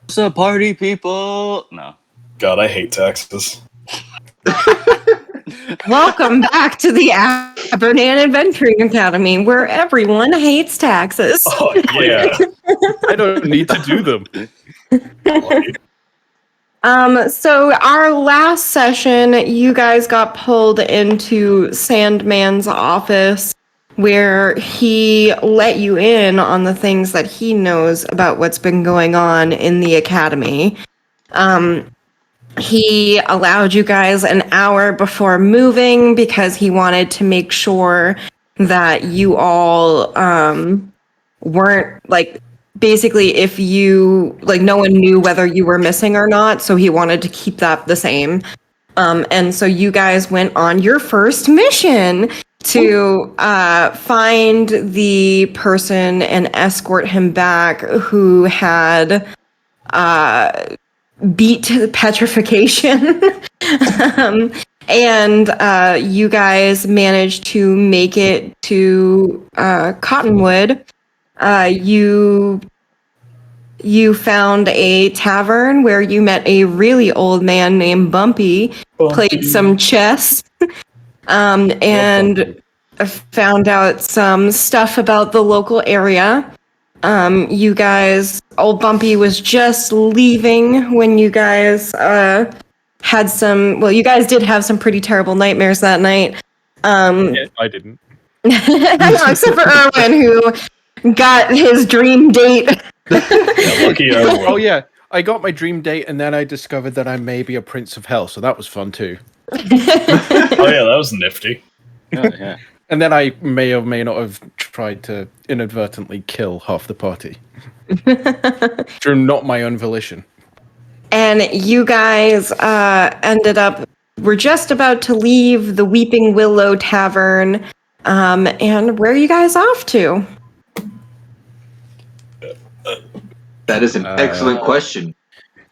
What's up, party people? No. God, I hate taxes. Welcome back to the Abernant Adventuring Academy, where everyone hates taxes. Oh, yeah. I don't need to do them. So our last session, you guys got pulled into Sandman's office, where he let you in on the things that he knows about what's been going on in the academy. He allowed you guys an hour before moving because he wanted to make sure that you all weren't basically if you no one knew whether you were missing or not, so he wanted to keep that the same. And so you guys went on your first mission to find the person and escort him back who had beat petrification. And you guys managed to make it to Cottonwood. You found a tavern where you met a really old man named Bumpy, played some chess, and found out some stuff about the local area. You guys, old Bumpy was just leaving when you guys had some, well, you guys did have some pretty terrible nightmares that night. Yeah, I didn't. No, except for Erwin, who got his dream date. Yeah, lucky Erwin. Oh yeah, I got my dream date, and then I discovered that I may be a prince of hell, so that was fun too. Oh yeah, that was nifty. Yeah. And then I may or may not have tried to inadvertently kill half the party through not my own volition. And you guys were just about to leave the Weeping Willow Tavern. And where are you guys off to? That is an excellent question.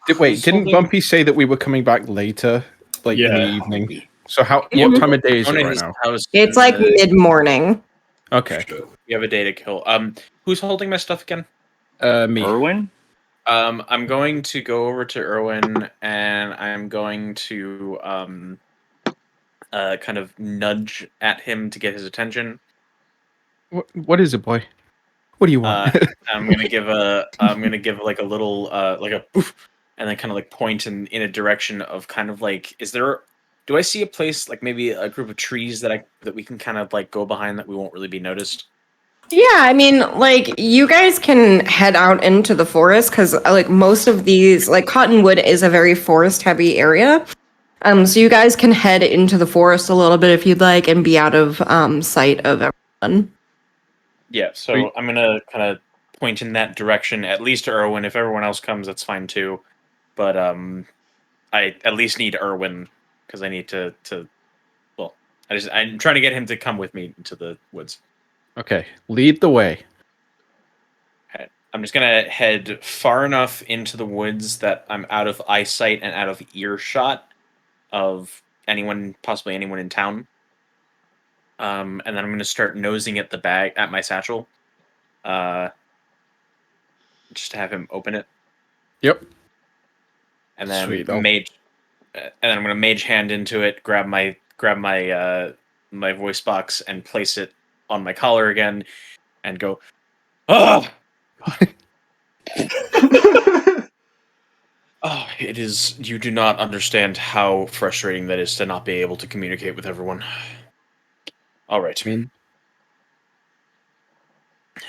Didn't Bumpy say that we were coming back later, in the evening? So what time of day is it right now? It's like mid-morning. Okay. We have a day to kill. Who's holding my stuff again? Me. Erwin? I'm going to go over to Erwin, and I'm going to kind of nudge at him to get his attention. What is it, boy? What do you want? I'm gonna give like a little like a poof, and then kind of like point in a direction of kind of like, do I see a place like maybe a group of trees that we can kind of like go behind that we won't really be noticed? Yeah, I mean, you guys can head out into the forest because, most of these, Cottonwood is a very forest-heavy area. So you guys can head into the forest a little bit if you'd like and be out of sight of everyone. Yeah, so I'm gonna kind of point in that direction, at least to Erwin. If everyone else comes, that's fine too. But I at least need Erwin because I need to. Well, I'm trying to get him to come with me into the woods. Okay, lead the way. Okay. I'm just gonna head far enough into the woods that I'm out of eyesight and out of earshot of possibly anyone in town. And then I'm gonna start nosing at at my satchel, just to have him open it. Yep. And then Sweet. I'm gonna mage hand into it, grab my my voice box and place it on my collar again, and go, "Ah!" Oh, it is. You do not understand how frustrating that is to not be able to communicate with everyone. All right.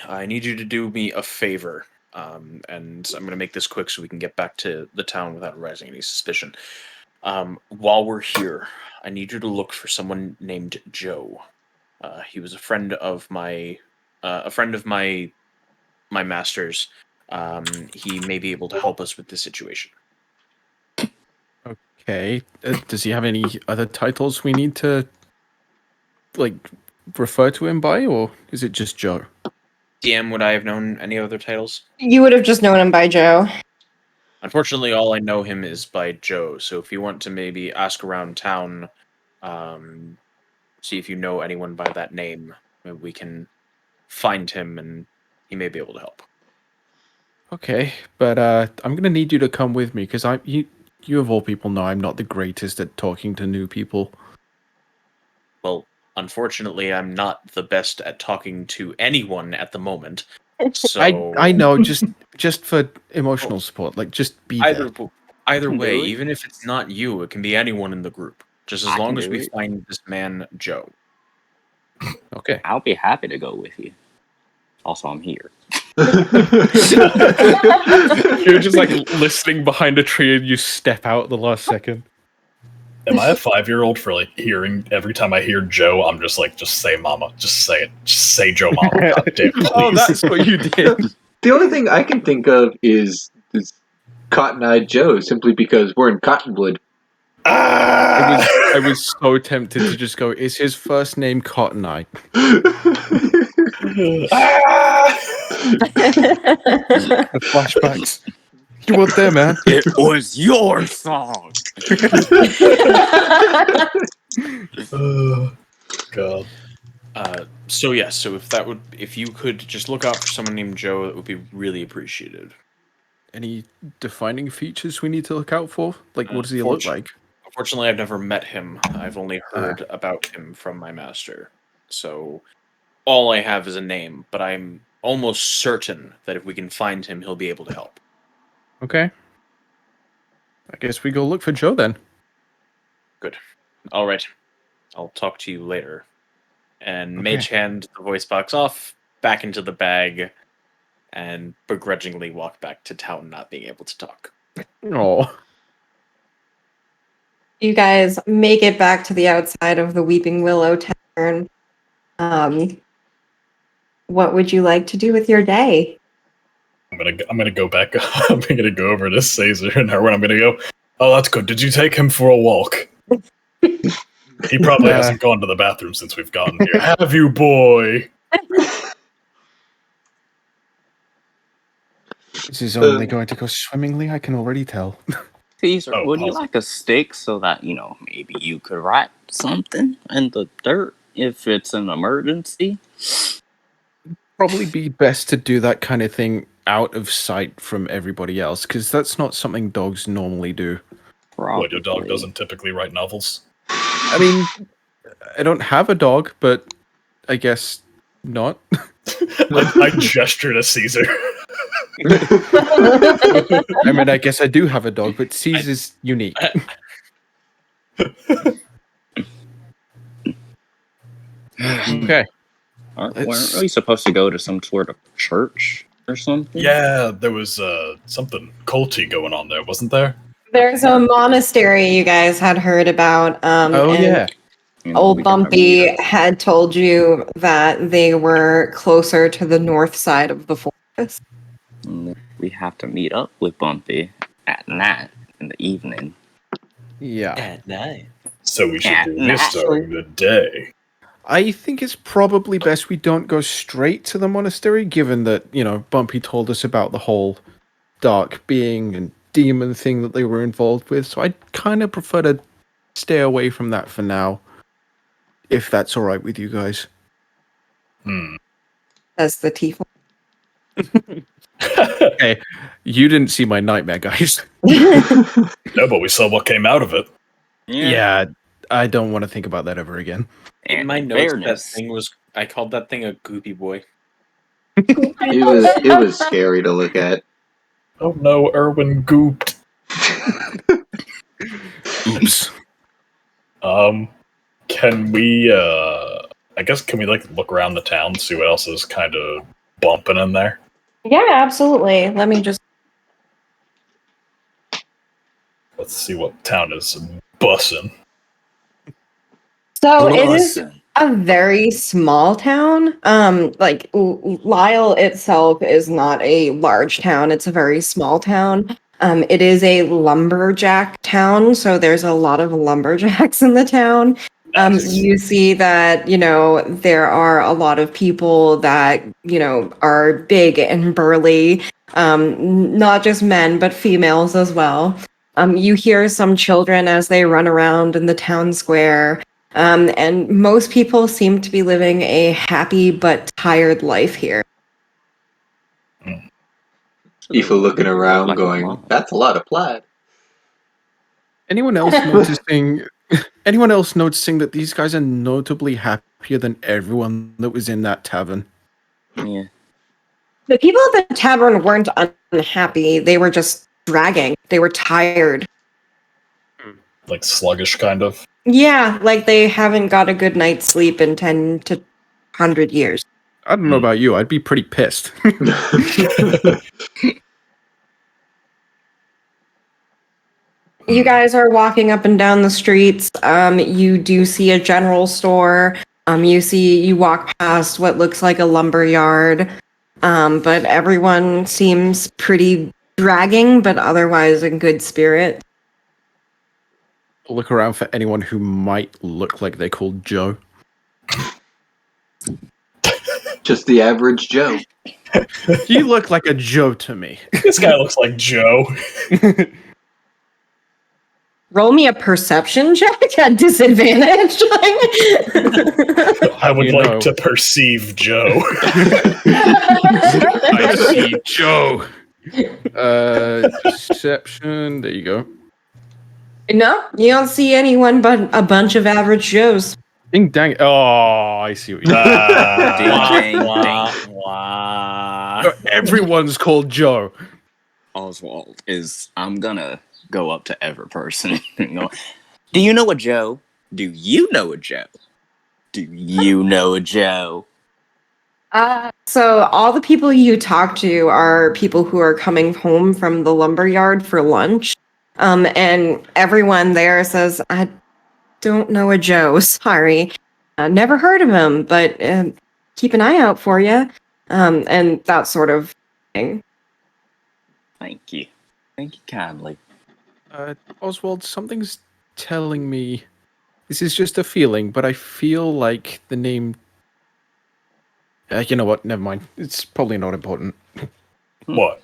I need you to do me a favor, and I'm going to make this quick so we can get back to the town without arousing any suspicion. While we're here, I need you to look for someone named Joe. He was a friend of my master's. He may be able to help us with this situation. Okay. Does he have any other titles we need to refer to him by, or is it just Joe? DM, would I have known any other titles? You would have just known him by Joe. Unfortunately, all I know him is by Joe. So if you want to maybe ask around town, see if you know anyone by that name, maybe we can find him and he may be able to help. Okay, but I'm gonna need you to come with me because you of all people know I'm not the greatest at talking to new people. Well, unfortunately, I'm not the best at talking to anyone at the moment. So I know, just for emotional support, like just be there. either can way, do it. even if it's not you, it can be anyone in the group. Just as I can long as do we it. find this man Joe. Okay. I'll be happy to go with you. Also, I'm here. You're just like listening behind a tree and you step out at the last second. Am I a 5-year-old for like hearing every time I hear Joe? I'm just like, just say Mama, just say it, just say Joe Mama. God damn, please. Oh, that's what you did. The only thing I can think of is Cotton Eye Joe, simply because we're in Cottonwood. I was so tempted to just go, is his first name Cotton Eye? The flashbacks. You weren't there, man. It was your song. God. So if you could just look out for someone named Joe, that would be really appreciated. Any defining features we need to look out for? Like, what does he look like? Unfortunately, I've never met him. I've only heard about him from my master. So all I have is a name, but I'm almost certain that if we can find him, he'll be able to help. Okay. I guess we go look for Joe then. Good. All right. I'll talk to you later. And Okay. Mage hand the voice box off, back into the bag, and begrudgingly walk back to town, not being able to talk. Oh. You guys make it back to the outside of the Weeping Willow Tavern. What would you like to do with your day? I'm gonna go back. I'm gonna go over to Caesar and Erwin. I'm gonna go. Oh, that's good. Did you take him for a walk? He probably hasn't gone to the bathroom since we've gotten here. Have you, boy? This is only going to go swimmingly, I can already tell. Caesar, Oh, would you awesome. like a stick so that, maybe you could write something in the dirt if it's an emergency? Probably be best to do that kind of thing out of sight from everybody else, because that's not something dogs normally do. What, your dog Probably. doesn't typically write novels? I mean, I don't have a dog, but I guess not. I gesture to Caesar. I mean, I guess I do have a dog, but Caesar's unique. Okay. Weren't we supposed to go to some sort of church or something? Yeah, there was something culty going on there, wasn't there? There's a monastery you guys had heard about. Oh, and yeah. Old We can have a Bumpy meetup. had told you that they were closer to the north side of the forest. We have to meet up with Bumpy at night in the evening. Yeah. At night. So we should do Yeah, this during the day. I think it's probably best we don't go straight to the monastery, given that, Bumpy told us about the whole dark being and demon thing that they were involved with. So I'd kind of prefer to stay away from that for now, if that's all right with you guys. As the tiefling. Hey, you didn't see my nightmare, guys. No, but we saw what came out of it. Yeah, I don't want to think about that ever again. In And my notes, fairness. I called that thing a goopy boy. It was scary to look at. Oh no, Erwin gooped. Oops. Can we can we look around the town, see what else is kind of bumping in there? Yeah, absolutely. Let me just. Let's see what town is bussin'. So it is a very small town. Lyle itself is not a large town. It's a very small town. It is a lumberjack town, so there's a lot of lumberjacks in the town. Nice. You see that, there are a lot of people that, are big and burly, not just men, but females as well. You hear some children as they run around in the town square. And most people seem to be living a happy but tired life here. Aoife looking around, Like a going, mom. "That's a lot of plaid." Anyone else noticing? Anyone else noticing that these guys are notably happier than everyone that was in that tavern? Yeah. The people at the tavern weren't unhappy. They were just dragging. They were tired. Like sluggish, kind of. Yeah, like they haven't got a good night's sleep in 10 to 100 years. I don't know about you. I'd be pretty pissed. You guys are walking up and down the streets. You do see a general store. You walk past what looks like a lumber yard. But everyone seems pretty dragging, but otherwise in good spirit. Look around for anyone who might look like they're called Joe. Just the average Joe. You look like a Joe to me. This guy looks like Joe. Roll me a perception check at disadvantage. I would You like know. to perceive Joe. I see Joe. Perception. There you go. No, you don't see anyone but a bunch of average Joes. Ding dang. Oh, I see what you mean. Ding, Wah, ding, wah. Everyone's called Joe. Oswald is. I'm gonna go up to every person and go, "Do you know a Joe? Do you know a Joe? Do you know a Joe?" So all the people you talk to are people who are coming home from the lumberyard for lunch. And everyone there says, "I don't know a Joe, sorry. Never heard of him, but keep an eye out for you." And that sort of thing. Thank you. Thank you kindly. Oswald, something's telling me. This is just a feeling, but I feel like the name. You know what? Never mind. It's probably not important. What?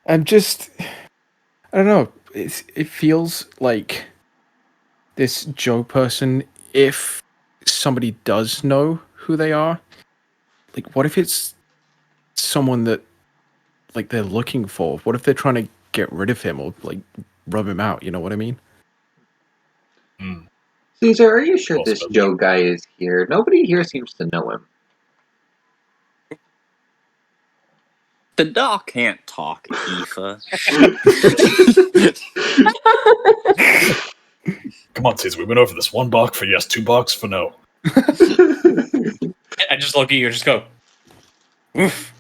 I'm just. I don't know. It feels like this Joe person, if somebody does know who they are, like, what if it's someone that, like, they're looking for? What if they're trying to get rid of him or, like, rub him out? You know what I mean? Caesar, are you sure Well this spoken. Joe guy is here? Nobody here seems to know him. The dog can't talk, Aoife. Come on, Caesar. We went over this. 1 buck for yes, 2 bucks for no. I just look at you and just go, oof.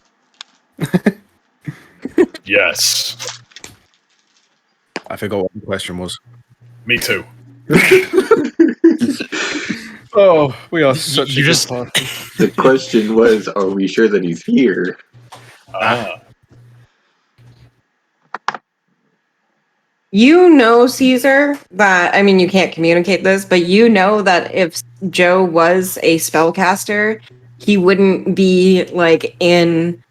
Yes. I forgot what the question was. Me too. Oh, we are such You a good just- party. The question was, are we sure that he's here? You know, Caesar, that, I mean, you can't communicate this, but you know that if Joe was a spellcaster, he wouldn't be, like, in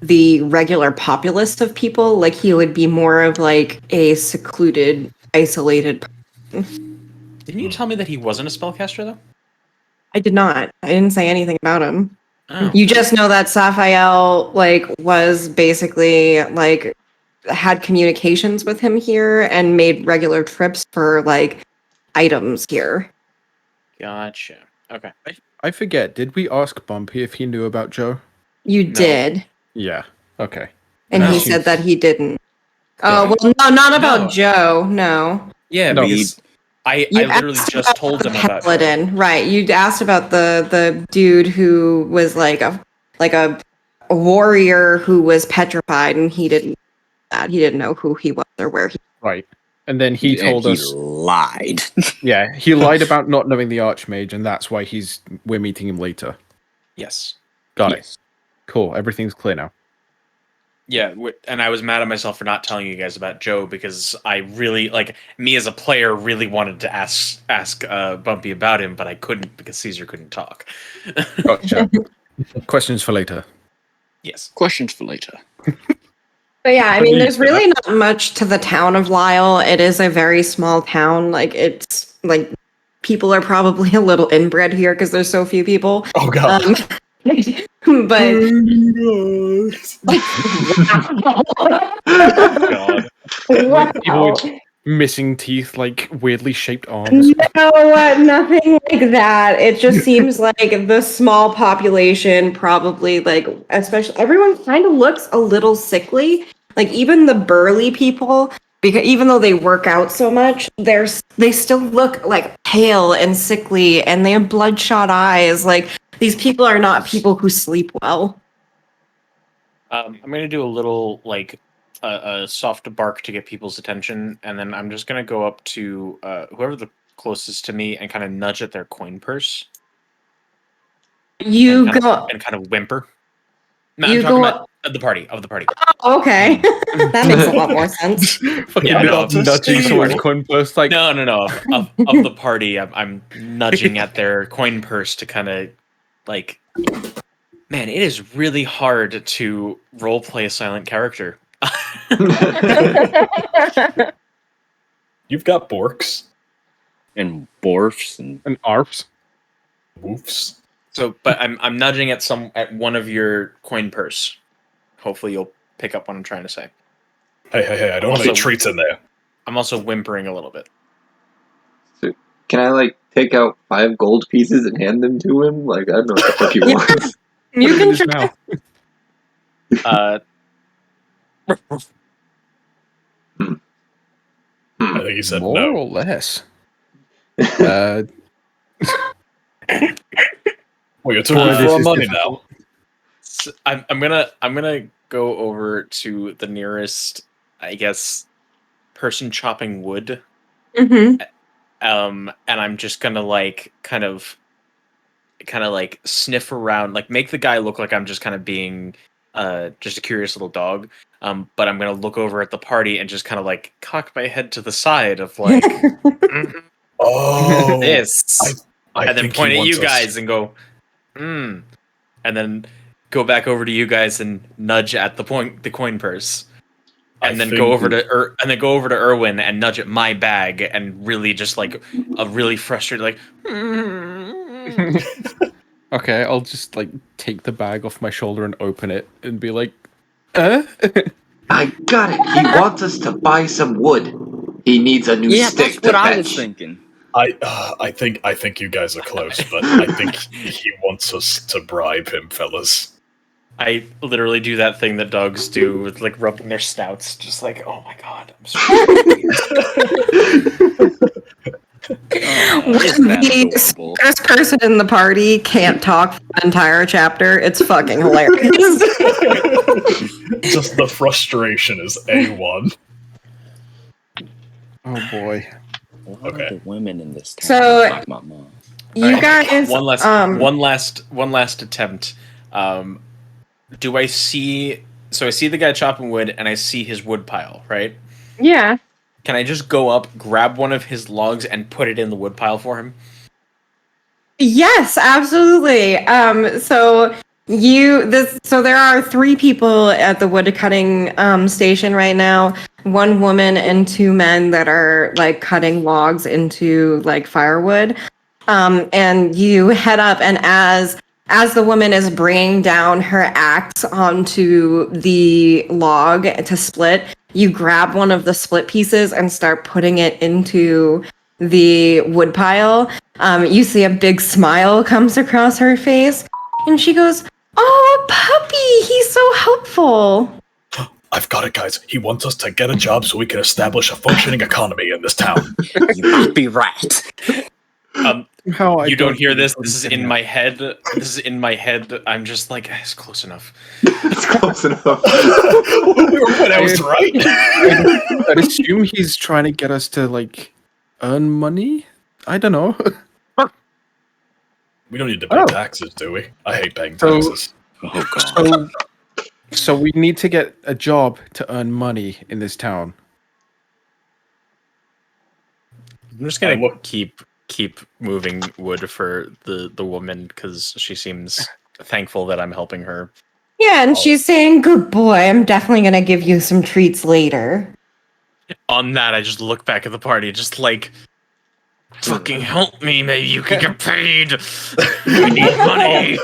the regular populace of people. Like, he would be more of, like, a secluded, isolated. Didn't you tell me that he wasn't a spellcaster, though? I did not. I didn't say anything about him. Oh. You just know that Saphael, like, was basically, like, had communications with him here and made regular trips for, like, items here. Gotcha. Okay. I forget. Did we ask Bumpy if he knew about Joe? You No. did. Yeah. Okay. And he No. said that he didn't. Oh, Yeah. well, no, not about No. Joe, no. Yeah, No. because I You literally asked just told the them about Joe. paladin, right? You asked about the dude who was like a warrior who was petrified, and he didn't know who he was or where he. Right. And then he told us. lied. Yeah, he lied about not knowing the Archmage, and that's why we're meeting him later. Yes. Got it. Yes. Cool. Everything's clear now. Yeah, and I was mad at myself for not telling you guys about Joe because I really, like, me as a player really wanted to ask Bumpy about him, but I couldn't because Caesar couldn't talk. Gotcha. Questions for later. Yes. Questions for later. But yeah, I mean, believe there's really not much to the town of Lyle. It is a very small town. Like, it's like people are probably a little inbred here because there's so few people. Oh god. but God. wow. Missing teeth, like weirdly shaped arms. No, nothing like that. It just seems like the small population probably like, especially everyone kind of looks a little sickly. Like even the burly people, because even though they work out so much, they still look like pale and sickly, and they have bloodshot eyes. Like these people are not people who sleep well. I'm gonna do a little like a soft bark to get people's attention, and then I'm just gonna go up to whoever the closest to me and kind of nudge at their coin purse You and go. kind of whimper. No, I'm You talking go. about the party of the party. Okay, that makes a lot more sense. Fucking Yeah, no, nudging someone's cool. coin purse, like No, of the party. I'm nudging at their coin purse to kind of like. Man, it is really hard to roleplay a silent character. You've got borks, And borfs and an arps. woofs. So, but I'm nudging at one of your coin purse. Hopefully, you'll pick up what I'm trying to say. Hey! I don't have Also- any treats in there. I'm also whimpering a little bit. Can I like take out 5 gold pieces and hand them to him? Like I don't know what the fuck he Yeah. wants. You Put it in can his try. mouth. I think he said More no. or less. Uh, Well, you're talking Boy, this for is money difficult. now. So I'm gonna go over to the nearest, I guess, person chopping wood. Mm-hmm. And I'm just gonna like kind of like sniff around, like make the guy look like I'm just kind of being just a curious little dog. But I'm gonna look over at the party and just kind of like cock my head to the side of like "Mhm, Oh, this, I and then think point he at you wants us- guys and go, and then go back over to you guys and nudge at the coin purse. I And then think go over we- to Erwin and nudge at my bag and really just like a really frustrated like okay, I'll just like take the bag off my shoulder and open it and be like, "Eh?" I got it. He wants us to buy some wood. He needs a new yeah, stick that's what to I was fetch. thinking. I think you guys are close, but I think he wants us to bribe him, fellas. I literally do that thing that dogs do with like rubbing their snouts, just like, oh my god, I'm so Isn't that The adorable? smartest person in the party can't talk for the entire chapter. It's fucking hilarious. Just the frustration is A1. Oh boy. What Okay. are the women in this town? So- Like my mom. You Alright, guys, one last attempt. Do I see? So I see the guy chopping wood, and I see his wood pile. Right? yeah. Can I just go up, grab one of his logs, and put it in the wood pile for him? Yes, absolutely. So there are 3 people at the wood cutting station right now. 1 woman and 2 men that are like cutting logs into like firewood. And you head up, and as the woman is bringing down her axe onto the log to split, you grab one of the split pieces and start putting it into the wood pile. You see a big smile comes across her face, and she goes, "Oh, a puppy! He's so helpful." I've got it, guys. He wants us to get a job so we can establish a functioning economy in this town. You might be right. How I You don't hear really this. couldn't This is get in it. my head. This is in my head. I'm just like, it's close enough. It's close enough. But I was right. I'd assume he's trying to get us to like earn money. I don't know. We don't need to pay Oh. taxes, do we? I hate paying So- taxes. Oh god. So we need to get a job to earn money in this town. I'm just gonna look- keep moving wood for the woman because she seems thankful that I'm helping her. Yeah, and she's saying, "Good boy, I'm definitely gonna give you some treats later." On that, I just look back at the party, just like fucking help me. Maybe you can get paid. I need money.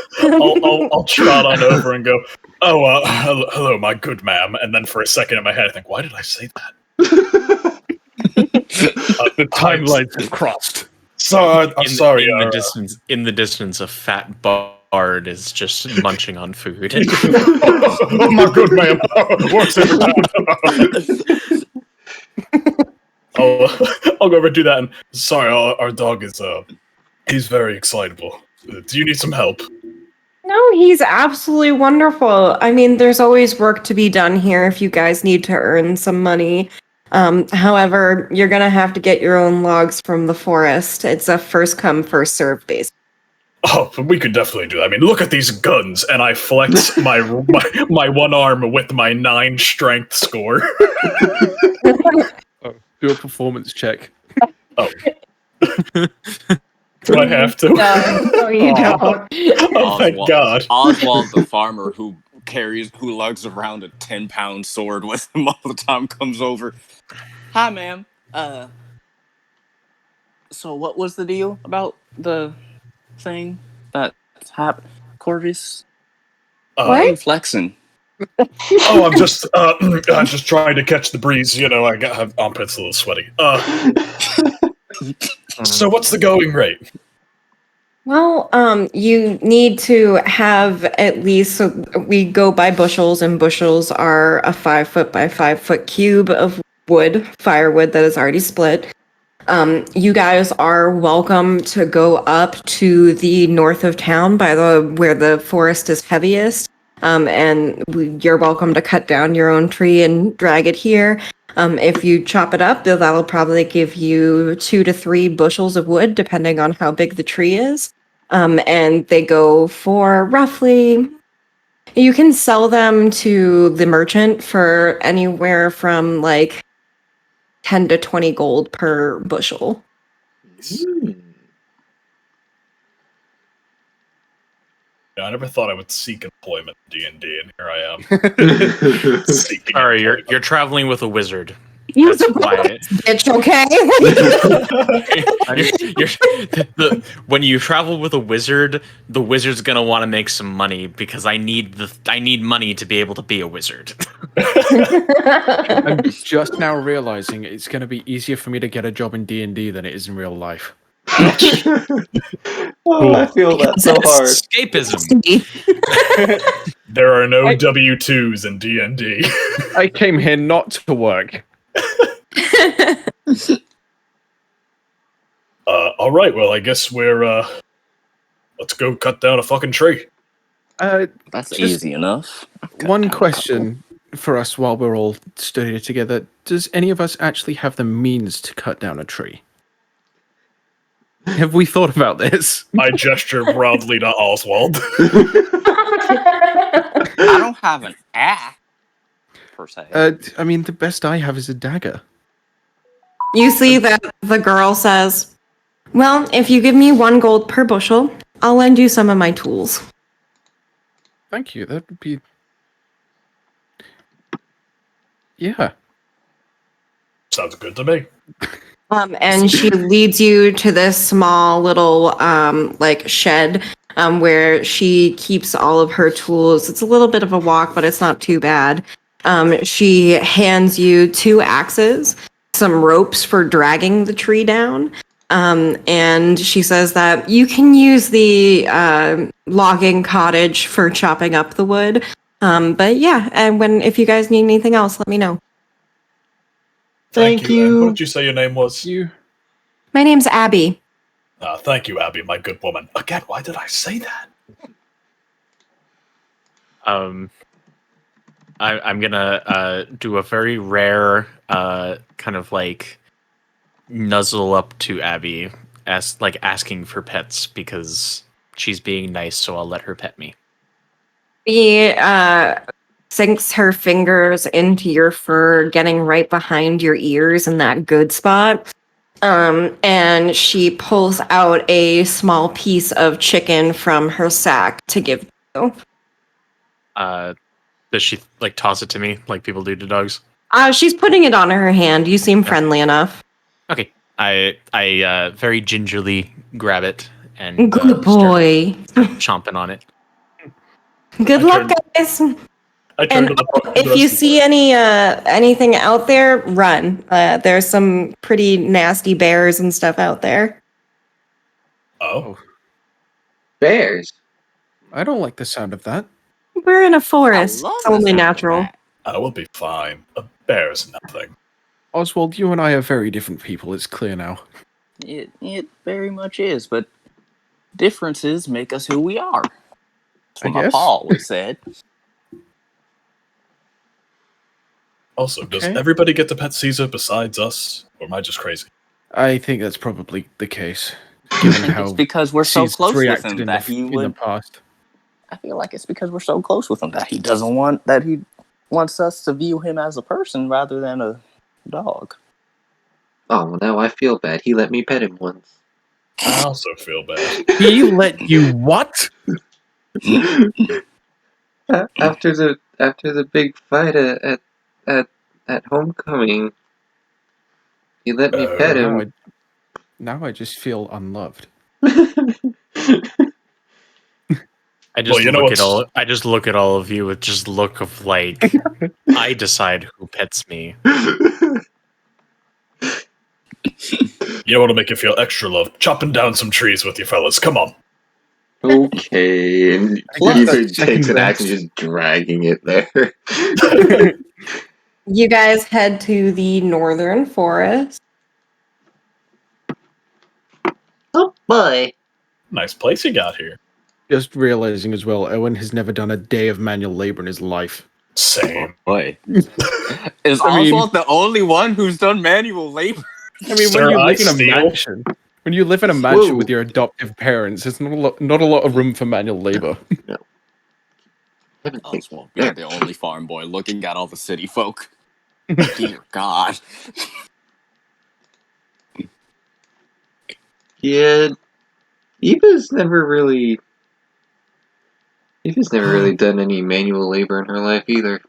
I'll trot on over and go, oh, hello, my good ma'am. And then for a second in my head, I think, why did I say that? The timelines have crossed. So, I'm sorry. In the distance, a fat bard is just munching on food. Oh, my good ma'am. Works every time. I'll go over and do that. And sorry, our dog is he's very excitable. Do you need some help? No, he's absolutely wonderful. I mean, there's always work to be done here if you guys need to earn some money. However, you're gonna have to get your own logs from the forest. It's a first come, first served basis. Oh, we could definitely do that. I mean, look at these guns, and I flex my one arm with my 9 strength score. Do a performance check. Oh. Do I have to? No, you don't. Oh, thank God. Oswald, the farmer who lugs around a 10-pound sword with him all the time, comes over. Hi, ma'am. So what was the deal about the thing that happened? Corvus? Why are you flexing? Oh, I'm just trying to catch the breeze. You know, have armpits a little sweaty. So what's the going rate? Well, you need to have at least, so we go by bushels, and bushels are a 5 foot by 5 foot cube of wood, firewood that is already split. You guys are welcome to go up to the north of town where the forest is heaviest. And you're welcome to cut down your own tree and drag it here. If you chop it up, that'll probably give you 2 to 3 bushels of wood, depending on how big the tree is. And they go for roughly, you can sell them to the merchant for anywhere from like 10 to 20 gold per bushel. I never thought I would seek employment in D&D, and here I am. Seeking All right, employment. you're traveling with a wizard. You That's why. bitch, okay? When you travel with a wizard, the wizard's gonna want to make some money because I need money to be able to be a wizard. I'm just now realizing it's going to be easier for me to get a job in D&D than it is in real life. Oh, I feel that so hard. Escapism. There are no W-2s in D&D. I came here not to work. All right, well, I guess we're, let's go cut down a fucking tree. That's easy enough. One question for us while we're all stood here together. Does any of us actually have the means to cut down a tree? Have we thought about this? I gesture broadly to Oswald. I don't have an axe, per se. I mean, the best I have is a dagger. You see that the girl says, well, if you give me 1 gold per bushel, I'll lend you some of my tools. Thank you. That would be... Yeah. Sounds good to me. And she leads you to this small little like shed where she keeps all of her tools. It's a little bit of a walk, but it's not too bad. She hands you 2 axes, some ropes for dragging the tree down. And she says that you can use the logging cottage for chopping up the wood. But yeah, and if you guys need anything else, let me know. Thank you. What did you say your name was? My name's Abby. Thank you, Abby, my good woman. Again, why did I say that? I'm gonna do a very rare kind of like nuzzle up to Abby, asking for pets because she's being nice, so I'll let her pet me. She sinks her fingers into your fur, getting right behind your ears in that good spot. And she pulls out a small piece of chicken from her sack to give you. Does she like toss it to me like people do to dogs? She's putting it on her hand. You seem friendly enough. Okay. I very gingerly grab it and Good boy. start chomping on it. Good luck, guys. I turn And to the if you see anything out there, run. There's some pretty nasty bears and stuff out there. Oh, Bears. I don't like the sound of that. We're in a I forest. love It's the only sound of natural. that. I will be fine. A bear's nothing. Oswald, you and I are very different people. It's clear now. It very much is, but differences make us who we are. That's I what my guess. pa always said. Also, does Okay. everybody get to pet Caesar besides us? Or am I just crazy? I think that's probably the case, I given think how it's because we're so Caesar's close with reacted him in that the, he in the would. past. I feel like it's because we're so close with him that he wants us to view him as a person rather than a dog. Oh, well, now I feel bad. He let me pet him once. I also feel bad. He let you what? After the big fight at homecoming, he let me pet him. Now I just feel unloved. I just Well, you know look at what's- all. I just look at all of you with just look of like, I decide who pets me. You want to make you feel extra loved? Chopping down some trees with you fellas. Come on. Okay, and Plus, he that's takes an second action best. just dragging it there. You guys head to the northern forest. Oh boy. Nice place you got here. Just realizing as well, Owen has never done a day of manual labor in his life. Same. Boy. Is I mean- Oswald the only one who's done manual labor? I mean, Sir, when you I live in a steal. mansion, when you live in a mansion Whoa. with your adoptive parents, there's not a lot of room for manual labor. Oswald being the only farm boy looking at all the city folk. Dear God. Yeah, Eva's never really done any manual labor in her life either.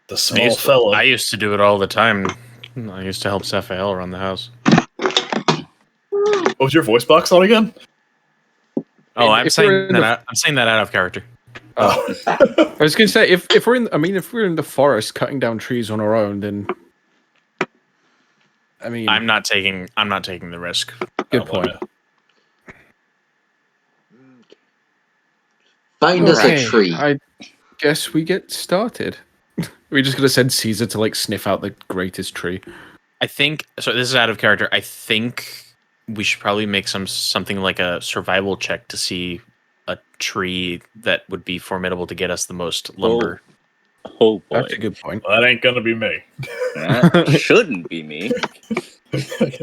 The small fella. I used to do it all the time. I used to help Saphael around the house. What was your voice box on again? Oh, I'm If we're saying in that. the- I'm saying that out of character. Oh. I was gonna say if we're in the forest cutting down trees on our own, then I mean, I'm not taking the risk. good I point. love Find us a Okay, tree. I guess we get started. We're just gonna send Caesar to like sniff out the greatest tree. I think so. This is out of character. I think we should probably make something like a survival check to see a tree that would be formidable to get us the most lumber. Oh boy. That's a good point. That ain't gonna be me. That shouldn't be me.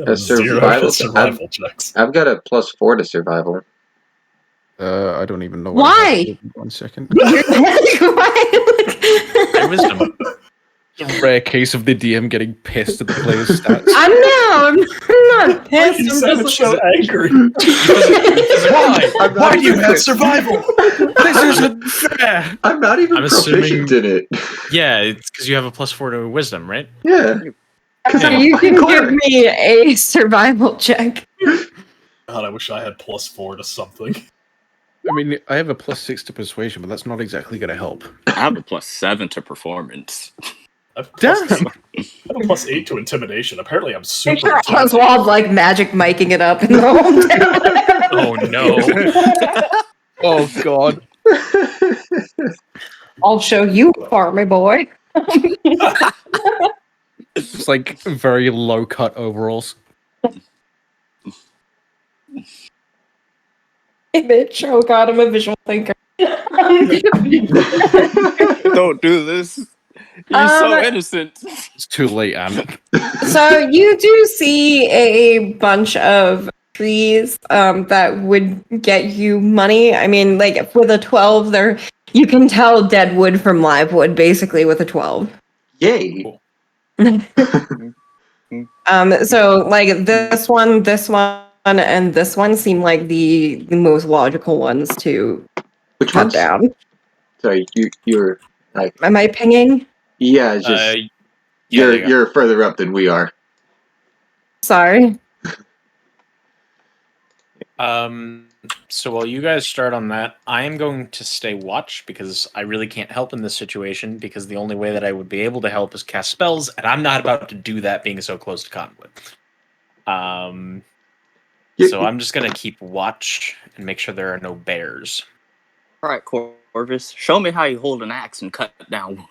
A survival- survival checks. I've got a +4 to survival. I don't even know. Why? I have. 1 second. My wisdom. A rare case of the DM getting pissed at the player's stats. I'm not pissed. You I'm sound just so angry. Why? Why do you have survival? This isn't fair. I'm not even I'm proficient in it. Yeah, it's because you have a +4 to wisdom, right? Yeah. so you can give me a survival check. God, I wish I had +4 to something. I mean, I have a +6 to persuasion, but that's not exactly going to help. I have a +7 to performance. I have Damn. a +8 to intimidation. Apparently, I'm super. Picture intimidating. Oswald like magic miking it up in the hometown. Oh no! Oh God! I'll show you, farmer boy. It's like very low cut overalls. Image. Oh God, I'm a visual thinker. Don't do this. He's so innocent. It's too late, Anne. So you do see a bunch of trees that would get you money. I mean, like with a 12, there you can tell dead wood from live wood basically with a 12. Yay. So like this one, and this one seem like the most logical ones to Which cut one's? down. Sorry, you're like Am I pinging? yeah. It's just Yeah, there you go. you're further up than we are. Sorry. So while you guys start on that, I am going to stay watch because I really can't help in this situation because the only way that I would be able to help is cast spells, and I'm not about to do that being so close to Cottonwood. So I'm just gonna keep watch and make sure there are no bears. All right, Corvus, show me how you hold an axe and cut down.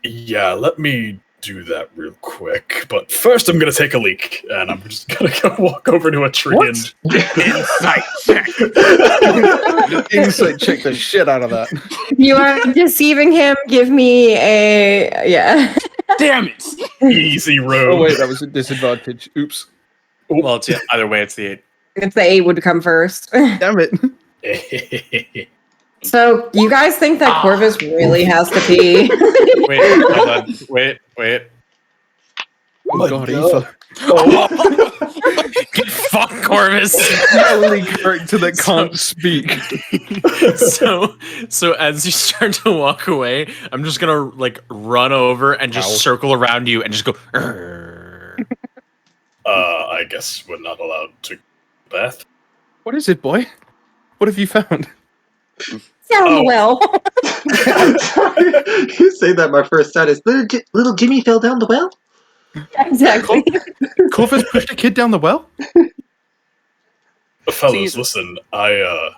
Yeah, let me do that real quick. But first, I'm gonna take a leak, and I'm just gonna go walk over to a tree and Insight check. Insight check the shit out of that. You are deceiving him. Give me a Damn it! easy road. Oh wait, that was a disadvantage. Oops. Well, it's either way, it's the 8. If the 8 would come first. Damn it. So you guys think that Corvus really has to pee? Wait, hold on. Wait. Oh god, Aoife. Get fucked, Corvus. The only character that can't speak. So as you start to walk away, I'm just gonna like run over and just circle around you and just go. "Arr." I guess we're not allowed to bath. What is it, boy? What have you found? Sound well. You say that my first thought is little Jimmy fell down the well. Exactly. Corvus pushed a kid down the well? Fellas, listen, I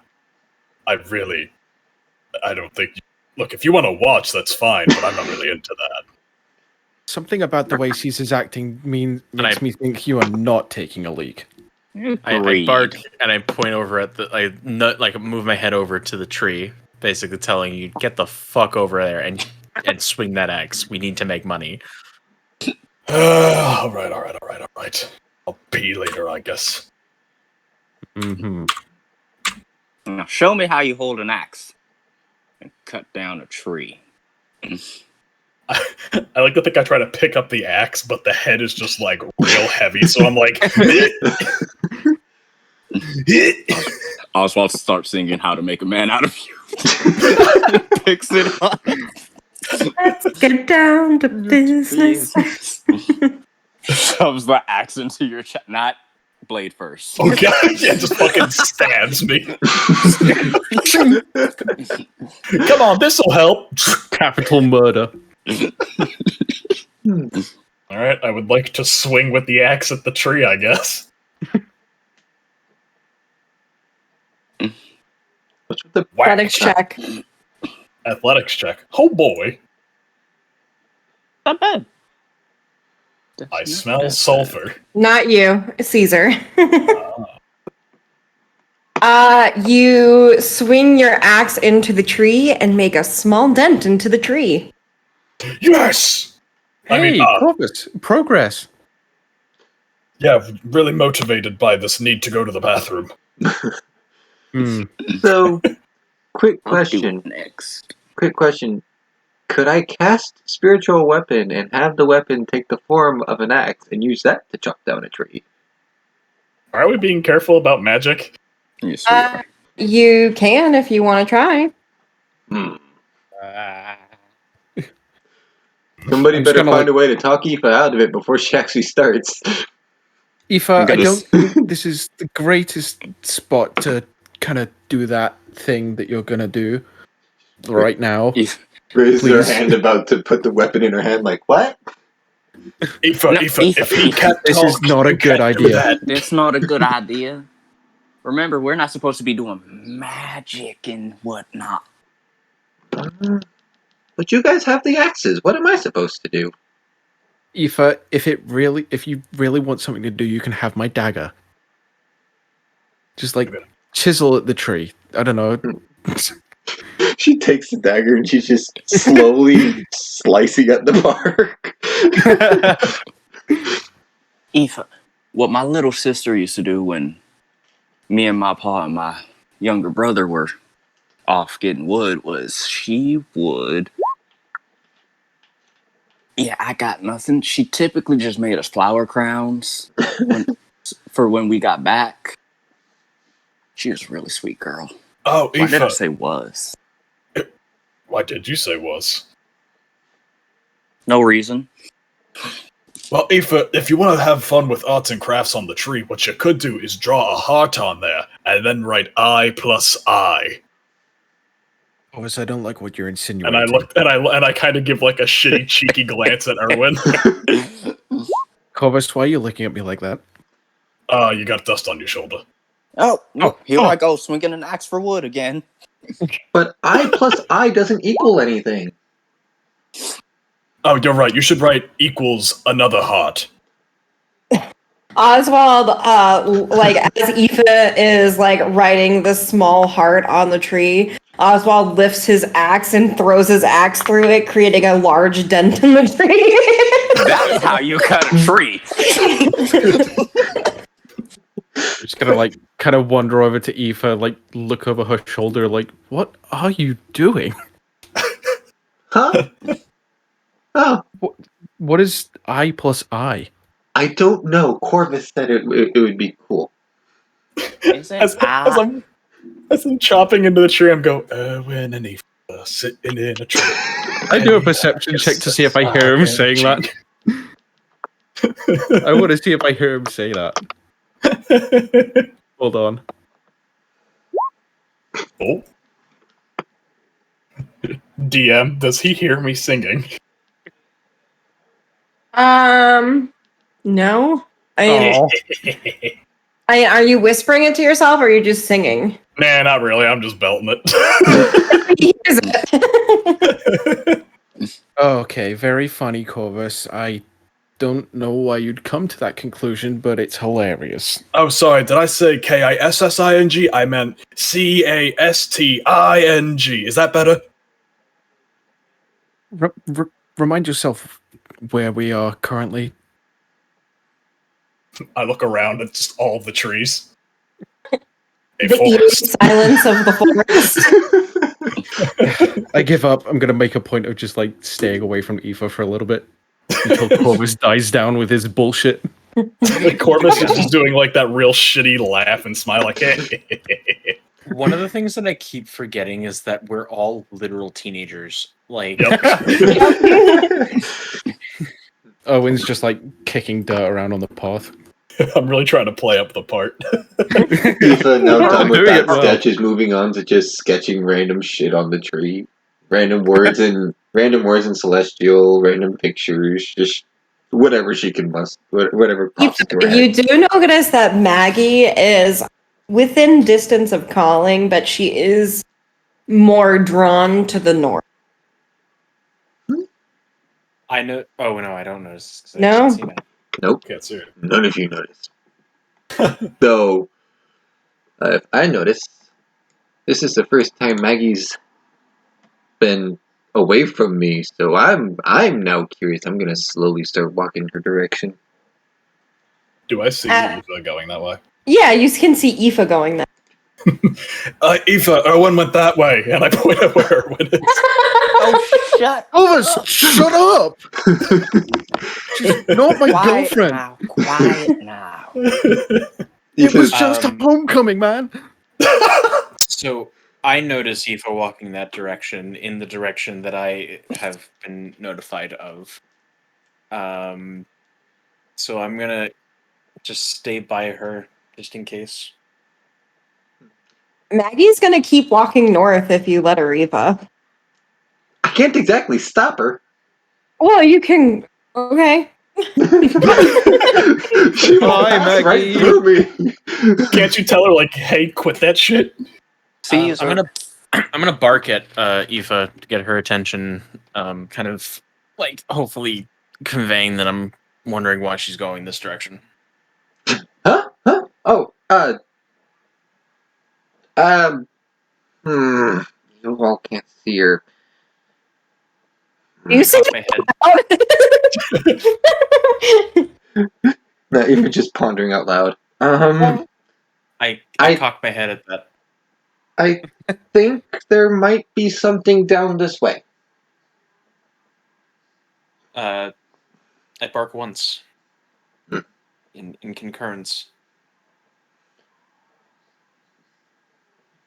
don't think. Look, if you want to watch, that's fine, but I'm not really into that. Something about the way Caesar's acting makes me think you are not taking a leak. I bark and I point over at I move my head over to the tree, basically telling you, get the fuck over there and swing that axe. We need to make money. All right. I'll pee later, I guess. Mm-hmm. Now show me how you hold an axe and cut down a tree. I like to think I try to pick up the axe, but the head is just like real heavy, so I'm like. Oswald starts singing "How to Make a Man Out of You." Picks it up. Let's get down to business. Shoves the axe into your chest. Not blade first. Okay, yeah, just fucking stabs me. Come on, this'll help. Capital murder. All right, I would like to swing with the axe at the tree, I guess. What's with the Athletics check. Athletics check. Oh boy, Not bad. I smell sulfur. Not you, Caesar. You swing your axe into the tree and make a small dent into the tree. Yes! Hey, Corvus, progress. Yeah, really motivated by this need to go to the bathroom. So, quick I'll do question. it next. Quick question. Could I cast spiritual weapon and have the weapon take the form of an axe and use that to chop down a tree? Are we being careful about magic? Yes, we are. You can if you want to try. Somebody I'm just better gonna, find a way to talk Aoife out of it before she actually starts. Aoife, I'm I gonna don't think this is the greatest spot to kind of do that thing that you're going to do right now. Raises her Please. hand about to put the weapon in her hand, like, what? Aoife, No, if he can't This talk, is not a you good can't do idea. that. That's not a good idea. Remember, we're not supposed to be doing magic and whatnot. But you guys have the axes. What am I supposed to do? Aoife, if you really want something to do, you can have my dagger. Just like chisel at the tree. I don't know. She takes the dagger and she's just slowly slicing at the bark. Aoife, what my little sister used to do when me and my pa and my younger brother were off getting wood was she would... Yeah, I got nothing. She typically just made us flower crowns for when we got back. She was a really sweet girl. Oh, Why did I Aoife. say was? Why did you say was? No reason. Well, if you want to have fun with arts and crafts on the tree, what you could do is draw a heart on there, and then write I plus I. Corvus, I don't like what you're And insinuating. I looked, and I kind of give like a shitty, cheeky glance at Erwin. Corvus, why are you looking at me like that? You got dust on your shoulder. Oh, look, here oh. I go, swinging an axe for wood again. But I plus I doesn't equal anything. Oh, you're right. You should write equals another heart. Oswald, like as Aoife is like writing the small heart on the tree, Oswald lifts his axe and throws his axe through it, creating a large dent in the tree. That's how you cut a tree. Just gonna like kind of wander over to Aoife, like look over her shoulder, like, what are you doing? Huh? Oh, What is I plus I? I don't know. Corvus said it would be cool. Isn't As I'm chopping into the tree, I'm going, Erwin and Aoife sitting in a tree. I do a perception check to see if I hear him saying that. I want to see if I hear him say that. Hold on. Oh. DM, does he hear me singing? No. Are you whispering it to yourself, or are you just singing? Nah, not really. I'm just belting it. He hears it. Okay, very funny, Corvus. I don't know why you'd come to that conclusion, but it's hilarious. Oh, sorry. Did I say Kissing? I meant Casting. Is that better? Remind yourself where we are currently. I look around at just all the trees. A The eerie forest. silence of the forest. I give up. I'm gonna make a point of just like staying away from Aoife for a little bit until Corvus dies down with his bullshit. Like Corvus is just doing like that real shitty laugh and smile like, hey. One of the things that I keep forgetting is that we're all literal teenagers. Like, Owen's just like kicking dirt around on the path. I'm really trying to play up the part. Aoife, now done with Doing that it well. sketch, is moving on to just sketching random shit on the tree. Random words in Celestial, random pictures, just whatever she can must, whatever pops into her You head. do notice that Maggie is within distance of calling, but she is more drawn to the north. I know. Oh no, I don't notice. 'Cause I No? can't see that. Nope, Can't see it. none of you noticed. Though, if I noticed, this is the first time Maggie's been away from me, so I'm now curious. I'm gonna slowly start walking her direction. Do I see Uh, Aoife going that way? Yeah, you can see Aoife going there. Aoife, Erwin went that way, and I point at where Erwin is. Oh, shut Corvus, shut up! She's not my Quiet girlfriend. now. Quiet now. It was just Um, a homecoming, man. So I notice Aoife walking that direction, in the direction that I have been notified of. So I'm gonna just stay by her, just in case. Maggie's gonna keep walking north if you let her, Eva. I can't exactly stop her. Well, you can. Okay. She will Hi, pass right Maggie. through me. Can't you tell her, like, hey, quit that shit? I'm gonna bark at Aoife to get her attention. Kind of like hopefully conveying that I'm wondering why she's going this direction. Huh? Oh, you all can't see her. You see Cock my head. Not even just pondering out loud. I I- cock my head at that. I think there might be something down this way. I bark once. Hmm. In concurrence.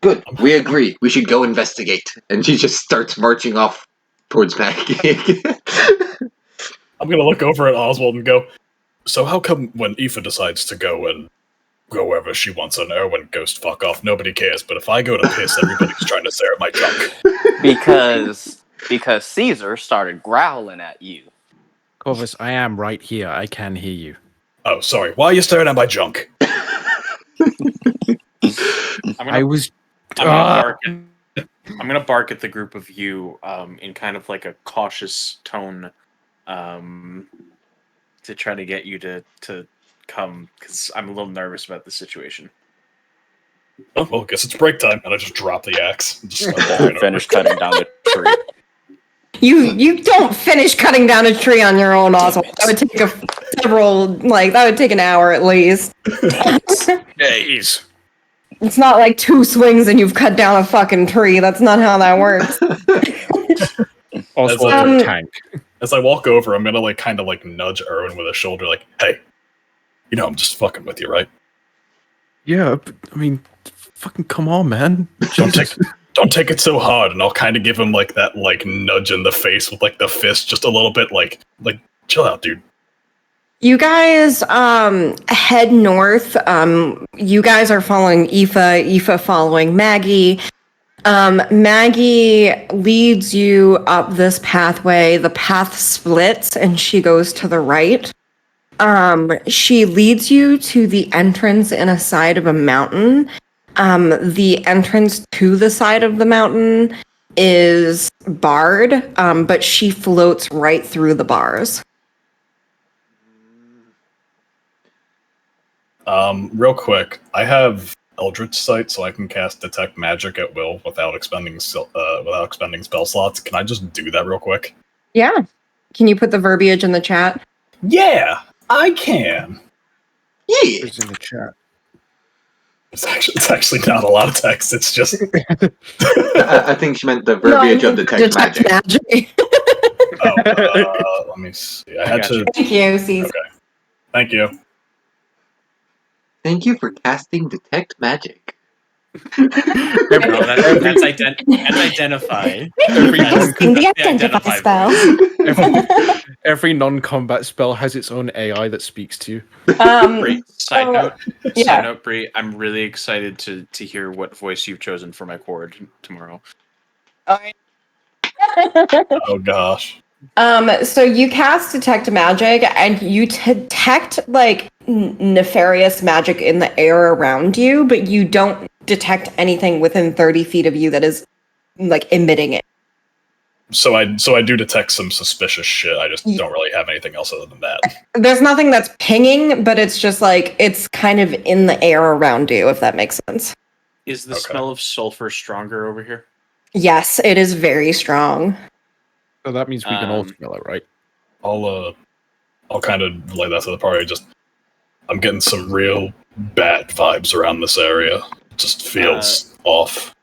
Good. We agree. We should go investigate. And she just starts marching off towards Maggie. I'm gonna look over at Oswald and go, so how come when Aoife decides to go and go wherever she wants and Erwin goes to fuck off, nobody cares, but if I go to piss, everybody's trying to stare at my junk? Because Caesar started growling at you. Corvus, I am right here. I can hear you. Oh, sorry. Why are you staring at my junk? I'm gonna bark at the group of you in kind of like a cautious tone to try to get you to come, because I'm a little nervous about the situation. Oh, well, I guess it's break time, and I just drop the axe. And just start Finish cutting down the tree. You don't finish cutting down a tree on your own, Oswald. That would take that would take an hour at least. Days. It's not like 2 swings and you've cut down a fucking tree. That's not how that works. Oswald tank. As I walk over, I'm gonna kind of nudge Erwin with a shoulder, like, "Hey, I'm just fucking with you, right? Yeah, but, I mean, fucking come on, man. Don't take it so hard." And I'll kind of give him that nudge in the face with the fist, just a little bit, like chill out, dude. You guys head north. You guys are following Aoife following Maggie. Maggie leads you up this pathway. The path splits and she goes to the right. She leads you to the entrance in a side of a mountain. The entrance to the side of the mountain is barred, but she floats right through the bars. Real quick, I have Eldritch Sight, so I can cast Detect Magic at will without expending spell slots. Can I just do that real quick? Yeah. Can you put the verbiage in the chat? Yeah, I can. Yeah. It's in the chat. It's actually not a lot of text. It's just. I think she meant the verbiage of Detect Magic. Let me see. I had to. Thank you, Cece. Okay. Thank you. Thank you for casting Detect Magic. That's identify. The identify spell. Every non-combat spell has its own AI that speaks to you. Bree, side note, Bree, I'm really excited to hear what voice you've chosen for my chord tomorrow. Oh gosh. So you cast Detect Magic, and you detect nefarious magic in the air around you, but you don't detect anything within 30 feet of you that is emitting it. So I do detect some suspicious shit. I just don't really have anything else other than that. There's nothing that's pinging, but it's just it's kind of in the air around you, if that makes sense. Is the smell of sulfur stronger over here? Yes, it is very strong. So that means we can all smell it, right? I'll kind of lay that to the party. I'm getting some real bad vibes around this area. It just feels off.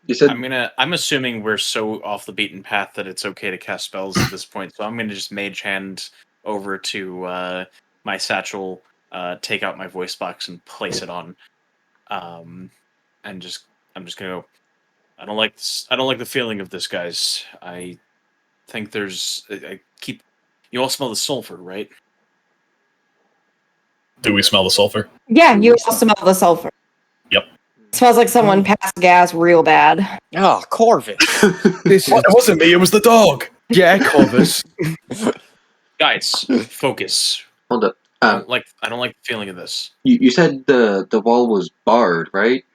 You said I'm assuming we're so off the beaten path that it's okay to cast spells at this point. So I'm gonna just mage hand over to my satchel, take out my voice box and place it on, and I'm just gonna go. I don't like this. I don't like the feeling of this, guys. I think you all smell the sulfur, right? Do we smell the sulfur? Yeah, you all smell the sulfur. Yep. It smells like someone passed gas real bad. Oh, Corvus. It wasn't me, it was the dog. Yeah, Corvus. Guys, focus. hold up. I don't like the feeling of this. You said the wall was barred, right?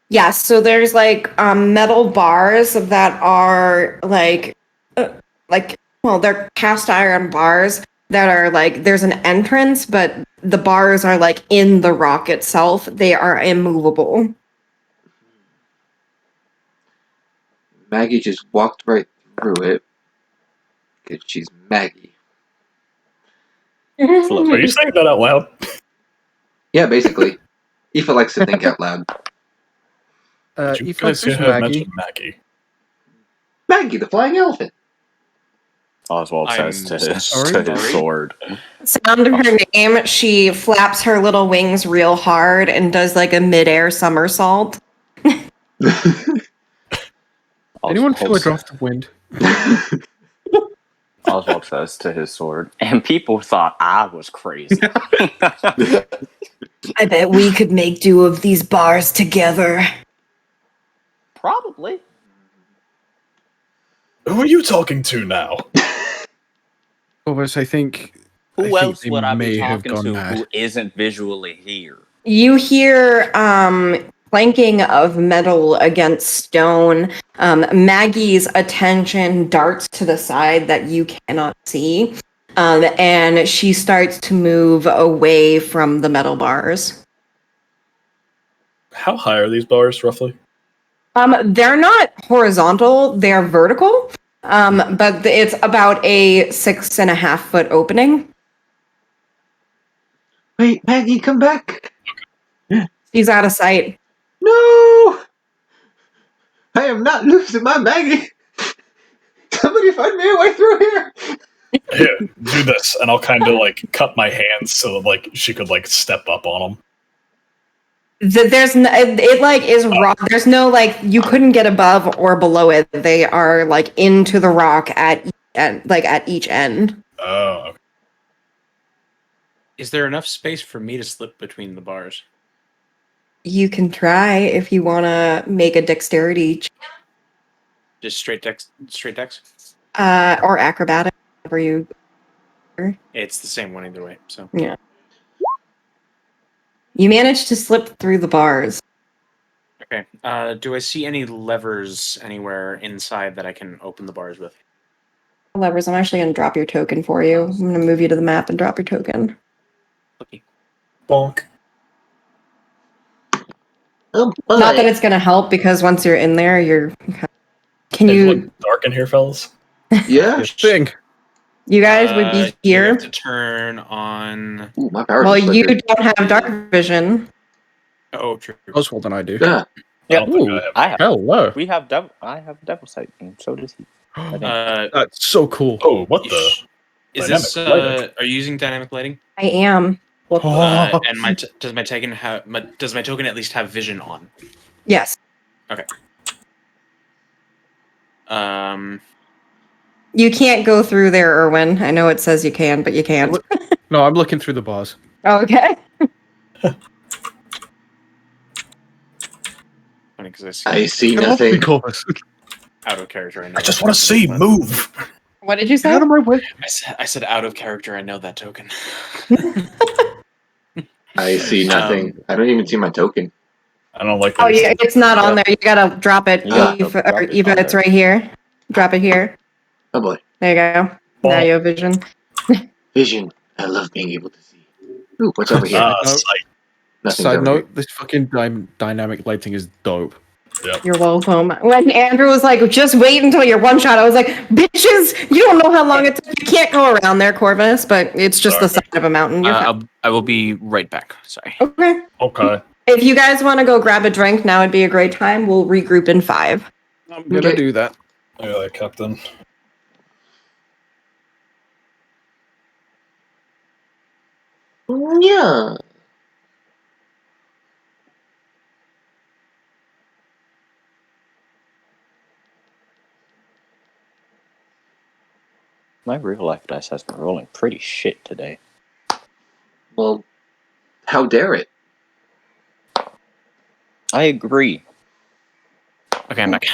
Yeah, so there's metal bars that are they're cast iron bars that are there's an entrance, but the bars are in the rock itself. They are immovable. Maggie just walked right through it because she's Maggie. Are you saying that out loud? Yeah, basically. Aoife likes to think out loud. Did you Aoife, guys who's have Maggie? mentioned Maggie? Maggie, the flying elephant. Oswald says to his sorry. sword. Sound her name, she flaps her little wings real hard and does a midair somersault. Anyone feel a draft of wind? Oswald says to his sword, and people thought I was crazy. I bet we could make do of these bars together. Probably. Who are you talking to now? Corvus, I think Who else they would I may be have talking gone to mad. who isn't visually here? You hear clanking of metal against stone. Maggie's attention darts to the side that you cannot see, and she starts to move away from the metal bars. How high are these bars, roughly? They're not horizontal; they're vertical. But it's about a 6.5 foot opening. Wait, Maggie, come back! She's out of sight. No! I am not losing my Maggie! Somebody find me a way through here! Here, do this, and I'll kind of like cup my hands so that like she could like step up on them. There's it like is rock. There's no like you couldn't get above or below it. They are like into the rock at each end. Oh, okay. Is there enough space for me to slip between the bars? You can try if you want to make a dexterity Just straight dex? or acrobatic, whatever you. It's the same one either way. So Yeah. You managed to slip through the bars. okay. Do I see any levers anywhere inside that I can open the bars with? Levers. I'm actually going to drop your token for you. I'm going to move you to the map and drop your token. Okay. Bonk. Oh, boy. Not that it's going to help because once you're in there, you're. Can Hey, you? look dark in here, fellas? Yeah? Thing. You guys would be You here. have to turn on. Ooh, my power Well, just you flickered. don't have dark vision. Oh, true. Oswald and I do. Yeah. I don't think Ooh, I have. I have. hello. We have devil. I have devil sight, and so does he. I think. That's so cool. Oh, what the? Is Dynamic this? lighting. Are you using dynamic lighting? I am. What And my does my token have? Does my token at least have vision on? Yes. You can't go through there, Erwin. I know it says you can, but you can't. No, I'm looking through the bars. Okay. Funny because I see Get off me, nothing. Corvus. out of character. I just want to see move. What did you Get say? out of my way. I said out of character. I know that token. I see nothing. I don't even see my token. I don't like. Oh, that yeah, it's not on there. You gotta drop it. You gotta Eve, drop or it Eva, on it's there. right here. Drop it here. Oh boy. There you go. Now you have vision. Vision. I love being able to see. Ooh, what's over here? Sight. Nothing's Side over note, this fucking dynamic lighting is dope. Yep. You're welcome. When Andrew was like, just wait until you're one shot, I was like, bitches, you don't know how long it took. You can't go around there, Corvus, but it's just the Sorry. side of a mountain. You're fine. I will be right back. Sorry. Okay. Okay. If you guys want to go grab a drink, now would be a great time. We'll regroup in 5. I'm gonna Okay. do that. Yeah, Captain. Yeah. My real life dice has been rolling pretty shit today. Well, how dare it? I agree. Okay, I'm back.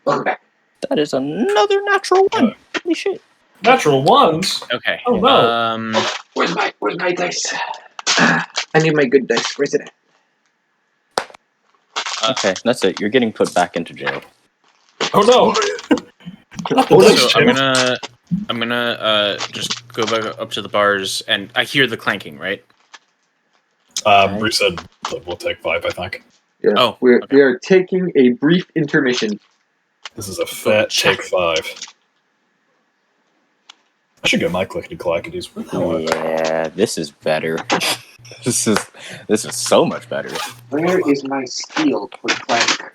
Welcome back. That is another natural one. Holy shit. Natural ones. Okay. Oh, no. Where's my dice? I need my good dice. Where's it at? Okay, that's it. You're getting put back into jail. Oh no. Not the Oh, dice So channel. I'm gonna just go back up to the bars, and I hear the clanking, right? Bruce said we'll take 5, I think. Yeah. Oh, we okay. are taking a brief intermission. This is a fat take 5. I should get my clickety clackities. Yeah, this is better. This is so much better. Where is my steel quick clack?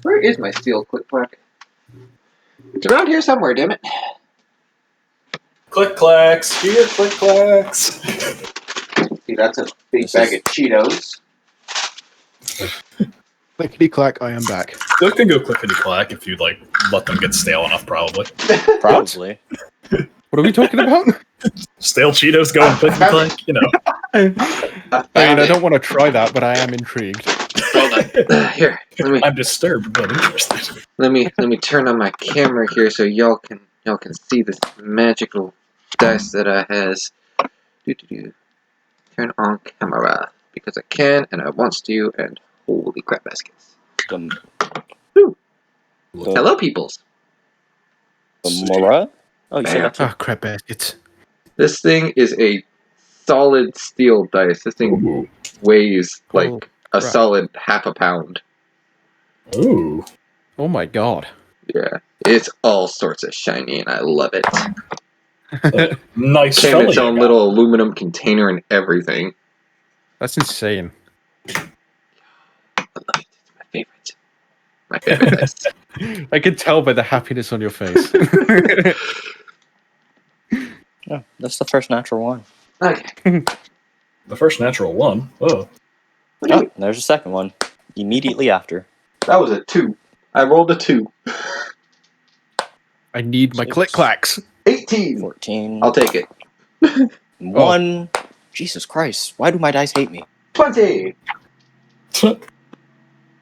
Where is my steel quick clack? It's around here somewhere, damn it. Click clacks. Here, click clacks. See, that's a big This bag is- of Cheetos. Clickety clack, I am back. They can go clickety clack if you like let them get stale enough, probably. Probably. What are we talking about? Stale Cheetos going clickety clack, you know. I don't want to try that, but I am intrigued. Hold on. Here, I'm disturbed but interested. let me turn on my camera here so y'all can see this magical dice that I has. Turn on camera because I can and I wants to, and holy crap baskets. The Hello, peoples. Mora? Oh, you said Man. that too. Ah, crap baskets. This thing is a solid steel dice. This thing Ooh. weighs like Oh, a crap. solid half a pound. Ooh. Oh my god. Yeah, it's all sorts of shiny, and I love it. Nice Came in fella its you own got. little aluminum container and everything. That's insane. I love it. It's my favorite. My favorite dice. I can tell by the happiness on your face. Yeah, that's the first natural one. Okay. The first natural one. Oh. Oh, there's a second one. Immediately after. That was a 2. I rolled a 2. I need my click clacks. 18. 14. I'll take it. 1. Jesus Christ. Why do my dice hate me? 20.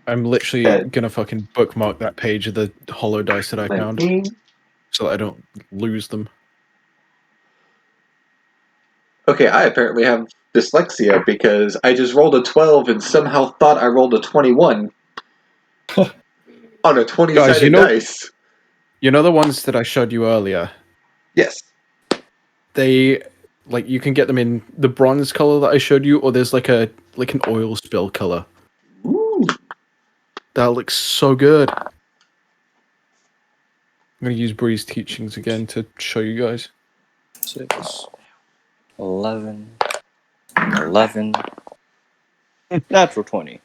I'm literally Dead. gonna fucking bookmark that page of the hollow dice that I found 19. so that I don't lose them. Okay, I apparently have dyslexia because I just rolled a 12 and somehow thought I rolled a 21 on a 20-sided Guys, dice. You know the ones that I showed you earlier? Yes. They you can get them in the bronze color that I showed you, or there's like an oil spill color. Ooh. That looks so good. I'm gonna use Bree's teachings again to show you guys. 6. 11. 11. Natural 20.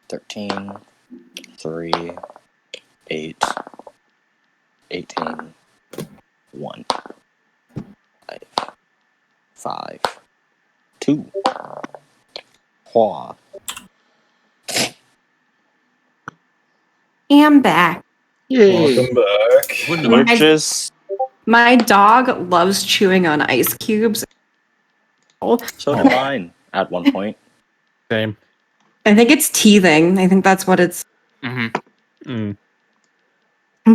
13. 3. 8. 18. 1. 5. 5. 2. Hua. Am back. Yay. Welcome back. We're just. My dog loves chewing on ice cubes. So did mine at one point. Same. I think it's teething. I think that's what it's. Mm-hmm. Mm.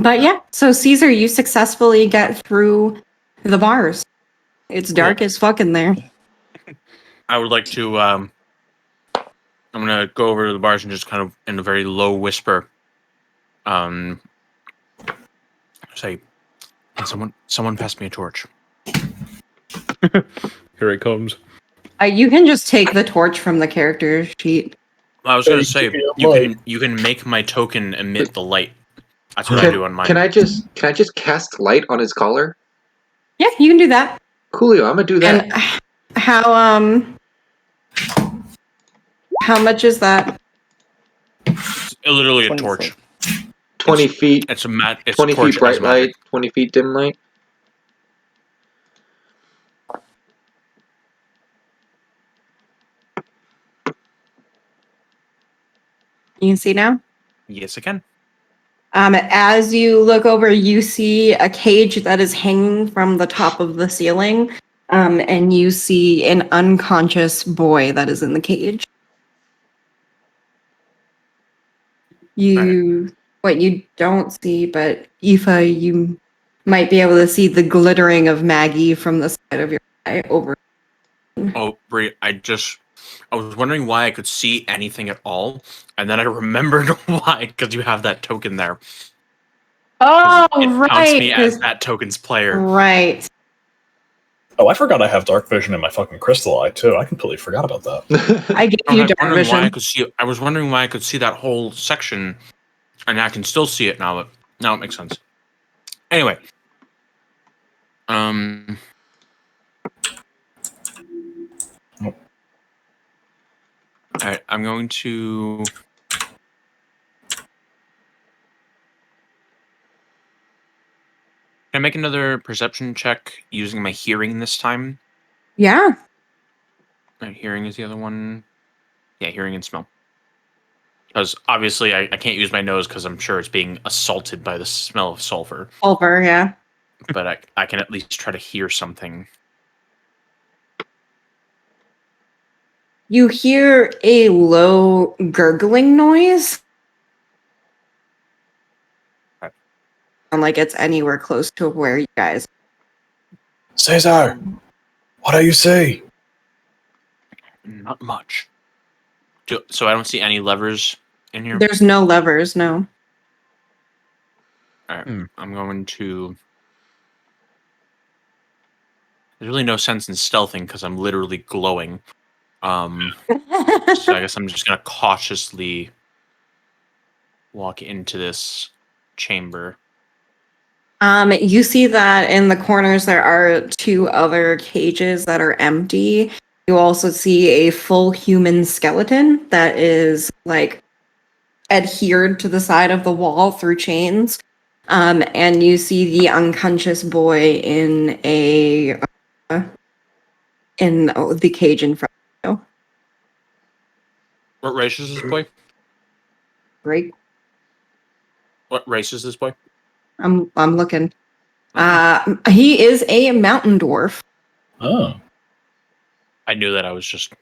But yeah, so Caesar, you successfully get through the bars. It's dark as fuck in there. I would like to. I'm gonna go over to the bars and just kind of, in a very low whisper, say, "Someone pass me a torch." Here it comes. You can just take the torch from the character sheet. I was gonna say you can make my token emit the light. That's what I do on mine. Can I just cast light on his collar? Yeah, you can do that. Coolio, I'm gonna do that. And how much is that? It's literally a 20 torch. 20 feet. It's a mat. It's 20 a torch feet bright as magic. light, 20 feet dim light. You can see now. Yes, I can. As you look over, you see a cage that is hanging from the top of the ceiling, and you see an unconscious boy that is in the cage. What you don't see, but Aoife, you might be able to see the glittering of Maggie from the side of your eye over. Oh, Brie, I was wondering why I could see anything at all, and then I remembered why, because you have that token there. Oh, It counts me as 'cause- that token's player. right. Oh, I forgot I have dark vision in my fucking crystal eye too. I completely forgot about that. I gave I you was dark wondering why I vision. could see it. I was wondering why I could see that whole section, and I can still see it now. But now it makes sense. Anyway, all right, I'm going to. Can I make another perception check using my hearing this time? Yeah. Hearing is the other one. Yeah, hearing and smell. Because obviously I can't use my nose because I'm sure it's being assaulted by the smell of sulfur. Sulfur, yeah. But I can at least try to hear something. You hear a low gurgling noise. Okay. And like it's anywhere close to where you guys. Caesar, what do you see? Not much. So I don't see any levers in here. There's no levers, no. All right, Hmm. I'm going to. There's really no sense in stealthing because I'm literally glowing. So I guess I'm just gonna cautiously walk into this chamber. You see that in the corners there are 2 other cages that are empty. You also see a full human skeleton that is like adhered to the side of the wall through chains. And you see the unconscious boy in the cage in front of you. What race is this boy? Great. What race is this boy? I'm looking. He is a mountain dwarf. Oh. I knew that. I was just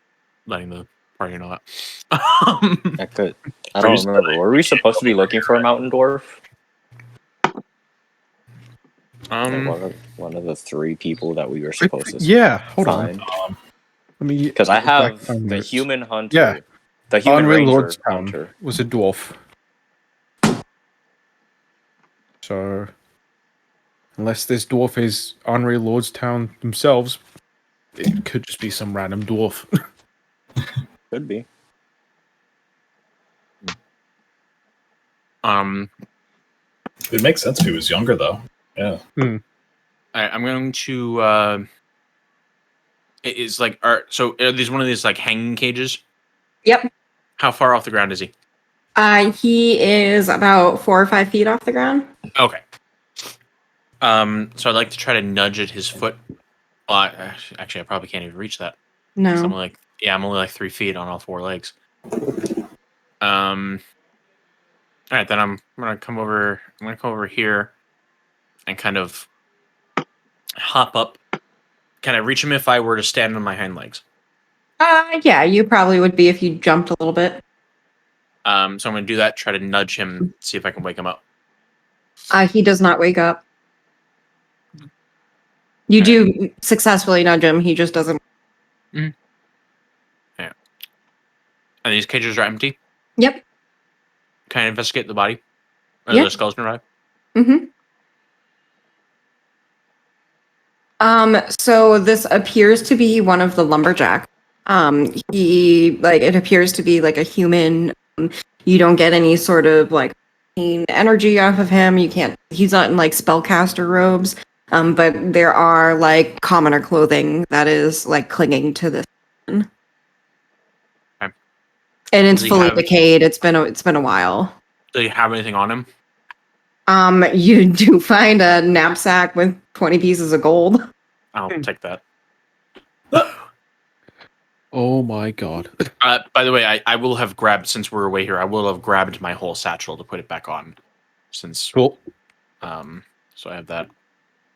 letting the party know that. I could. I don't remember. Were we supposed to be looking for a mountain dwarf? Like one of the 3 people that we were supposed to Yeah, hold find. on. Let me Because I get back have to my the notes. human hunter. Yeah. The human Henri ranger Lordstown hunter. was a dwarf. So, unless this dwarf is Henri Lordstown themselves, it could just be some random dwarf. Could be. It makes sense if he was younger, though. Yeah. I'm going to. It's like, so are these one of these like hanging cages? Yep. How far off the ground is he? He is about 4 or 5 feet off the ground. Okay. So I'd like to try to nudge at his foot. Well, actually, I probably can't even reach that. No. I'm only like 3 feet on all 4 legs. All right, then I'm gonna come over here and kind of hop up. Can I reach him if I were to stand on my hind legs? Yeah, you probably would be if you jumped a little bit. So I'm gonna do that. Try to nudge him, see if I can wake him up. He does not wake up. You do successfully nudge him. He just doesn't. Yeah. And these cages are empty. Yep. Can I investigate the body? Or Yeah. the skeleton alive? Mm-hmm. So this appears to be one of the lumberjacks. It appears to be like a human. You don't get any sort of like energy off of him. He's not in like spellcaster robes. But there are like commoner clothing that is like clinging to this. Okay. And it's Does he fully have- decayed. It's been a while. Do you have anything on him? You do find a knapsack with 20 pieces of gold. I'll take that. Oh my god. By the way, I will have grabbed, since we're away here, I will have grabbed my whole satchel to put it back on. Since Cool. so I have that.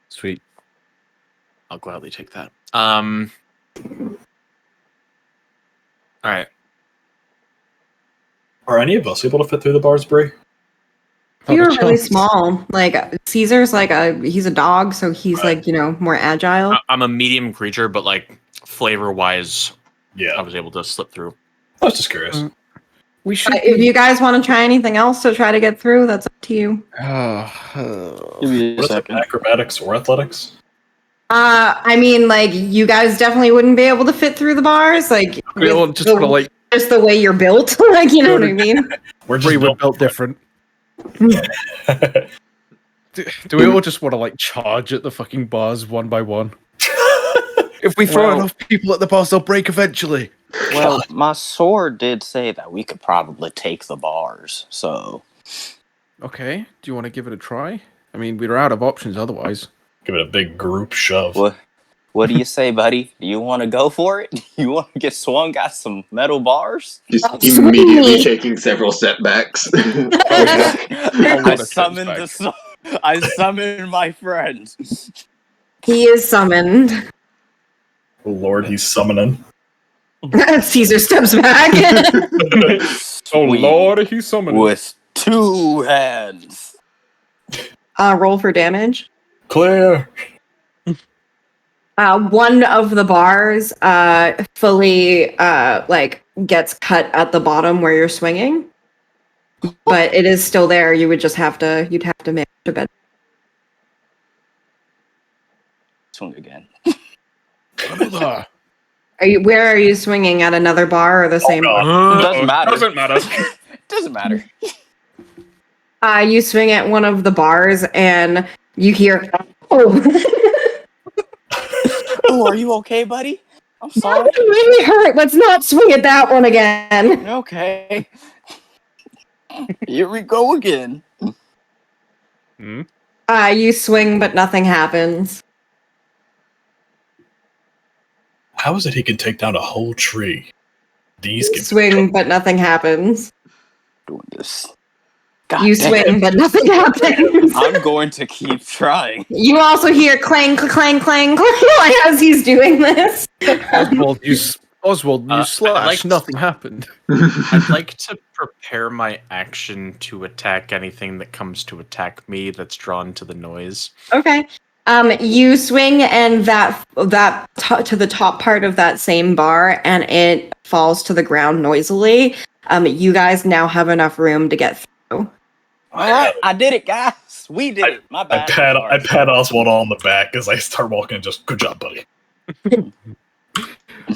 Sweet. I'll gladly take that. All right. Are any of us able to fit through the bars, Brie? You're Not a really chance. small. Like Caesar's he's a dog, so he's Right. more agile. I'm a medium creature, but like flavor-wise, I Yeah. was able to slip through. I was just curious. We should. If you guys want to try anything else to try to get through, that's up to you. Give me a What is it? second. Acrobatics or athletics? You guys definitely wouldn't be able to fit through the bars, we all just want to like. just the way you're built. You know what I mean? We're We just were built different. Do we all just want to like charge at the fucking bars one by one? If we throw Well- enough people at the bars, they'll break eventually. Well, my sword did say that we could probably take the bars, so Okay. Do you want to give it a try? I mean, we're out of options otherwise. Give it a big group shove. What do you say, buddy? Do you want to go for it? You want to get swung at some metal bars? Just Swing immediately me. taking several setbacks. I of summoned steps I summoned my friend. He is summoned. Oh Lord, he's summoning. Caesar steps back. Oh Sweet. lord, he's summoning. With 2 hands. Roll for damage. Clear. One of the bars fully gets cut at the bottom where you're swinging, but it is still there. You'd have to make a bed. Swing again. Another. Where are you swinging, at another bar or the same bar? Doesn't matter. Doesn't matter. Doesn't matter. You swing at one of the bars and you hear, oh, Oh, are you okay, buddy? I'm that sorry. would really hurt. Let's not swing at that one again. Okay. Here we go again. You swing, but nothing happens. How is it he can take down a whole tree? These You can swing, but nothing happens. Doing this. God You damn. swing, but nothing happens. I'm going to keep trying. You also hear clang, clang, clang, clang as he's doing this. Oswald, you I'd slash. like to- Nothing happened. I'd like to prepare my action to attack anything that comes to attack me that's drawn to the noise. Okay. You swing and to the top part of that same bar, and it falls to the ground noisily. You guys now have enough room to get through. All right, I did it, guys. We did it. My I bad. pat Oswald on the back as I start walking. Just good job, buddy.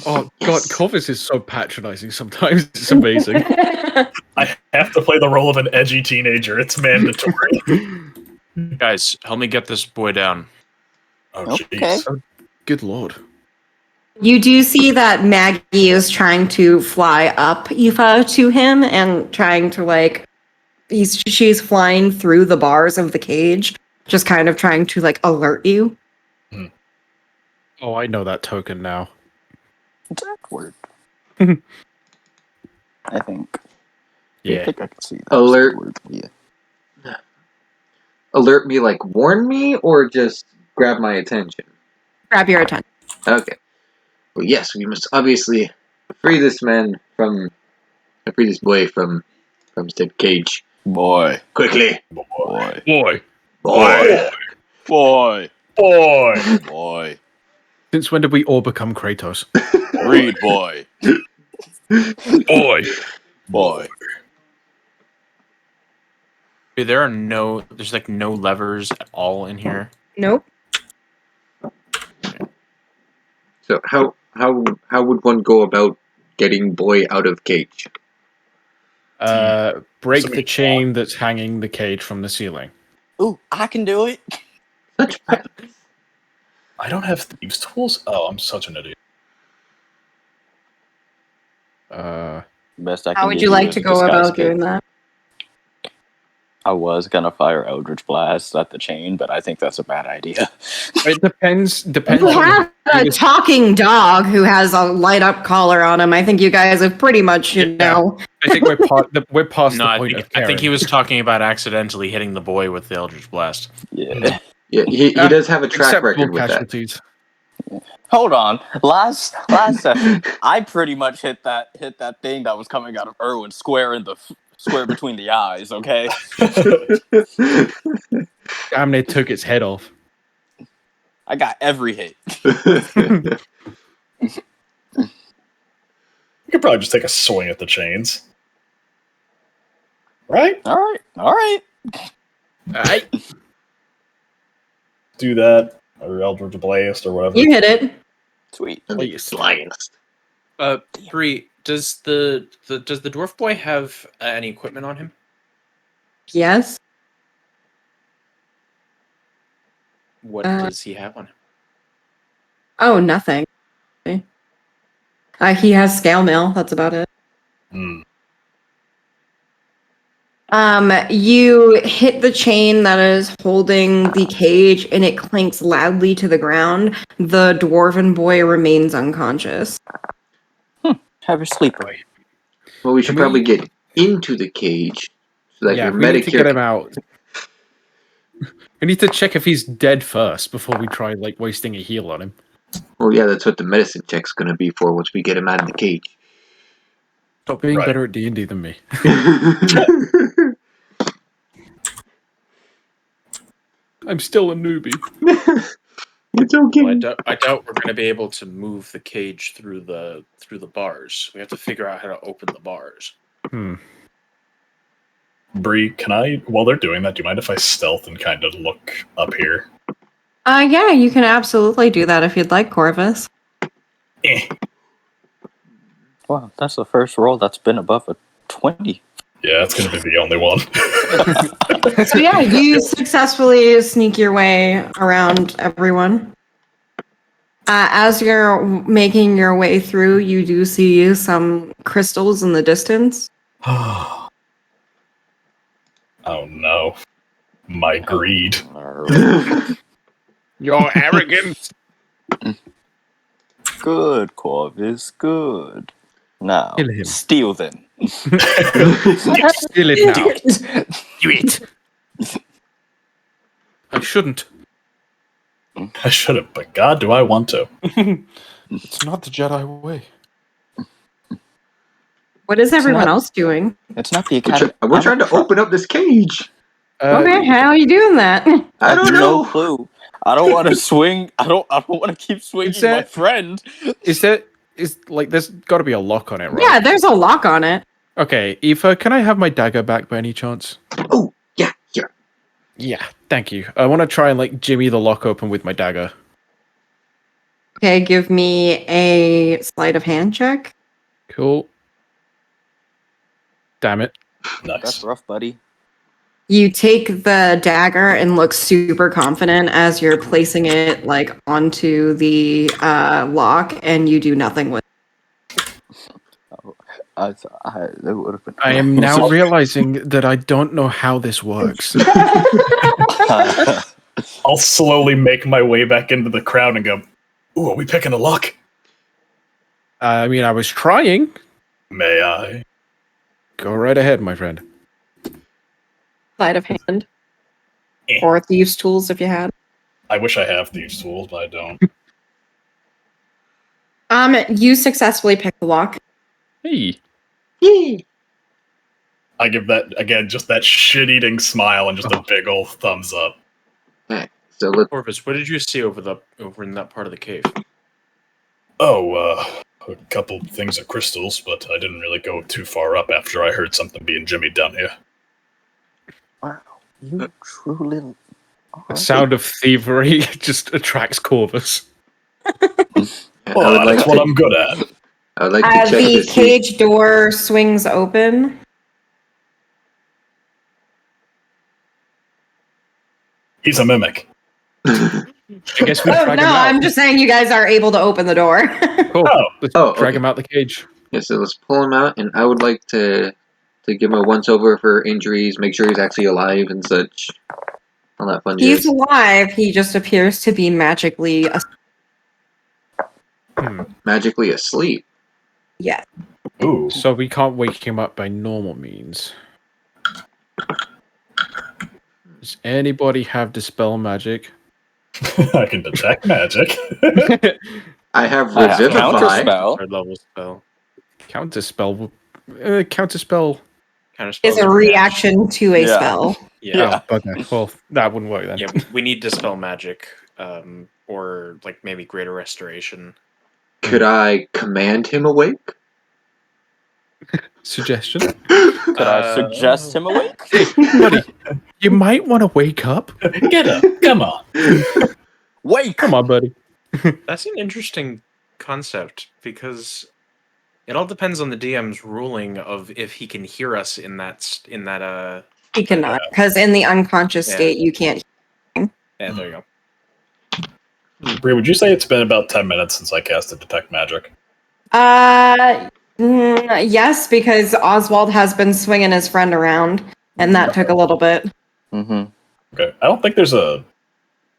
Oh Yes. god, Corvus is so patronizing sometimes. It's amazing. I have to play the role of an edgy teenager. It's mandatory. Guys, help me get this boy down. Oh, Okay. jeez. Good lord. You do see that Maggie is trying to fly up Aoife to him and trying to she's flying through the bars of the cage, just kind of trying to alert you. Oh, I know that token now. It's awkward. I think. I Yeah. think I can see that. Alert. Word. Yeah. Alert me, like warn me, or just grab my attention? Grab your attention. Okay. Well, yes, we must obviously free this boy from said cage. Boy. Quickly. Boy. Boy. Boy. Boy. Boy. Boy. Since when did we all become Kratos? Read, boy. Boy. Boy. Dude, there's no levers at all in here. Nope. So how would one go about getting boy out of cage? Break Somebody the chain that's hanging the cage from the ceiling. Ooh, I can do it. Such I don't have thieves' tools. Oh, I'm such an idiot. Best I can How would give you like is to a go disguise about kit. doing that? I was gonna fire Eldritch Blast at the chain, but I think that's a bad idea. It depends. Depends. You on have a biggest- talking dog who has a light up collar on him. I think you guys have pretty much, know. I think we're past No, the I point think, of I think he caring. was talking about accidentally hitting the boy with the Eldritch Blast. Yeah. Yeah, he does have a track Acceptable record with that. casualties. Hold on. Last session, I pretty much hit that thing that was coming out of Erwin square in the square between the eyes. Okay. Damn, they took its head off. I got every hit. You could probably just take a swing at the chains. Right? All right. All right. Aye. Do that. Or Eldritch Blast or whatever. You hit it. Sweet. Slyest. Bree, does the dwarf boy have any equipment on him? Yes. What does he have on him? Oh, nothing. He has scale mail. That's about it. Hmm. You hit the chain that is holding the cage and it clanks loudly to the ground. The dwarven boy remains unconscious. Have your sleeper. Well, we should Can probably we- get into the cage so that your we need medic to here. get him out. We need to check if he's dead first before we try like wasting a heal on him. Well, yeah, that's what the medicine check's gonna be for once we get him out of the cage. Stop being Right. better at D&D than me. I'm still a newbie. It's okay. Well, I doubt we're going to be able to move the cage through the bars. We have to figure out how to open the bars. Bree, can I, while they're doing that, do you mind if I stealth and kind of look up here? Yeah, you can absolutely do that if you'd like, Corvus. Wow, that's the first roll that's been above a 20. Yeah, that's going to be the only one. So yeah, you successfully sneak your way around everyone. As you're making your way through, you do see some crystals in the distance. Oh no. My greed. Your arrogance. Good, Corvus, good. Now, Kill him. steal them. Steal it now. Do it. Do it. I shouldn't. I should have, but God, do I want to. It's not the Jedi way. What is everyone not- else doing? It's not the academy. We're trying to open up this cage. Okay, how are you doing that? I don't No know. clue. I don't want to swing. I don't want to keep swinging Is that- my friend. There's got to be a lock on it, right? Yeah, there's a lock on it. Okay, Aoife, can I have my dagger back by any chance? Oh, yeah, here. Yeah, thank you. I want to try and like jimmy the lock open with my dagger. Okay, give me a sleight of hand check. Cool. Damn it. Nice. That's rough, buddy. You take the dagger and look super confident as you're placing it like onto the lock, and you do nothing with That would have been. I am now realizing that I don't know how this works. I'll slowly make my way back into the crowd and go, ooh, are we picking a lock? I mean, I was trying. May I? Go right ahead, my friend. sleight of hand Eh. or thieves' tools if you had. I wish I have these tools, but I don't. You successfully pick the lock. Hey. I give that, again, just that shit-eating smile and just a big ol' thumbs up. Alright, so let's. Corvus, what did you see over in that part of the cave? Oh, a couple things of crystals, but I didn't really go too far up after I heard something being jimmied down here. Wow, you truly. The sound of thievery just attracts Corvus. Well, that's what I'm good at. I would like to check The this. cage door swings open. He's a mimic. I guess we Oh, drag no, him out. I'm just saying you guys are able to open the door. Cool. Oh. Let's Oh, drag okay. him out the cage. Yeah, so let's pull him out, and I would like to give him a once over for injuries, make sure he's actually alive and such. All that fun He's jazz. alive. He just appears to be magically. Magically asleep. Yeah. Ooh. So we can't wake him up by normal means. Does anybody have Dispel Magic? I can detect magic. I have I have Revivify. counterspell. Third level spell. Counterspell. Counterspell. Counterspell Is a reaction to a Yeah. spell. Yeah. Oh, okay. Well, that wouldn't work then. Yeah, we need dispel magic, or like maybe greater restoration. Could I command him awake? Suggestion? Could I suggest him awake? Hey, buddy, you might want to wake up. Get up. Come on. Wake! Come on, buddy. That's an interesting concept because it all depends on the DM's ruling of if he can hear us in that He cannot, because in the unconscious Yeah. state, you can't. Yeah, there you go. Bree, would you say it's been about 10 minutes since I casted Detect Magic? Yes, because Oswald has been swinging his friend around. and that took a little bit. Mm-hmm. Okay. I don't think there's a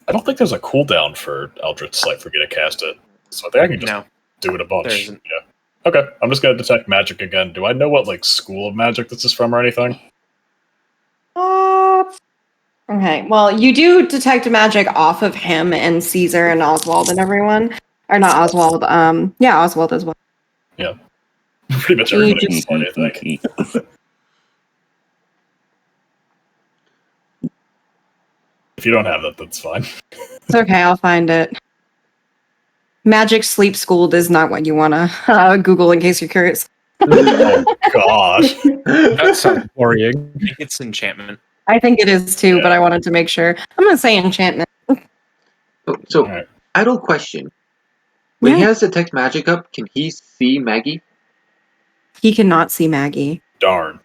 cooldown for Eldritch Sight for me to cast it. So I think I can just No. do it a bunch. There isn't. Yeah. Okay. I'm just gonna detect magic again. Do I know what like school of magic this is from or anything? Okay, well, you do detect magic off of him and Caesar and Oswald and everyone. Or not Oswald, yeah, Oswald as well. Yeah. Pretty much You everybody just- can find it, I think. If you don't have that, that's fine. It's okay, I'll find it. Magic Sleep School is not what you want to Google in case you're curious. Oh gosh. That sounds worrying. I think it's enchantment. I think it is too, but Yeah. I wanted to make sure. I'm going to say enchantment. So, Alright. idle question. When he Yeah. has detect magic up, can he see Maggie? He cannot see Maggie. Darn.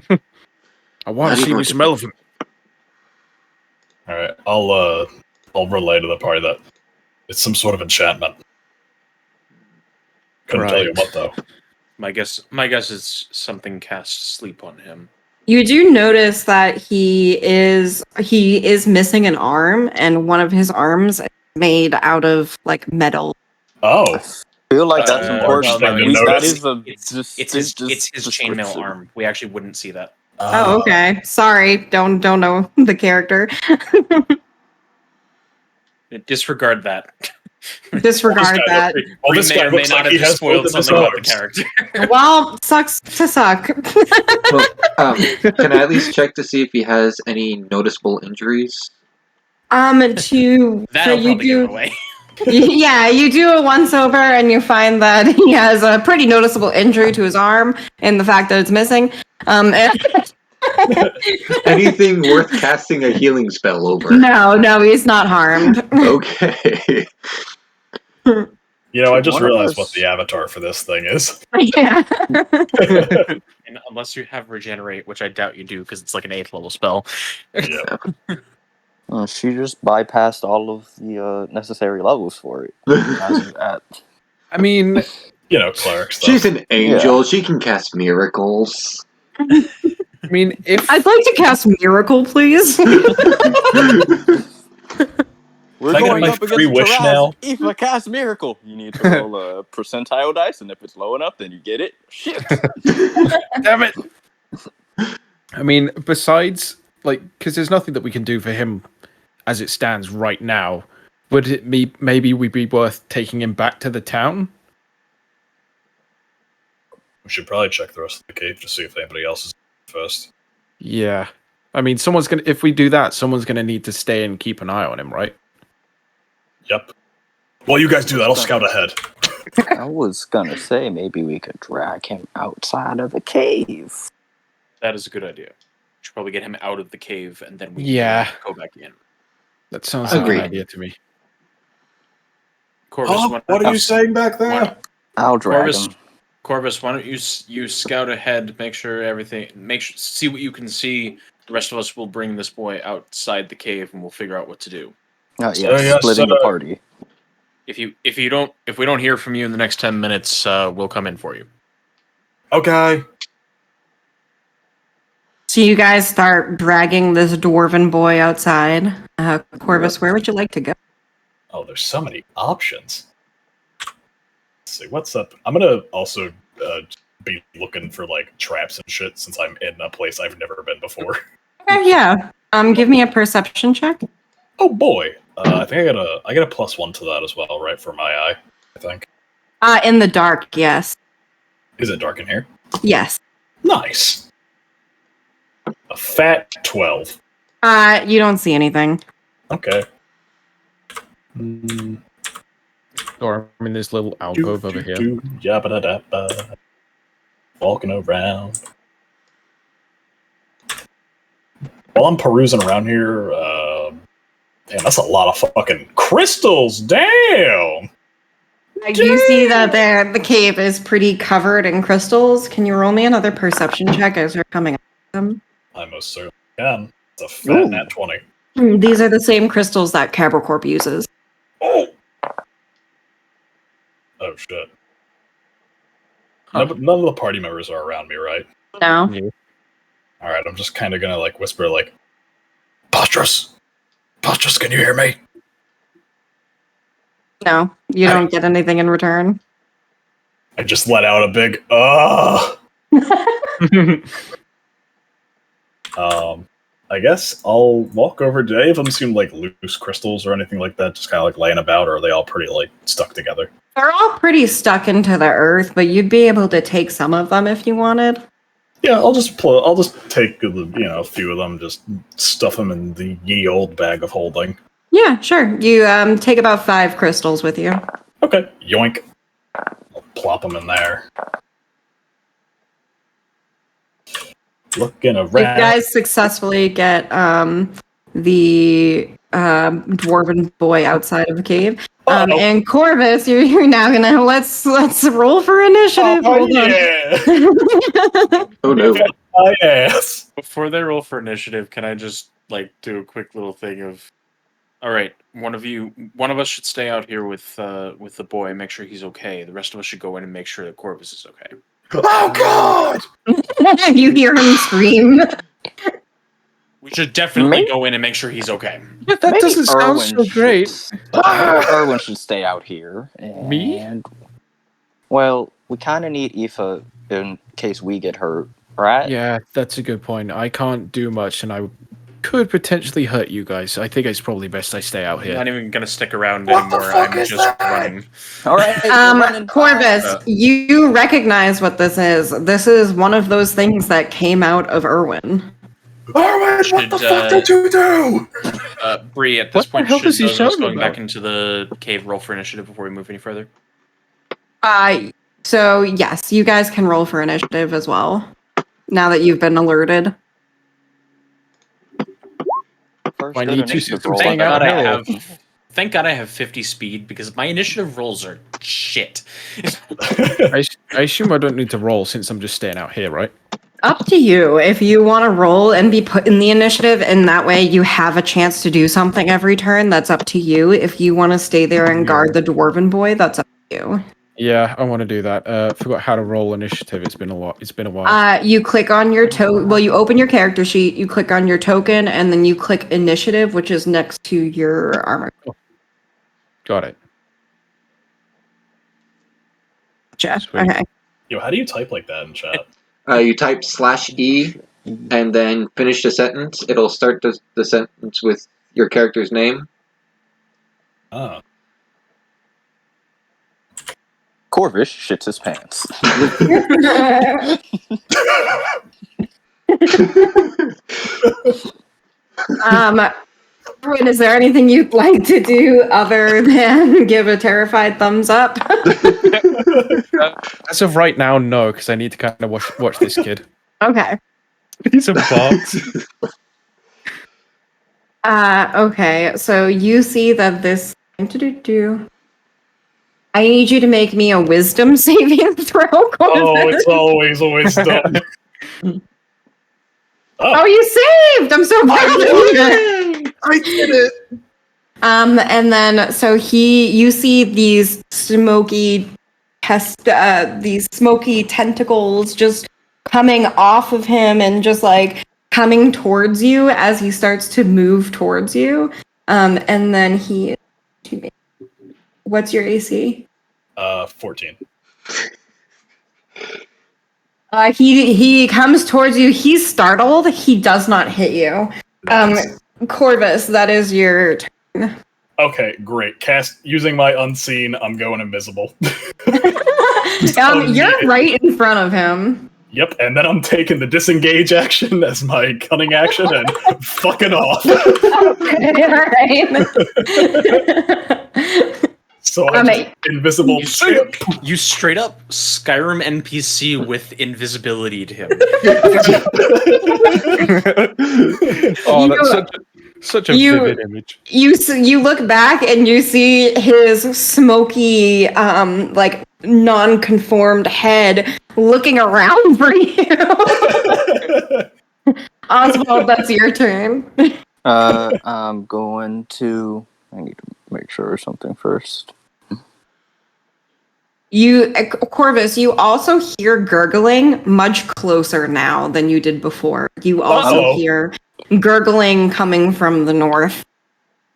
I want How to do you see know me what some to do? elephant. Alright. I'll relay to the party that it's some sort of enchantment. Couldn't tell you Right. what though. My guess is something cast sleep on him. You do notice that he is missing an arm, and one of his arms is made out of like metal. Oh. Feel like that's Uh, important. thing Like to we, that notice. is a It's just his just chainmail description. arm. We actually wouldn't see that. Oh, okay. Sorry, don't know the character. Disregard that. Disregard that. Well, We this may guy or may looks not like have he just has spoiled both of his something about the arms. character. Well, sucks to suck. Well, can I at least check to see if he has any noticeable injuries? To so That'll you probably give it do. away. Yeah, you do a once over and you find that he has a pretty noticeable injury to his arm and the fact that it's missing. And Anything worth casting a healing spell over? no, he's not harmed. Okay. You know, I just One of realized us- what the avatar for this thing is. Yeah. And unless you have regenerate, which I doubt you do, because it's like an 8th level spell. Yeah. She just bypassed all of the necessary levels for it. As of that. I mean, You know, cleric stuff. She's an angel. She can cast miracles. if I'd like to cast Miracle, please. We're Can I get going my up free against wish Taraz. now? If I cast miracle, you need to roll a percentile dice, and if it's low enough, then you get it. Shit. damn it. I mean, besides, like, because there's nothing that we can do for him as it stands right now. Would it be maybe we'd be worth taking him back to the town? We should probably check the rest of the cave to see if anybody else is first. Yeah. I mean, if we do that, someone's gonna need to stay and keep an eye on him, right? Yep. While you guys do that, I'll scout ahead. I was gonna say maybe we could drag him outside of the cave. That is a good idea. Should probably get him out of the cave and then we Yeah. can go back in. That sounds like Agreed. an idea to me. Corvus, Oh, what are you saying back there? What? I'll drag Corvus, him. Corvus, why don't you scout ahead, make sure everything, see what you can see. The rest of us will bring this boy outside the cave and we'll figure out what to do. Yeah, Yes, splitting the sir. party. If we don't hear from you in the next 10 minutes, we'll come in for you. Okay. So you guys start dragging this dwarven boy outside. Corvus, where would you like to go? Oh, there's so many options. Let's see, what's up? I'm gonna also be looking for like traps and shit since I'm in a place I've never been before. Okay, yeah. Give me a perception check. Oh boy. I think I get a +1 to that as well, right? For my eye, I think. In the dark, yes. Is it dark in here? Yes. Nice. A fat 12. You don't see anything. Okay. Or I'm in this little alcove over here. Yabba-da-da-ba. Walking around. While I'm perusing around here, man, that's a lot of fucking crystals. Damn. I do see that the cave is pretty covered in crystals. Can you roll me another perception check as you're coming up with them? I most certainly can. It's a fat Ooh. nat 20. These are the same crystals that Cabricorp uses. Oh! Oh, shit. Huh. None of the party members are around me, right? No. Yeah. All right, I'm just kind of gonna like whisper like, Postrus, can you hear me? No, you Hey. don't get anything in return. I just let out a big I guess I'll walk over. Do any of them seem like loose crystals or anything like that? Just kind of like laying about, or are they all pretty like stuck together? They're all pretty stuck into the earth, but you'd be able to take some of them if you wanted. Yeah, I'll just take a few of them, just stuff them in the ye old bag of holding. Yeah, sure. You take about 5 crystals with you. Okay, yoink. I'll plop them in there. Looking around. You guys successfully get the dwarven boy outside of the cave. And Corvus, you're now gonna let's roll for initiative. Hold yeah. on. Oh no. Oh yes. Before they roll for initiative, can I just like do a quick little thing of, all right, one of us should stay out here with the boy, make sure he's okay. The rest of us should go in and make sure that Corvus is okay. Oh god! You hear him scream. We should definitely go in and make sure he's okay. That Maybe doesn't sound so great. Erwin should stay out here. Me? And, well, we kind of need Aoife in case we get hurt, right? Yeah, that's a good point. I can't do much, and I could potentially hurt you guys. I think it's probably best I stay out I'm here. not even gonna stick around anymore. I'm just running. All right. Corvus, you recognize what this is. This is one of those things that came out of Erwin. Erwin, what the fuck did you do? Bree, at this What the point, hell is he should those of us shouting going back about? into the cave roll for initiative before we move any further? So yes, you guys can roll for initiative as well. Now that you've been alerted. I need to see some Thank staying out God here. Thank God I have 50 speed because my initiative rolls are shit. I assume I don't need to roll since I'm just staying out here, right? Up to you. If you want to roll and be put in the initiative, and that way you have a chance to do something every turn, that's up to you. If you want to stay there and guard the dwarven boy, that's up to you. Yeah, I want to do that. Forgot how to roll initiative. It's been a while. You click on your you open your character sheet, you click on your token, and then you click initiative, which is next to your armor. Got it. Gotcha. Sweet. Okay. Yo, how do you type like that in chat? You type /E and then finish the sentence. It'll start the sentence with your character's name. Oh. Corvus shits his pants. Erwin, is there anything you'd like to do other than give a terrified thumbs up? As of right now, no, because I need to kind of watch this kid. Okay. He's a box. Okay, so you see that this. I need you to make me a wisdom saving throw. Oh, it's always done. Oh, you saved! I'm so proud of you. I did it. And then so you see these smoky tentacles just coming off of him and just like coming towards you as he starts to move towards you. And then what's your AC? 14. He comes towards you. He's startled. He does not hit you. Nice. Corvus, that is your turn. Okay, great. Cast using my unseen. I'm going invisible. You're right in front of him. Yep, and then I'm taking the disengage action as my cunning action and fucking off. Alright. So I'm just invisible. You straight up Skyrim NPC with invisibility to him. Oh, that's such a vivid image. You look back and you see his smoky, like non-conformed head looking around for you. Oswald, that's your turn. I'm going to. I need to make sure of something first. Corvus, you also hear gurgling much closer now than you did before. You also hear gurgling coming from the north.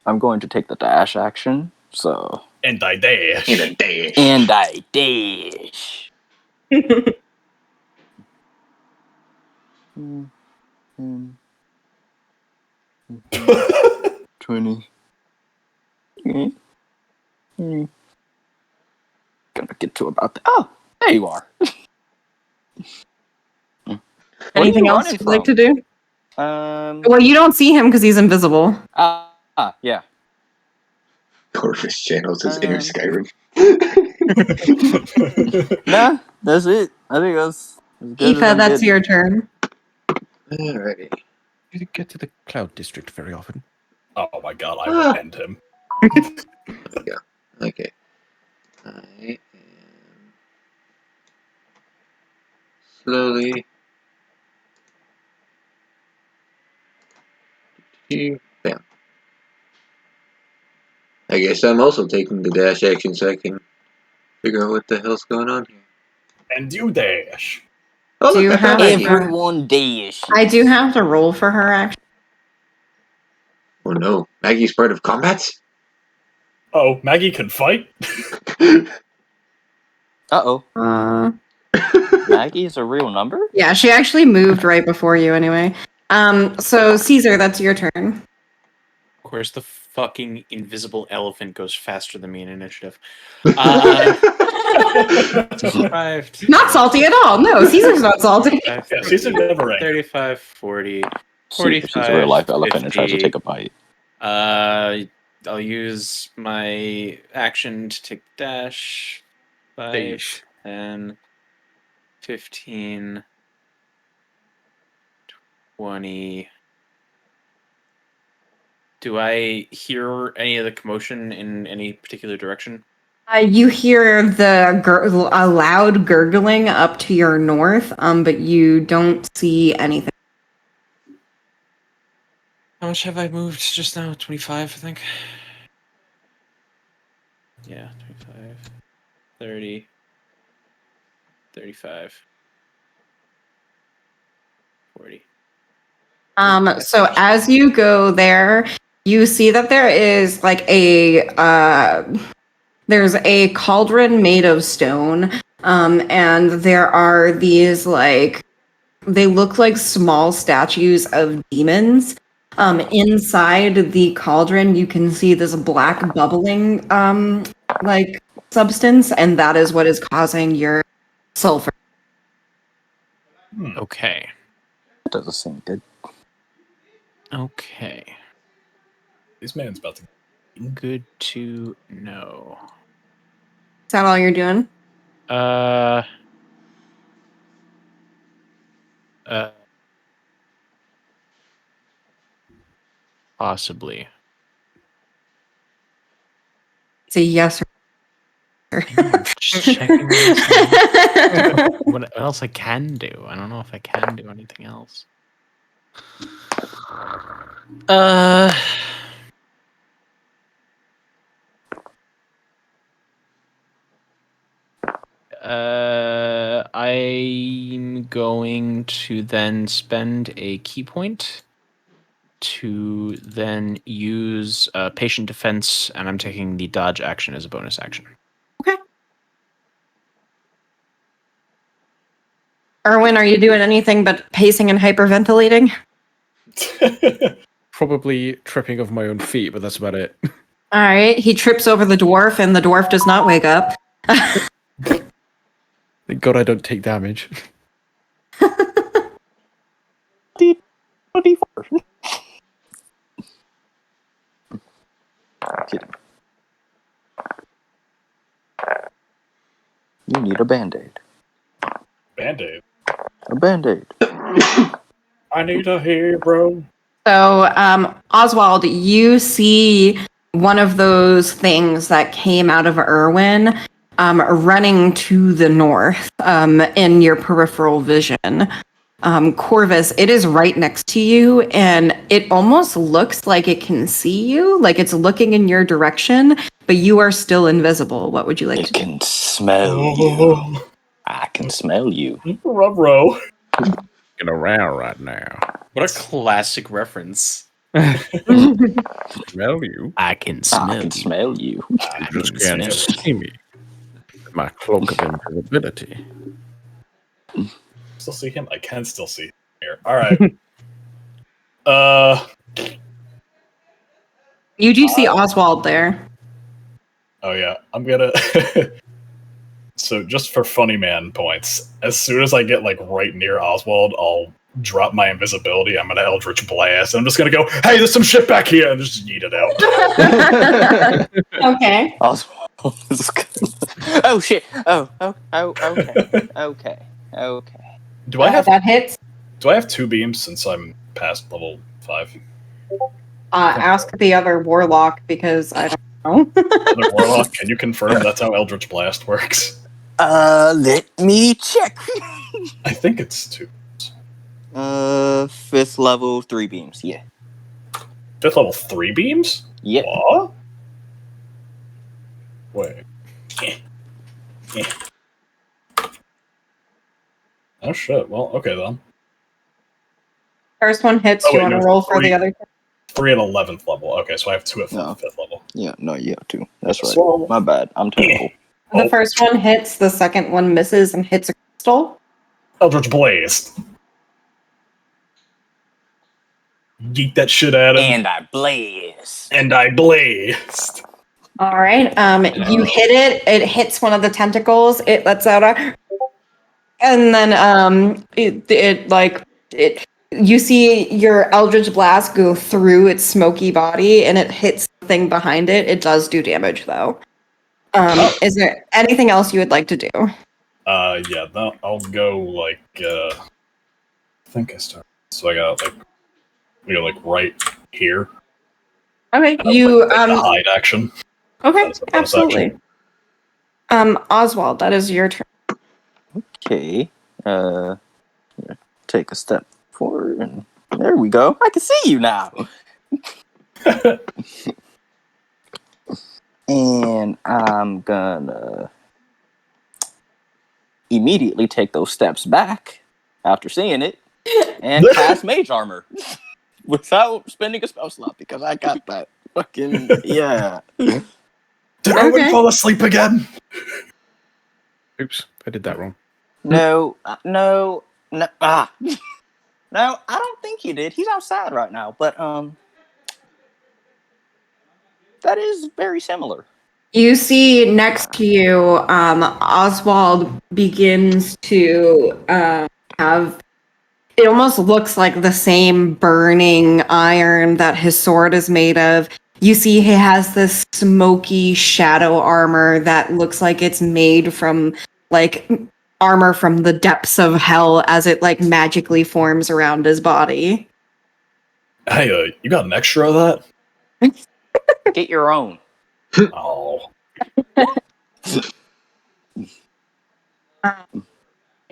I'm going to take the dash action, so... And I dash. And I dash. 20. Gonna get to about oh, there you are. Anything else you'd like to do? Well, Well, you don't see him because he's invisible. Yeah. Corvus channels his inner Skyrim. Nah, that's it. I think that's as good as Aoife, I'm that's getting. your turn. Alrighty. You didn't get to the Cloud District very often. Oh my god, I will end him. Yeah. Okay. I am slowly. Bam. I guess I'm also taking the dash action so I can figure out what the hell's going on here. And you dash. Oh, Do look, you I have found a- Maggie. Everyone dashes. I do have to roll for her, actually. Oh no, Maggie's part of combats? Oh, Maggie can fight? Uh-oh. Uh, Maggie is a real number? yeah, she actually moved right before you anyway. So Caesar, that's your turn. Of course, the fucking invisible elephant goes faster than me in initiative. 5, Not salty at all. No, Caesar's not salty. Yeah, Caesar never ranked. 35, 40, See, she's a real life elephant and tries to take a bite. I'll use my action to take dash. 5, 10, 15, 20. Do I hear any of the commotion in any particular direction? You hear a loud gurgling up to your north, but you don't see anything. How much have I moved just now? 25, I think. Yeah, 25, 30, 35, 40. So as you go there, you see that there is like there's a cauldron made of stone, and there are these they look like small statues of demons. Inside the cauldron, you can see this black bubbling substance, and that is what is causing your sulfur. Okay. That doesn't seem good. Okay. This man's about to. Good to know. Is that all you're doing? Possibly. It's a yes or Just checking what else I can do. I don't know if I can do anything else. I'm going to then spend a key point to then use patient defense, and I'm taking the dodge action as a bonus action. Okay. Erwin, are you doing anything but pacing and hyperventilating? Probably tripping over my own feet, but that's about it. All right. He trips over the dwarf, and the dwarf does not wake up. Thank God I don't take damage. Kidding. You need a band-aid. Band-Aid. A band-aid. I need a hero. So, Oswald, you see one of those things that came out of Erwin running to the north in your peripheral vision. Corvus, it is right next to you, and it almost looks like it can see you, like it's looking in your direction, but you are still invisible. What would you like I to do? can smell you. I can smell you. Rubro. Get around right now. What a classic reference. Smell you. I can I can smell you. You just can't see me. My cloak of invisibility. Still see him? I can still see him here. All right. You do see Oswald there. Oh yeah, I'm gonna. So just for funny man points, as soon as I get like right near Oswald, I'll drop my invisibility. I'm gonna Eldritch Blast. I'm just gonna go, "Hey, there's some shit back here," and just yeet it out. Okay. Oswald is good. Oh shit. Oh, okay. Do I have that hits? 2 beams since I'm past level 5? Ask the other warlock because I don't know. Other Warlock, can you confirm that's how Eldritch Blast works? Let me check. I think it's 2. 5th level, 3 beams. Yeah. 5th level 3 beams? Yep. What? Wait. Oh shit. Well, okay then. First one hits. Oh, Do you wait, want to no, roll for 3. the other? 3 at 11th level. Okay, so I have 2 at No. 5th level. Yeah, no, you have 2. That's right. So- My bad. I'm terrible. The first one hits. The second one misses and hits a crystal. Eldritch Blast. Yeet that shit at him. And I blaze. And I blast. All right. You hit it. It hits one of the tentacles. It lets out a, and then it. You see your Eldritch Blast go through its smoky body, and it hits the thing behind it. It does do damage, though. Is there anything else you would like to do? Yeah, no, I'll go like I think I started. So I got like right here. Okay, And you like, the hide action. Okay, That's a bonus absolutely. Oswald, that is your turn. Okay. Take a step forward, and there we go. I can see you now. And I'm gonna immediately take those steps back after seeing it and cast Mage Armor without spending a spell slot because I got that fucking yeah. Did Erwin fall asleep again? Oops, I did that wrong. No. No, I don't think he did. He's outside right now, but that is very similar. You see next to you, Oswald begins to have. It almost looks like the same burning iron that his sword is made of. You see he has this smoky shadow armor that looks like it's made from like armor from the depths of hell as it like magically forms around his body. Hey, you got an extra of that? Get your own. Oh.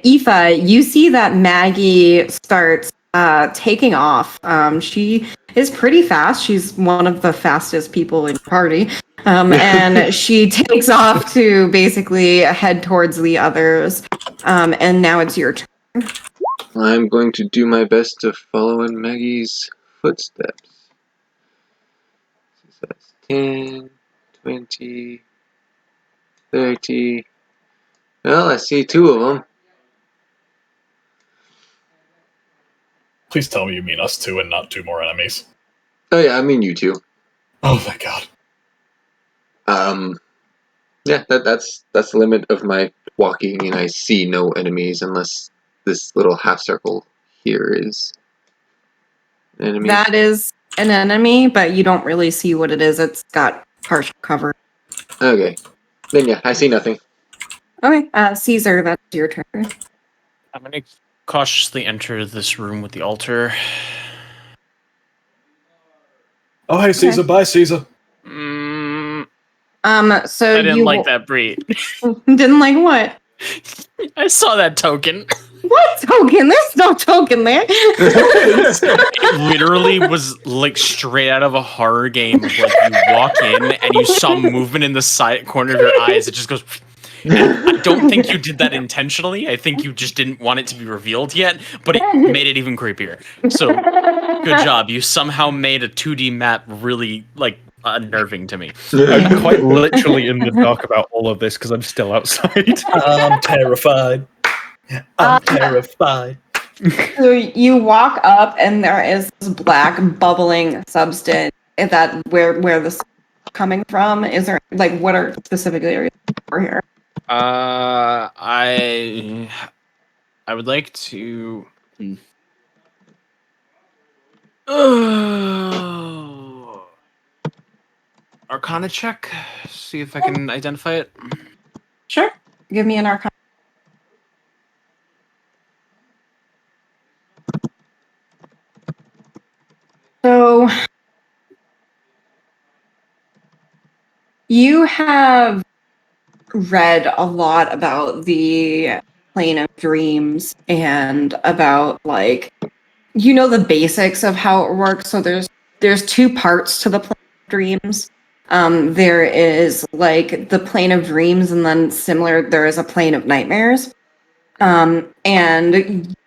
Aoife, you see that Maggie starts taking off. She is pretty fast. She's one of the fastest people in the party. And she takes off to basically head towards the others. And now it's your turn. I'm going to do my best to follow in Maggie's footsteps. So that's 10, 20, 30. Well, I see 2 of them. Please tell me you mean us 2 and not 2 more enemies. Oh yeah, I mean you 2. Oh thank God. Yeah, that's the limit of my walking, and I see no enemies unless this little half circle here is an enemy. That is an enemy, but you don't really see what it is. It's got partial cover. Okay. Then yeah, I see nothing. Okay, Caesar, that's your turn. I'm going to cautiously enter this room with the altar. Oh hey Caesar, bye Caesar. So I didn't like that breed. Didn't like what? I saw that token. What token? There's no token there. It literally was like straight out of a horror game. Of, like you walk in and you saw movement in the side corner of your eyes. It just goes. And I don't think you did that intentionally. I think you just didn't want it to be revealed yet, but it made it even creepier. So good job. You somehow made a 2D map really like unnerving to me. I'm quite literally in the dark about all of this because I'm still outside. I'm terrified. I'm terrified. So you walk up, and there is this black bubbling substance. Is that where this is coming from? Is there like what are specifically are you looking for here? I would like to. Arcana check. See if I can identify it. Sure. Give me an arcana. So you have read a lot about the plane of dreams and about like the basics of how it works. So there's two parts to the plane of dreams. There is like the plane of dreams, and then similar there is a plane of nightmares. And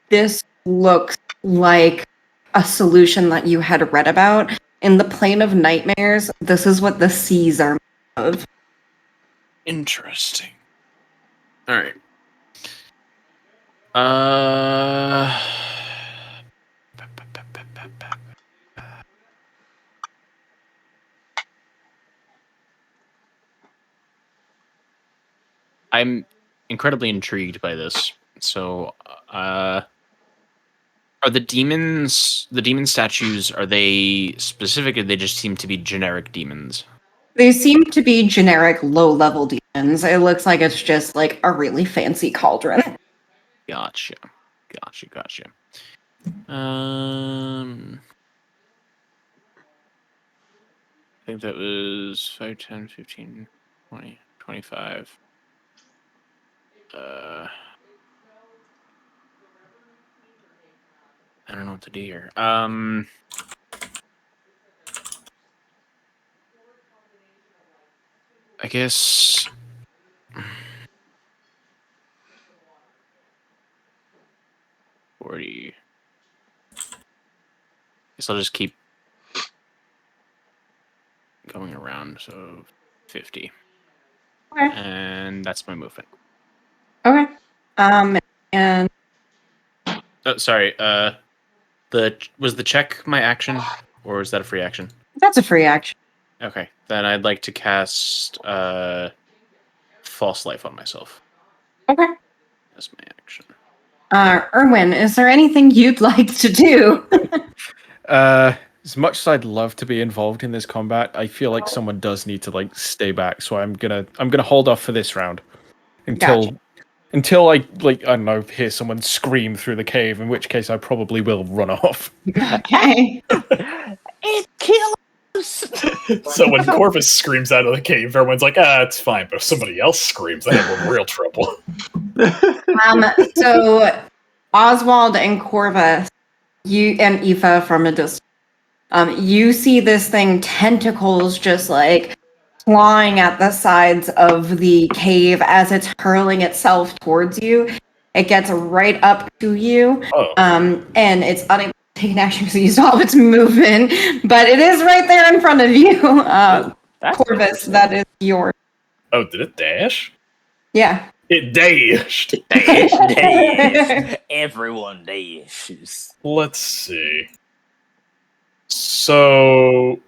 this looks like a solution that you had read about. In the plane of nightmares, this is what the seas are made of. Interesting. All right. Uh. I'm incredibly intrigued by this. So, are the demon statues, are they specific, or they just seem to be generic demons? They seem to be generic low-level demons. It looks like it's just like a really fancy cauldron. Gotcha. I think that was 5, 10, 15, 20, 25. I don't know what to do here. I guess 40. Guess I'll just keep going around. So 50. Okay. And that's my movement. Okay. And Oh, sorry. Was the check my action, or is that a free action? that's a free action. Okay, then I'd like to cast false life on myself. Okay. That's my action. Erwin, is there anything you'd like to do? As much as I'd love to be involved in this combat, I feel like someone does need to like stay back. So I'm gonna hold off for this round until Gotcha. until I I don't know, hear someone scream through the cave. In which case I probably will run off. Okay. It kills. So when Corvus screams out of the cave, everyone's like, it's fine. But if somebody else screams, then we're in real trouble. So Oswald and Corvus, you and Aoife from a distance, you see this thing, tentacles just like clawing at the sides of the cave as it's hurling itself towards you. It gets right up to you, and it's unable to take an action because it used all of its movement, but it is right there in front of you. Corvus, that is yours. Oh, did it dash? Yeah. It dashed. Dash. Everyone dashes. Let's see. So,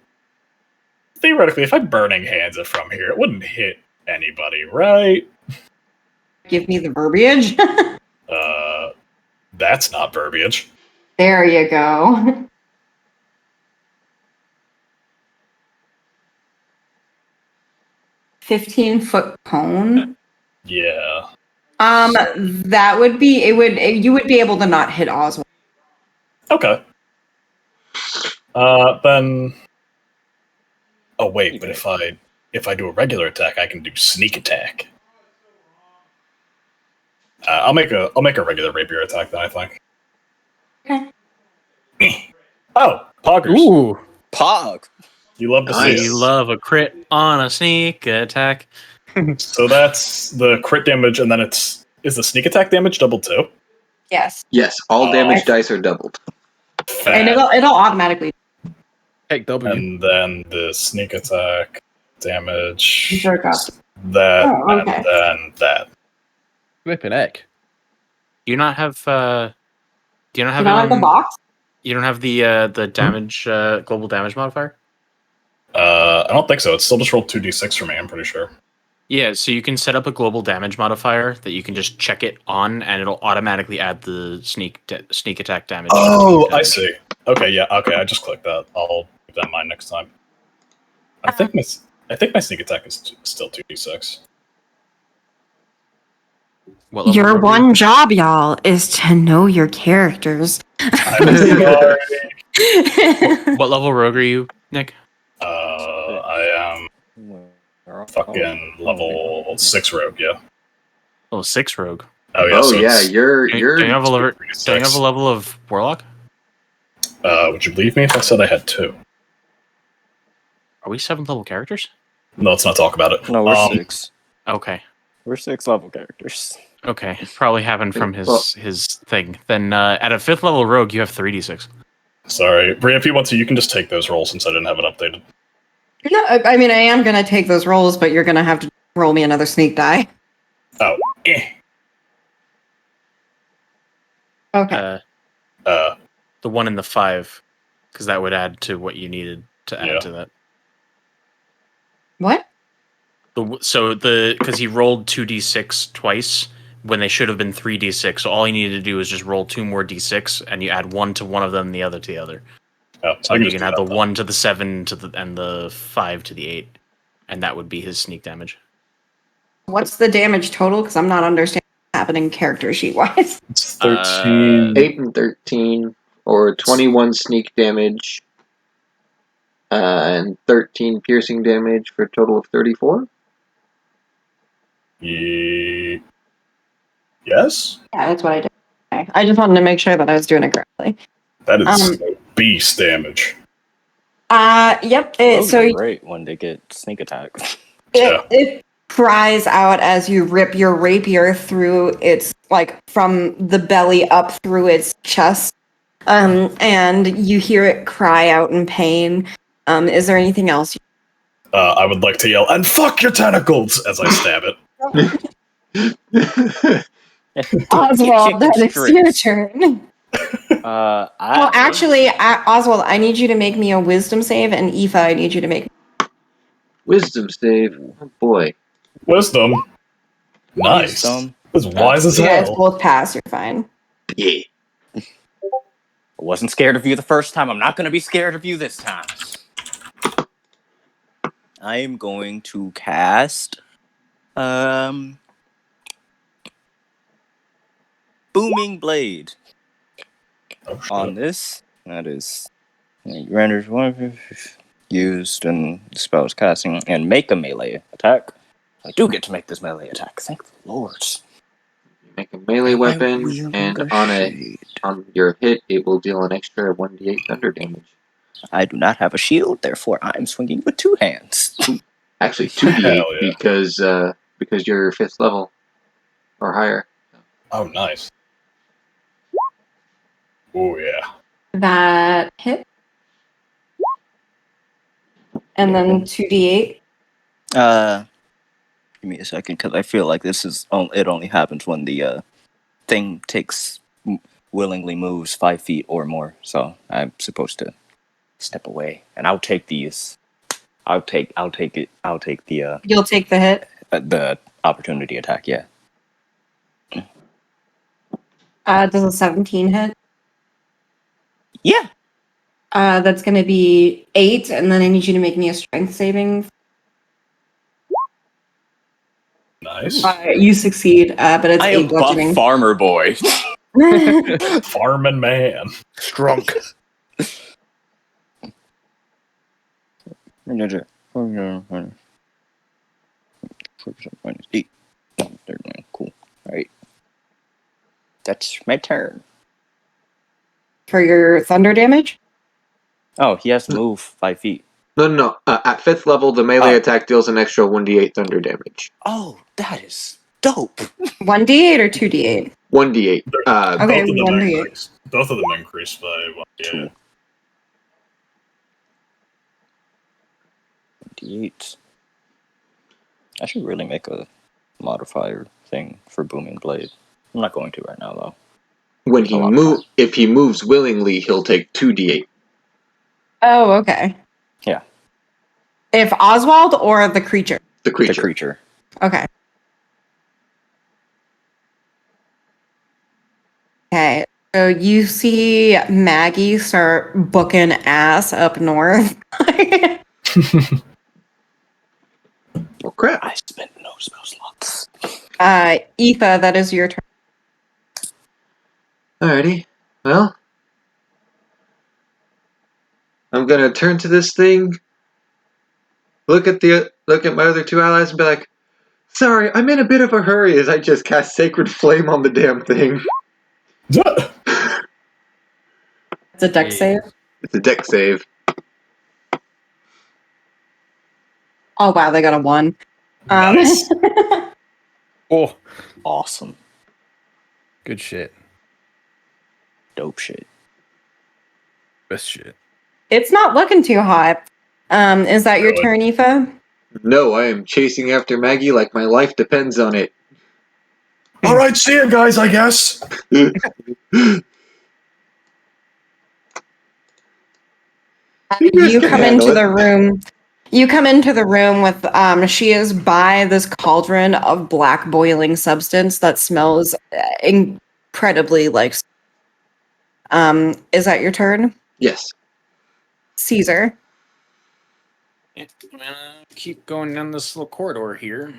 theoretically, if I burning hands it from here, it wouldn't hit anybody, right? Give me the verbiage. That's not verbiage. There you go. 15-foot cone. Yeah. That would be you would be able to not hit Oswald. Okay. Then. Oh wait, but if I do a regular attack, I can do sneak attack. I'll make a regular rapier attack then, I think. Okay. Oh, poggers. Ooh. Pog. You love to see Nice. We it. love a crit on a sneak attack. So that's the crit damage, and then is the sneak attack damage doubled too? Yes. Yes, all Oh. damage dice are doubled. And it'll automatically. Heck W. And then the sneak attack damage. Jerk off. That Oh, okay. and then that. Flippin' heck. Do you not have? Do you not have You it don't have the on? box? You don't have the damage global damage modifier. I don't think so. It's still just rolled 2d6 for me. I'm pretty sure. Yeah, so you can set up a global damage modifier that you can just check it on, and it'll automatically add the sneak attack damage. Oh, I see. Okay, yeah. Okay, I just clicked that. I'll keep that in mind next time. I think my sneak attack is still 2d6. What level Your rogue are one job, y'all, is to know your characters. I'm sorry. What level rogue are you, Nick? I am fucking level 6 rogue. Yeah. Oh, 6 rogue. Oh yeah. Oh so yeah, it's you're Don't you have a level? 3d6. Don't you have a level of warlock? Would you believe me if I said I had 2? Are we 7th level characters? No, let's not talk about it. No, we're 6. Okay. We're 6 level characters. Okay. Probably happened from Well- his thing. Then at a 5th level rogue, you have 3d6. Sorry, Bria, if you want to, you can just take those rolls since I didn't have it updated. No, I mean, I am going to take those rolls, but you're going to have to roll me another sneak die. Oh, eh. Okay. The 1 and the 5, because that would add to what you needed to add Yeah. to that. What? Because he rolled 2d6 twice when they should have been 3d6. So all you needed to do is just roll 2 more d6, and you add 1 to one of them, and the other to the other. Oh, So I you just can do add that the then. 1 to the 7 and the 5 to the 8, and that would be his sneak damage. What's the damage total? Because I'm not understanding what's happening character sheet wise. It's 13. 8 and 13, or 21 sneak damage, and 13 piercing damage for a total of 34. Yes? Yeah, that's what I did. Okay. I just wanted to make sure that I was doing it correctly. That is beast damage. Yep. Rogues So are great when they get sneak attack. it cries out as you rip your rapier through its, like, from the belly up through its chest. And you hear it cry out in pain. Is there anything else? I would like to yell, and fuck your tentacles, as I stab it. Oswald, that is your turn. Well, actually, Oswald, I need you to make me a wisdom save, and Aoife, I need you to make. Wisdom save. Oh boy. Wisdom. Nice. Wisdom. That's wise as You guys hell. both pass. You're fine. Yeah. I wasn't scared of you the first time. I'm not going to be scared of you this time. I am going to cast Booming Blade Oh, shit. on this. That is renders one used and the spell's casting and make a melee attack. I do get to make this melee attack. Thank the lords. You make a melee weapon, and on your hit, it will deal an extra 1d8 thunder damage. I do not have a shield, therefore I'm swinging with 2 hands. Actually, 2d8 Hell yeah. because you're 5th level or higher. Oh, nice. Oh, yeah. That hit. And then 2d8. Give me a second, because I feel like it only happens when the thing willingly moves 5 feet or more. So I'm supposed to step away, and I'll take these. I'll take it. I'll take the You'll take the hit. the opportunity attack. Yeah. Does a 17 hit? Yeah. That's going to be 8, and then I need you to make me a strength saving. Nice. You succeed, but it's I 8 am buff bludgeoning. farmer boy. Farming man. Strunk. Cool. All right. That's my turn. For your thunder damage? Oh, he has to move 5 feet. No. At 5th level, the melee Oh. attack deals an extra 1d8 thunder damage. Oh, that is dope. 1d8 or 2d8? 1d8. Okay, Both of them 1d8. increase. Both of them increase by 1d8. 28. I should really make a modifier thing for Booming Blade. I'm not going to right now, though. When A he lot of if he moves willingly, he'll take 2d8. Oh, okay. Yeah. If Oswald or the creature? The creature. The creature. Okay. Okay. So you see Maggie start booking ass up north. Oh crap! I spent no spell slots. Aoife, that is your turn. Alrighty. Well, I'm gonna turn to this thing, look at my other two allies, and be like, "Sorry, I'm in a bit of a hurry." As I just cast Sacred Flame on the damn thing. It's a deck save. It's a deck save. Oh wow, they got a 1. Nice. Oh, Awesome. good shit. Dope shit. Best shit. It's not looking too hot. Is that your turn, Aoife? No, I am chasing after Maggie like my life depends on it. All right, see you guys. I guess. You come into the room. You come into the room with she is by this cauldron of black boiling substance that smells incredibly like is that your turn? Yes. Caesar. I'm gonna keep going down this little corridor here.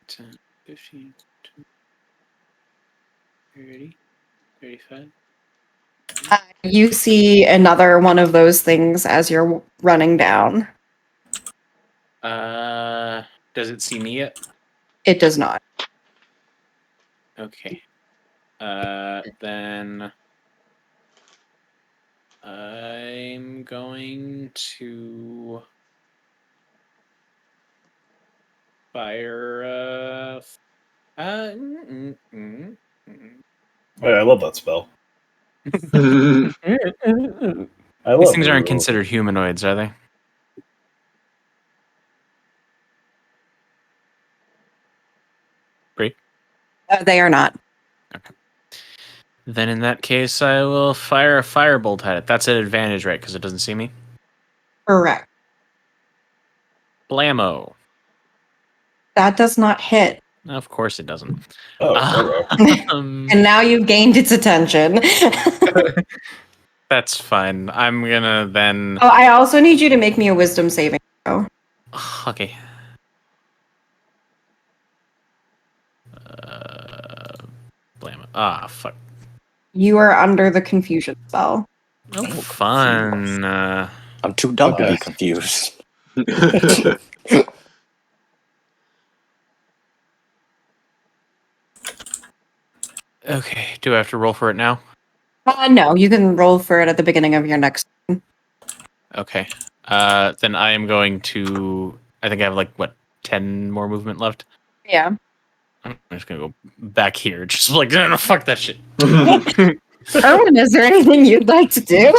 10, 15, 20, 30, 35. You see another one of those things as you're running down. Does it see me yet? It does not. Okay. Then I'm going to fire. Hey, I love that spell. These I love things aren't it. considered humanoids, are they? Great. They are not. Then in that case, I will fire a firebolt at it. That's an advantage, right? Because it doesn't see me. Correct. Blammo. That does not hit. Of course it doesn't. Oh, And now you've gained its attention. That's fine. I'm gonna then. Oh, I also need you to make me a wisdom saving throw. Okay. Blammo. Ah, fuck. You are under the confusion spell. Oh, fun. I'm too dumb to Okay. be confused. Okay. Do I have to roll for it now? No, you can roll for it at the beginning of your next. Okay. Then I am going to. I think I have like what 10 more movement left. Yeah. I'm just gonna go back here. Just like no, fuck that shit. Owen, is there anything you'd like to do?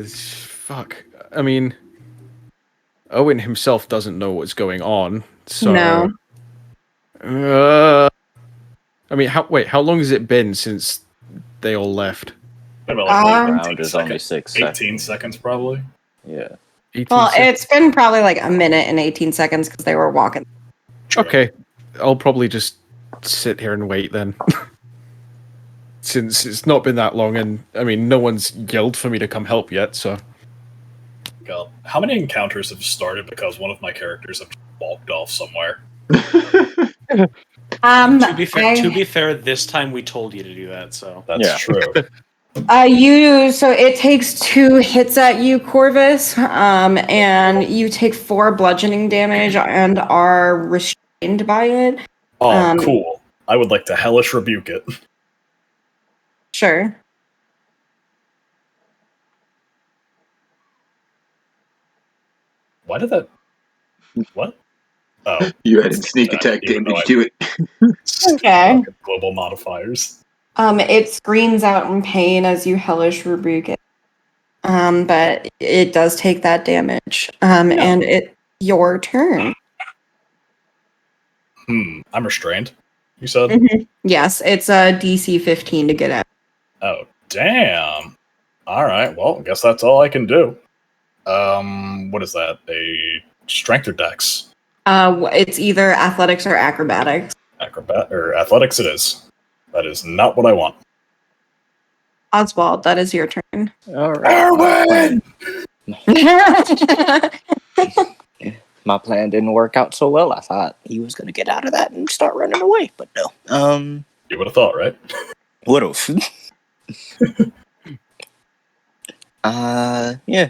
Fuck. I mean, Owen himself doesn't know what's going on, so. No. I mean, how long has it been since they all left? About like Round is only 6 18 seconds. seconds, probably. Yeah. 18 Well, seconds? it's been probably like a minute and 18 seconds because they were walking. Okay, I'll probably just sit here and wait then. Since it's not been that long, and I mean, no one's yelled for me to come help yet, so. God. How many encounters have started because one of my characters have walked off somewhere? To be fair, this time we told you to do that. So That's Yeah. true. So it takes 2 hits at you, Corvus, and you take 4 bludgeoning damage and are restrained by it. Oh, cool. I would like to hellish rebuke it. Sure. Why did that? What? Oh, You had sneak attack even though damage to it. Okay. fucking global modifiers. It screams out in pain as you hellish rebuke it. But it does take that damage. And it's your turn. I'm restrained. You said? Mhm. Yes, it's a DC 15 to get out. Oh, damn. Alright, well, I guess that's all I can do. What is that? A strength or dex? It's either athletics or acrobatics. Acrobat or athletics it is. That is not what I want. Oswald, that is your turn. All right. My plan didn't work out so well. I thought he was going to get out of that and start running away, but no. You would have thought, right? What if? Yeah.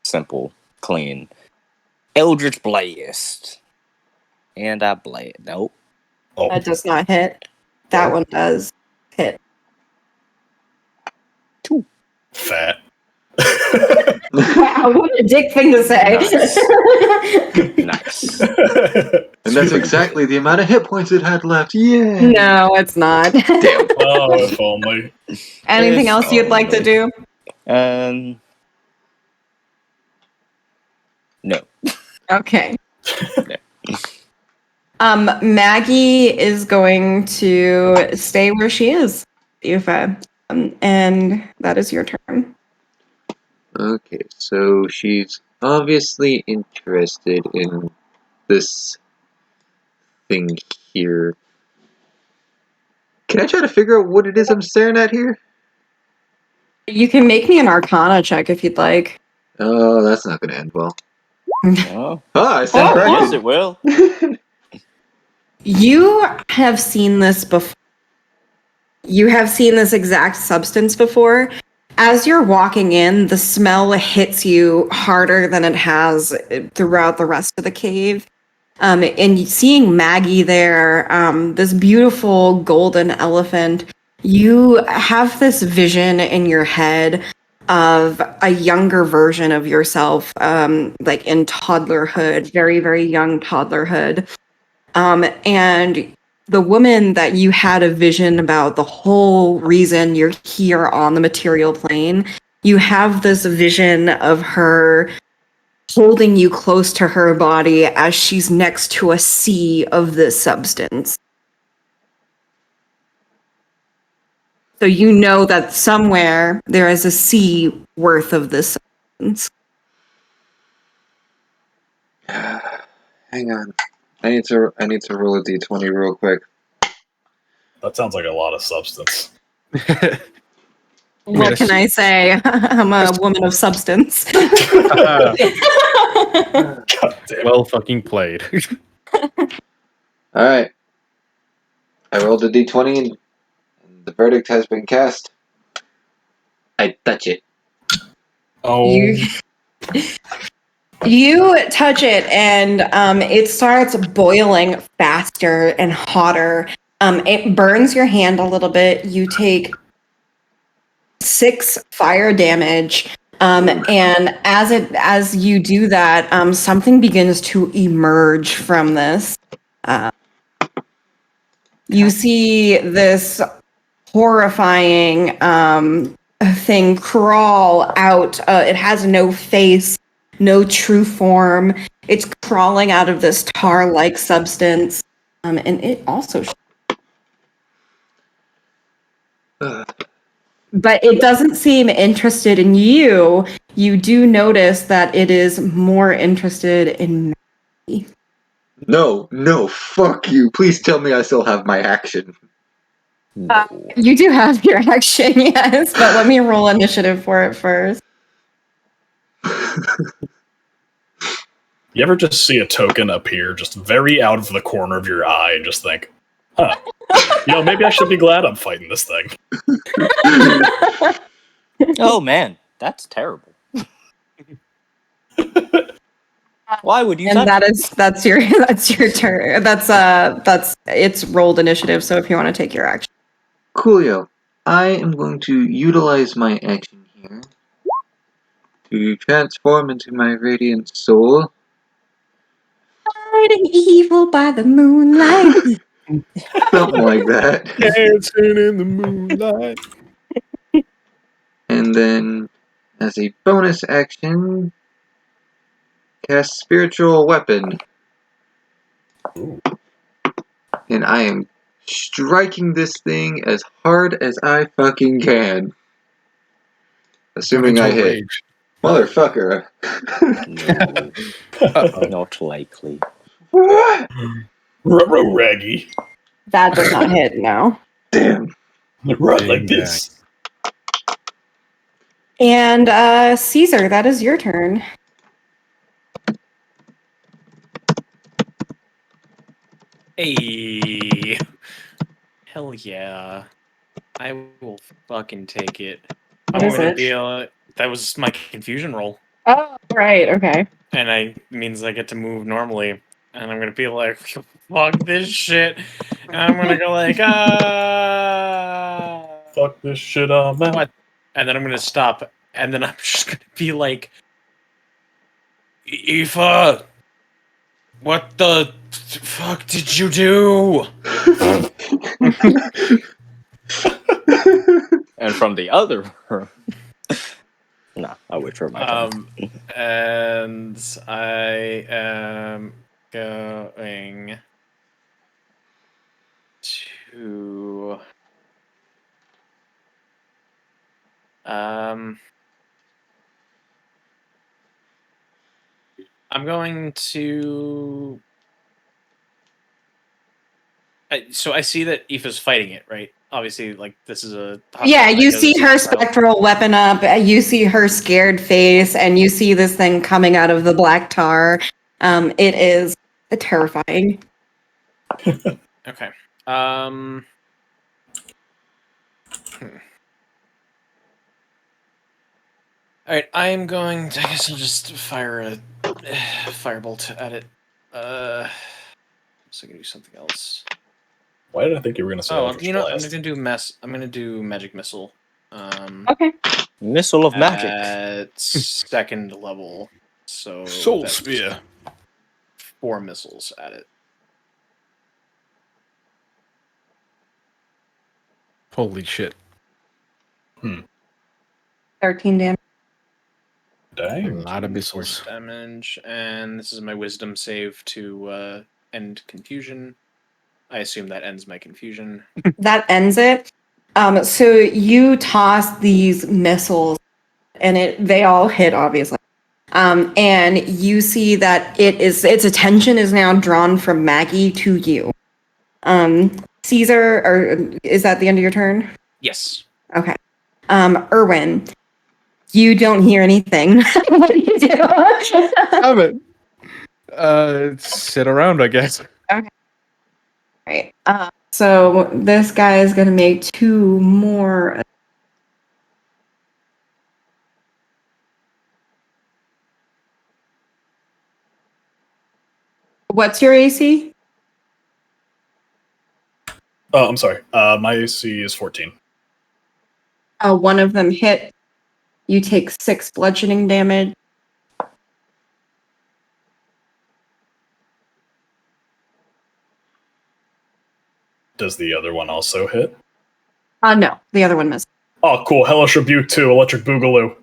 Simple, clean. Eldritch Blast. And I blade. Nope. Oh, That does not hit. That one does hit. fat. Wow, what a dick thing to say. Nice. And that's exactly the amount of hit points it had left. Yeah. No, it's not. Damn. Oh, if only. Anything else you'd like to do? No. Okay. Maggie is going to stay where she is, Yufa. And that is your turn. Okay, so she's obviously interested in this thing here. Can I try to figure out what it is I'm staring at here? You can make me an Arcana check if you'd like. Oh, that's not going to end well. Oh. I stand Oh, corrected. Yes, it will. You have seen this before. You have seen this exact substance before. As you're walking in, the smell hits you harder than it has throughout the rest of the cave. And seeing Maggie there, this beautiful golden elephant, you have this vision in your head of a younger version of yourself, like in toddlerhood, very, very young toddlerhood. And the woman that you had a vision about, the whole reason you're here on the material plane, you have this vision of her holding you close to her body as she's next to a sea of this substance. So you know that somewhere there is a sea worth of this substance. Hang on. I need to roll a d20 real quick. That sounds like a lot of substance. What can I say? I'm a woman of substance. God damn. Well fucking played. Alright. I rolled a d20 and the verdict has been cast. I touch it. Oh, You touch it and it starts boiling faster and hotter. It burns your hand a little bit. You take 6 fire damage. And as you do that, something begins to emerge from this. You see this horrifying thing crawl out. It has no face, no true form. It's crawling out of this tar-like substance, and it also. But it doesn't seem interested in you. You do notice that it is more interested in Maggie. No, fuck you. Please tell me I still have my action. You do have your action, yes, but let me roll initiative for it first. you ever just see a token appear just very out of the corner of your eye and just think, huh, Maybe I should be glad I'm fighting this thing. Oh man, that's terrible. Why would you? And touch that's your turn. That's it's rolled initiative. So if you want to take your action, Coolio. I am going to utilize my action here to transform into my radiant soul. fighting evil by the moonlight. Something like that. Dancing in the moonlight. And then, as a bonus action, cast Spiritual Weapon. Ooh. And I am striking this thing as hard as I fucking can. Assuming I hit. Rage. Motherfucker. No, not likely. What? Raggy. That does not hit. No. Damn. Right like this. And Caesar, that is your turn. Hey. Hell yeah. I will fucking take it. What is it? That was my confusion roll. Oh, right. Okay. And it means I get to move normally. And I'm gonna be like, fuck this shit. And I'm gonna go like, Fuck this shit on that. what? And then I'm gonna stop. And then I'm just gonna be like, Aoife, what the fuck did you do? And from the other, no, I withdraw my turn. And I am going to I'm going to so I see that Aoife's fighting it, right? Obviously, like this is a Yeah, you see her spectral weapon up. You see her scared face, and you see this thing coming out of the black tar. It is terrifying. Okay. All right, I am going to, I guess I'll just fire a firebolt at it. So I can do something else. Why did I think you were going to say Eldritch I'm Blast? going to do magic missile. Okay. Missile of magic. At second level. So Soul that's Sphere. 4 missiles at it. Holy shit. 13 damage. A Dang. lot of Force missiles. damage, and this is my wisdom save to end confusion. I assume that ends my confusion. That ends it. So you toss these missiles, and they all hit, obviously. And you see that its attention is now drawn from Maggie to you. Caesar, or is that the end of your turn? Yes. Okay. Erwin, you don't hear anything. What do you do? Damn it. Sit around, I guess. Right. So this guy is going to make 2 more. What's your AC? Oh, I'm sorry. My AC is 14. One of them hit. You take 6 bludgeoning damage. Does the other one also hit? No, the other one missed. Oh, cool. Hellish Rebuke 2, Electric Boogaloo.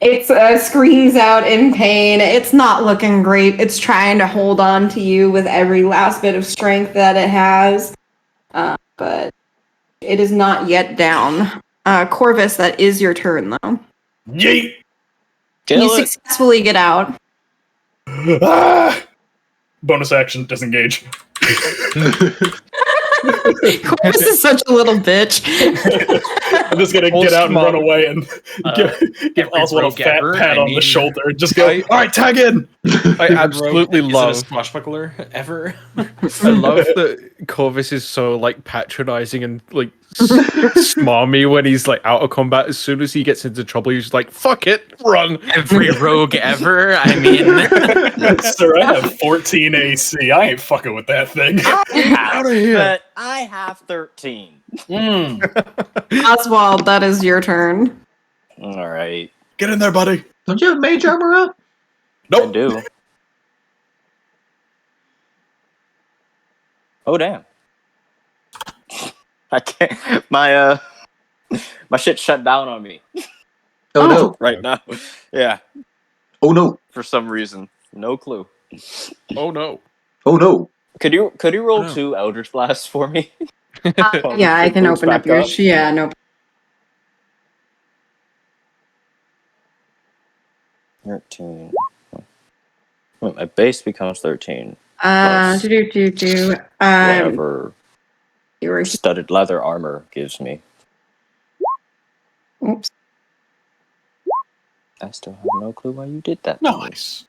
It screams out in pain. It's not looking great. It's trying to hold on to you with every last bit of strength that it has. But it is not yet down. Corvus, that is your turn, though. Yeet! Kill You it. successfully get out. Ah! Bonus action, disengage. Corvus is such a little bitch. I'm just gonna get out and run away and give every Oswald a rogue fat ever, pat I on the mean- shoulder and just go, all right, tag in. I absolutely Is it a love. swashbuckler ever? I love that Corvus is so like patronizing and like smarmy when he's like out of combat. As soon as he gets into trouble, he's just like, "Fuck it, run!" Every rogue ever? I mean, Sir, I have 14 AC. I ain't fucking with that thing. Out of here! But I have 13. Oswald, that is your turn. All right, Get in there, buddy. Don't you have mage armor up? I Nope. do. Oh damn! I can't. My shit shut down on me Oh, no. right now. Yeah, Oh no. for some reason, no clue. Oh no! Oh no. Could you roll No. 2 Eldritch Blasts for me? Yeah, I can Boots open up back yours. Yeah, no. 13. Wait, my base becomes 13. Whatever You were. studded leather armor gives me. Oops. I still have no clue why you did that. Nice.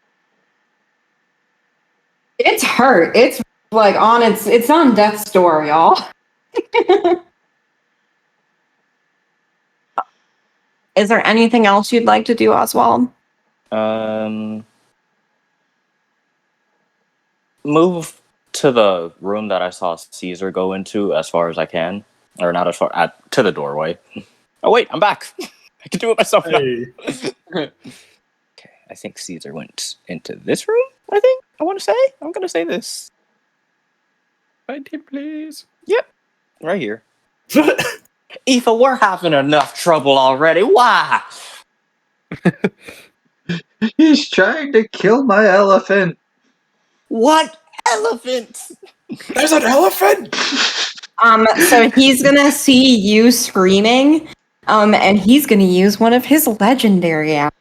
It's hurt. It's like on it's on death's door, y'all. Is there anything else you'd like to do, Oswald? Move to the room that I saw Caesar go into as far as I can, or not as far to the doorway. Oh wait, I'm back. I can do it myself now. Hey. Okay, I think Caesar went into this room. I think I want to say. I'm gonna say this Find him, please. right here. Aoife, we're having enough trouble already. Why? He's trying to kill my elephant. What elephant? There's an elephant. So he's gonna see you screaming, and he's gonna use one of his legendary actions.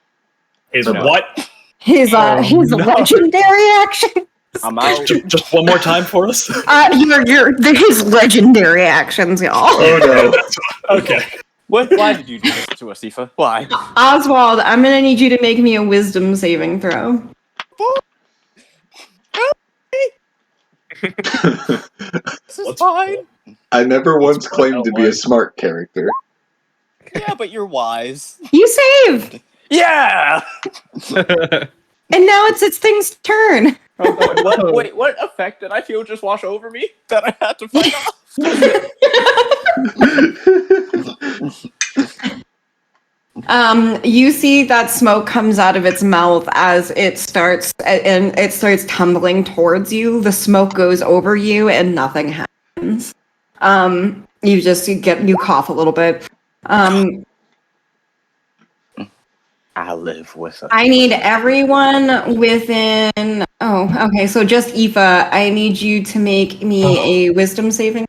Is No. what? His no. legendary action. I'm out. Just one more time for us. His legendary actions, y'all. Oh no. Okay. What? Why did you do this to us, Aoife? Why? Oswald, I'm gonna need you to make me a wisdom saving throw. This is fine. I never once Let's claimed to be a outline. smart character. Yeah, but you're wise. You saved, Yeah. and now it's its thing's turn. Wait, what effect did I feel just wash over me that I had to fight off? You see that smoke comes out of its mouth as it starts tumbling towards you. The smoke goes over you and nothing happens. You cough a little bit. I live with it. I need everyone within. Oh, okay. So just Aoife, I need you to make me a wisdom saving.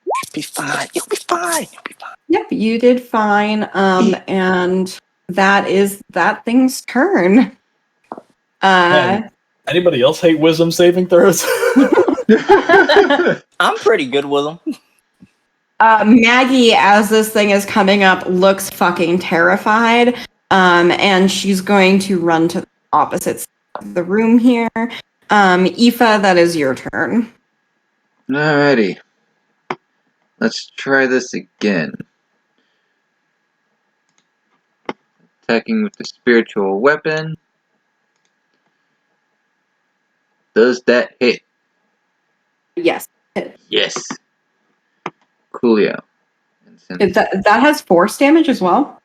You'll be fine. You'll be fine. You'll be fine. Yep, you did fine. And that is that thing's turn. Man. Anybody else hate wisdom saving throws? I'm pretty good with them. Maggie, as this thing is coming up, looks fucking terrified. And she's going to run to the opposite side of the room here. Aoife, that is your turn. Alrighty. Let's try this again. Attacking with the spiritual weapon. Does that hit? Yes. Yes. Coolio. And since- That has force damage as well?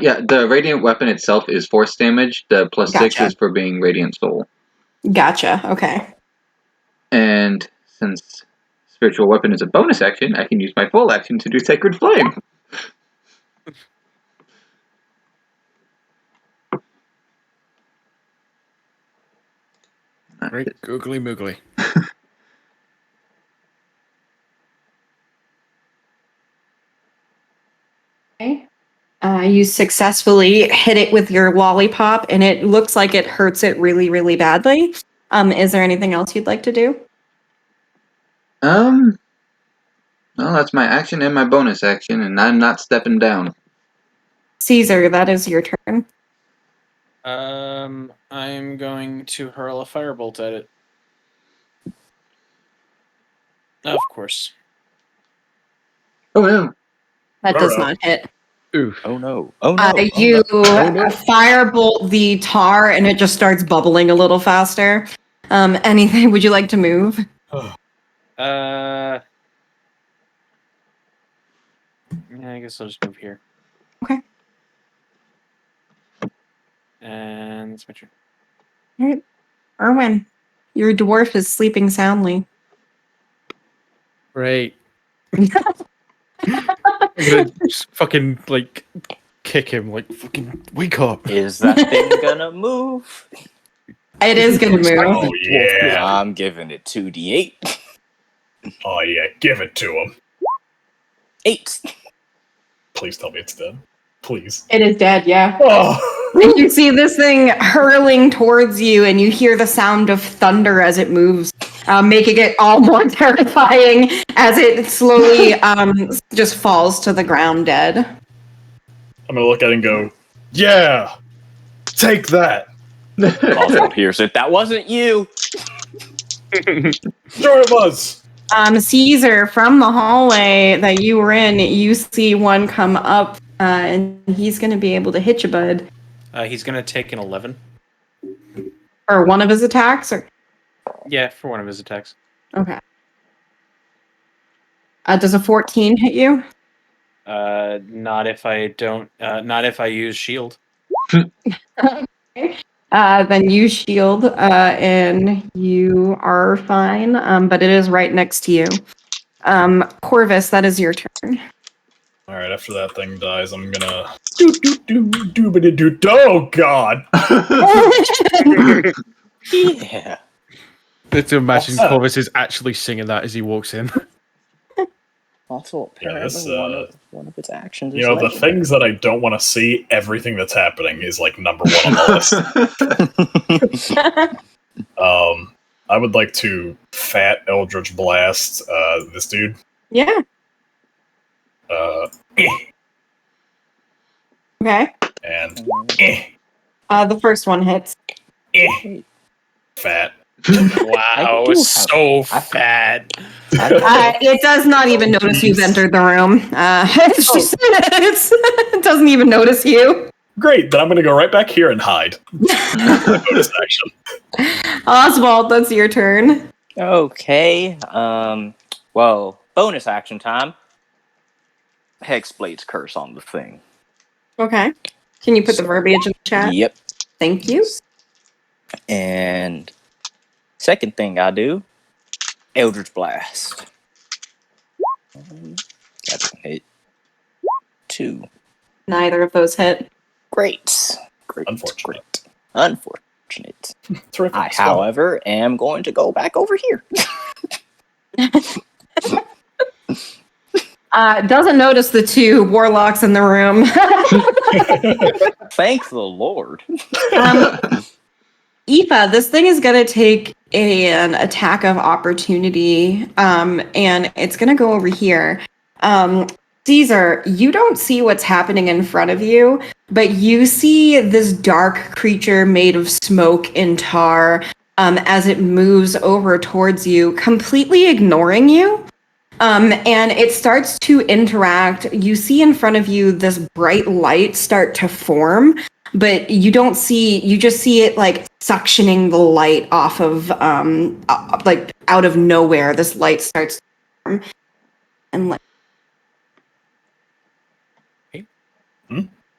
yeah, the radiant weapon itself is force damage. The plus 6 Gotcha. is for being radiant soul. Gotcha. Okay. And since spiritual weapon is a bonus action, I can use my full action to do sacred flame. Right, googly moogly. Okay. You successfully hit it with your lollipop, and it looks like it hurts it really, really badly. Is there anything else you'd like to do? Well, that's my action and my bonus action, and I'm not stepping down. Caesar, that is your turn. I'm going to hurl a firebolt at it. Of course. Oh no! That does Ruh-roh. not hit. Oof. Oh no! Oh no! You no. firebolt the tar, and it just starts bubbling a little faster. Anything? Would you like to move? Yeah, I guess I'll just move here. Okay. And it's my turn. All right, Erwin, your dwarf is sleeping soundly. Great. I'm gonna just fucking like kick him, like fucking wake up. Is that thing gonna move? It is going to move. Oh yeah. I'm giving it 2d8. Oh yeah. Give it to him. 8. Please tell me it's dead. Please. It is dead, yeah. Oh. And you see this thing hurling towards you, and you hear the sound of thunder as it moves, making it all more terrifying as it slowly just falls to the ground dead. I'm gonna look at it and go, yeah. Take that. Oswald hears it. That wasn't you. Sure it was. Caesar, from the hallway that you were in, you see one come up, and he's going to be able to hit you, bud. He's going to take an 11. Or one of his attacks? Or Yeah, for one of his attacks. okay. Does a 14 hit you? Not if I don't. Not if I use shield. Then you shield, and you are fine. But it is right next to you. Corvus, that is your turn. All right. After that thing dies, I'm gonna do. Oh God. Yeah. Let's imagine What's that? Corvus is actually singing that as he walks in. Also, Yeah, apparently this, one of its actions You is know, the legendary. things that I don't want to see, everything that's happening is like number one on the list. I would like to fat Eldritch Blast this dude. Yeah. Okay. And The first one hits. fat. Wow, do have- so fat. It does not even notice you've entered the room. It doesn't even notice you. Great, then I'm going to go right back here and hide. Bonus action. Oswald, that's your turn. Okay. Well, bonus action time. Hexblade's curse on the thing. Okay. Can you put the verbiage in the chat? Yep. Thank you. And second thing I do, Eldritch Blast. That's a hit. 2. Neither of those hit. Great. Unfortunate. Unfortunate. Terrific. I, however, am going to go back over here. Doesn't notice the two warlocks in the room. Thank the Lord. Aoife, this thing is going to take an attack of opportunity, and it's going to go over here. Caesar, you don't see what's happening in front of you, but you see this dark creature made of smoke and tar as it moves over towards you, completely ignoring you. And it starts to interact. You see in front of you this bright light start to form, but you don't see, you just see it like suctioning the light off of, like out of nowhere. This light starts to form. And like,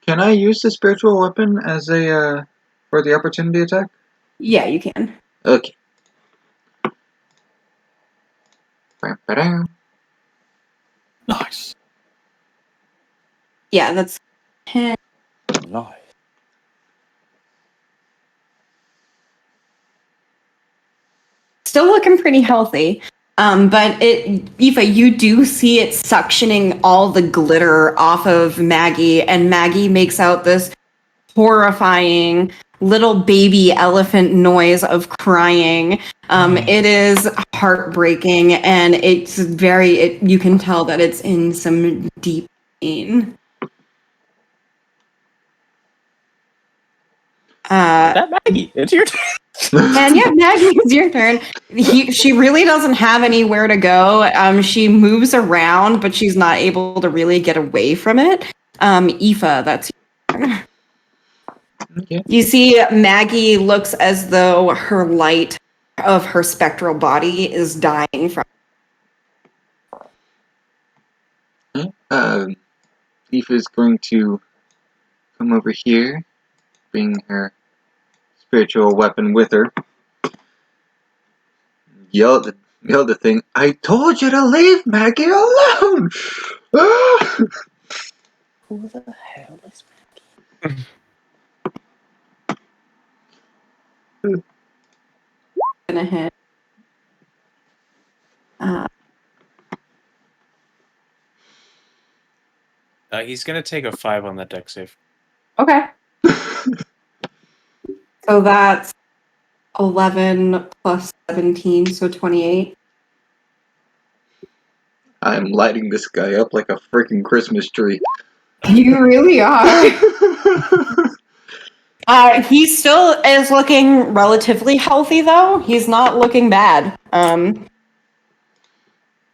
Can I use the spiritual weapon as a for the opportunity attack? yeah, you can. Okay. Ba-ba-da. Nice. Yeah, that's 10. Nice. Still looking pretty healthy. But Aoife, you do see it suctioning all the glitter off of Maggie, and Maggie makes out this horrifying, little baby elephant noise of crying. It is heartbreaking, and it's you can tell that it's in some deep pain. That Maggie, it's your turn. And yeah, Maggie, it's your turn. She really doesn't have anywhere to go. She moves around, but she's not able to really get away from it. Aoife, that's your turn. Okay. You see, Maggie looks as though her light of her spectral body is dying from. Leaf is going to come over here, bring her spiritual weapon with her. Yell the thing. I told you to leave Maggie alone. Who the hell is Gonna hit. He's gonna take a 5 on that deck save. Okay. So that's 11 plus 17, so 28. I'm lighting this guy up like a freaking Christmas tree. You really are. He still is looking relatively healthy, though. He's not looking bad. And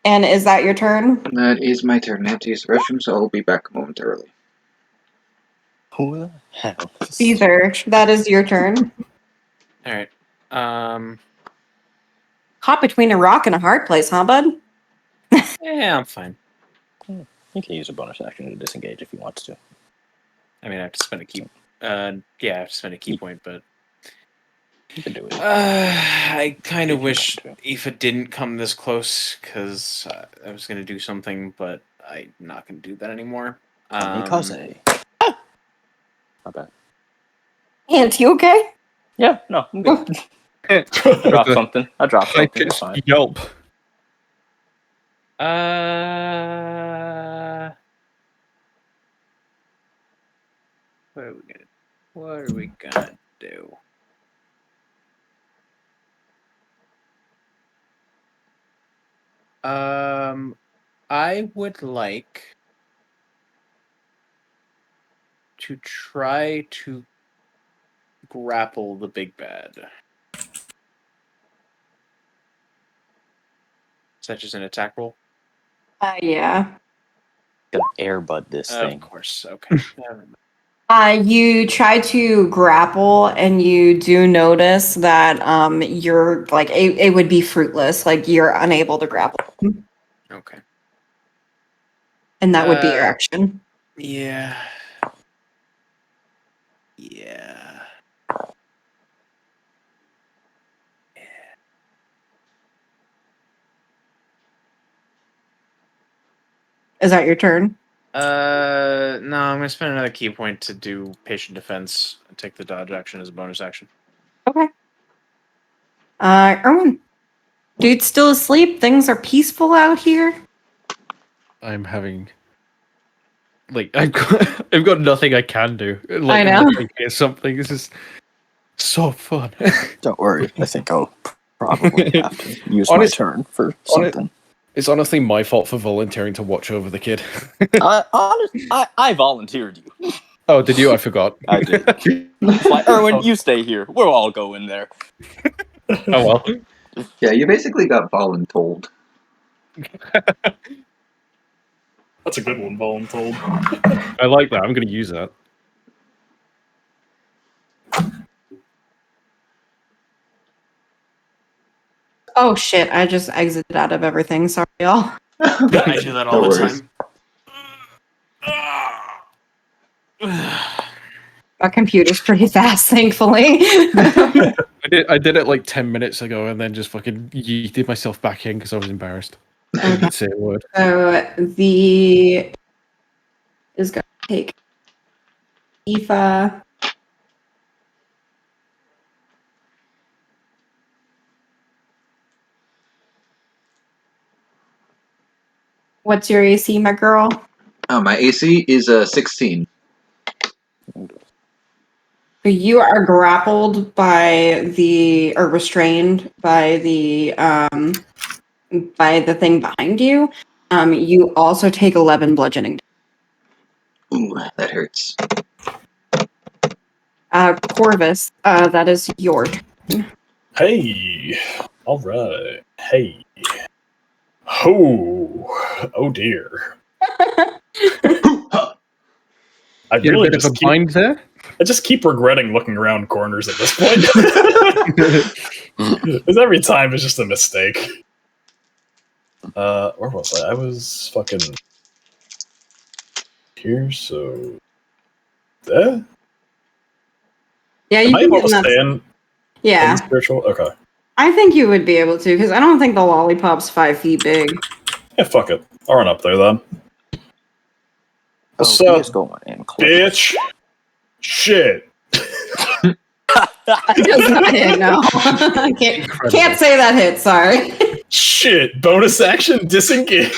is that your turn? That is my turn. I have to use the restroom, so I'll be back momentarily. Who the hell? Caesar, that is your turn. All right. Caught between a rock and a hard place, huh, bud? Yeah, I'm fine. You can use a bonus action to disengage if you want to. I mean, I have to spend a key. Yeah, I have to spend a key point, but You can do it. I kind If of you wish want Aoife didn't come this close because I was gonna do something, but I'm not gonna do that anymore. Kamikaze. Not bad. Aunt, you okay? Yeah, no, I'm good. I dropped something. It's fine. Yelp. What are we gonna do? I would like to try to grapple the big bad. Such as an attack roll? Yeah. Gonna airbud this Of thing. course. Okay. Never mind. You try to grapple, and you do notice that you're like it would be fruitless. Like you're unable to grapple, Okay. and that would be your action. Yeah. Yeah. Is that your turn? No, I'm gonna spend another key point to do patient defense and take the dodge action as a bonus action. Okay. Erwin, dude's still asleep. Things are peaceful out here. I'm having I've got nothing I can do. Like, I know. unless I get something. This is so fun. Don't worry. I think I'll probably have to use Honest- my turn for something. It's honestly my fault for volunteering to watch over the kid. I volunteered you. Oh, did you? I forgot. I did. It's like, Erwin, you stay here. We'll all go in there. Oh well. Yeah, you basically got voluntold. That's a good one, voluntold. I like that. I'm going to use that. Oh shit! I just exited out of everything. Sorry, y'all. I do that all No the worries. time. My computer's pretty fast, thankfully. I did it like 10 minutes ago, and then just fucking yeeted myself back in because I was embarrassed. I didn't say a word. So the is going to take Aoife. What's your AC, my girl? My AC is 16. You are grappled or restrained by the thing behind you. You also take 11 bludgeoning. Ooh, that hurts. Corvus, that is your turn. Hey, all right. Hey. Oh dear. I Get really a bit of a just keep, bind there. I just keep regretting looking around corners at this point. Because every time it's just a mistake. Where was I? I was fucking here, so there. Yeah, Am you I can able get to in that. stand Yeah, in spiritual? Okay. I think you would be able to, because I don't think the lollipop's 5 feet big. Yeah, fuck it. I'll run up there then. What's he up, is going in close. bitch? Shit. It does not hit, no. can't say that hit, sorry. Shit. Bonus action disengage.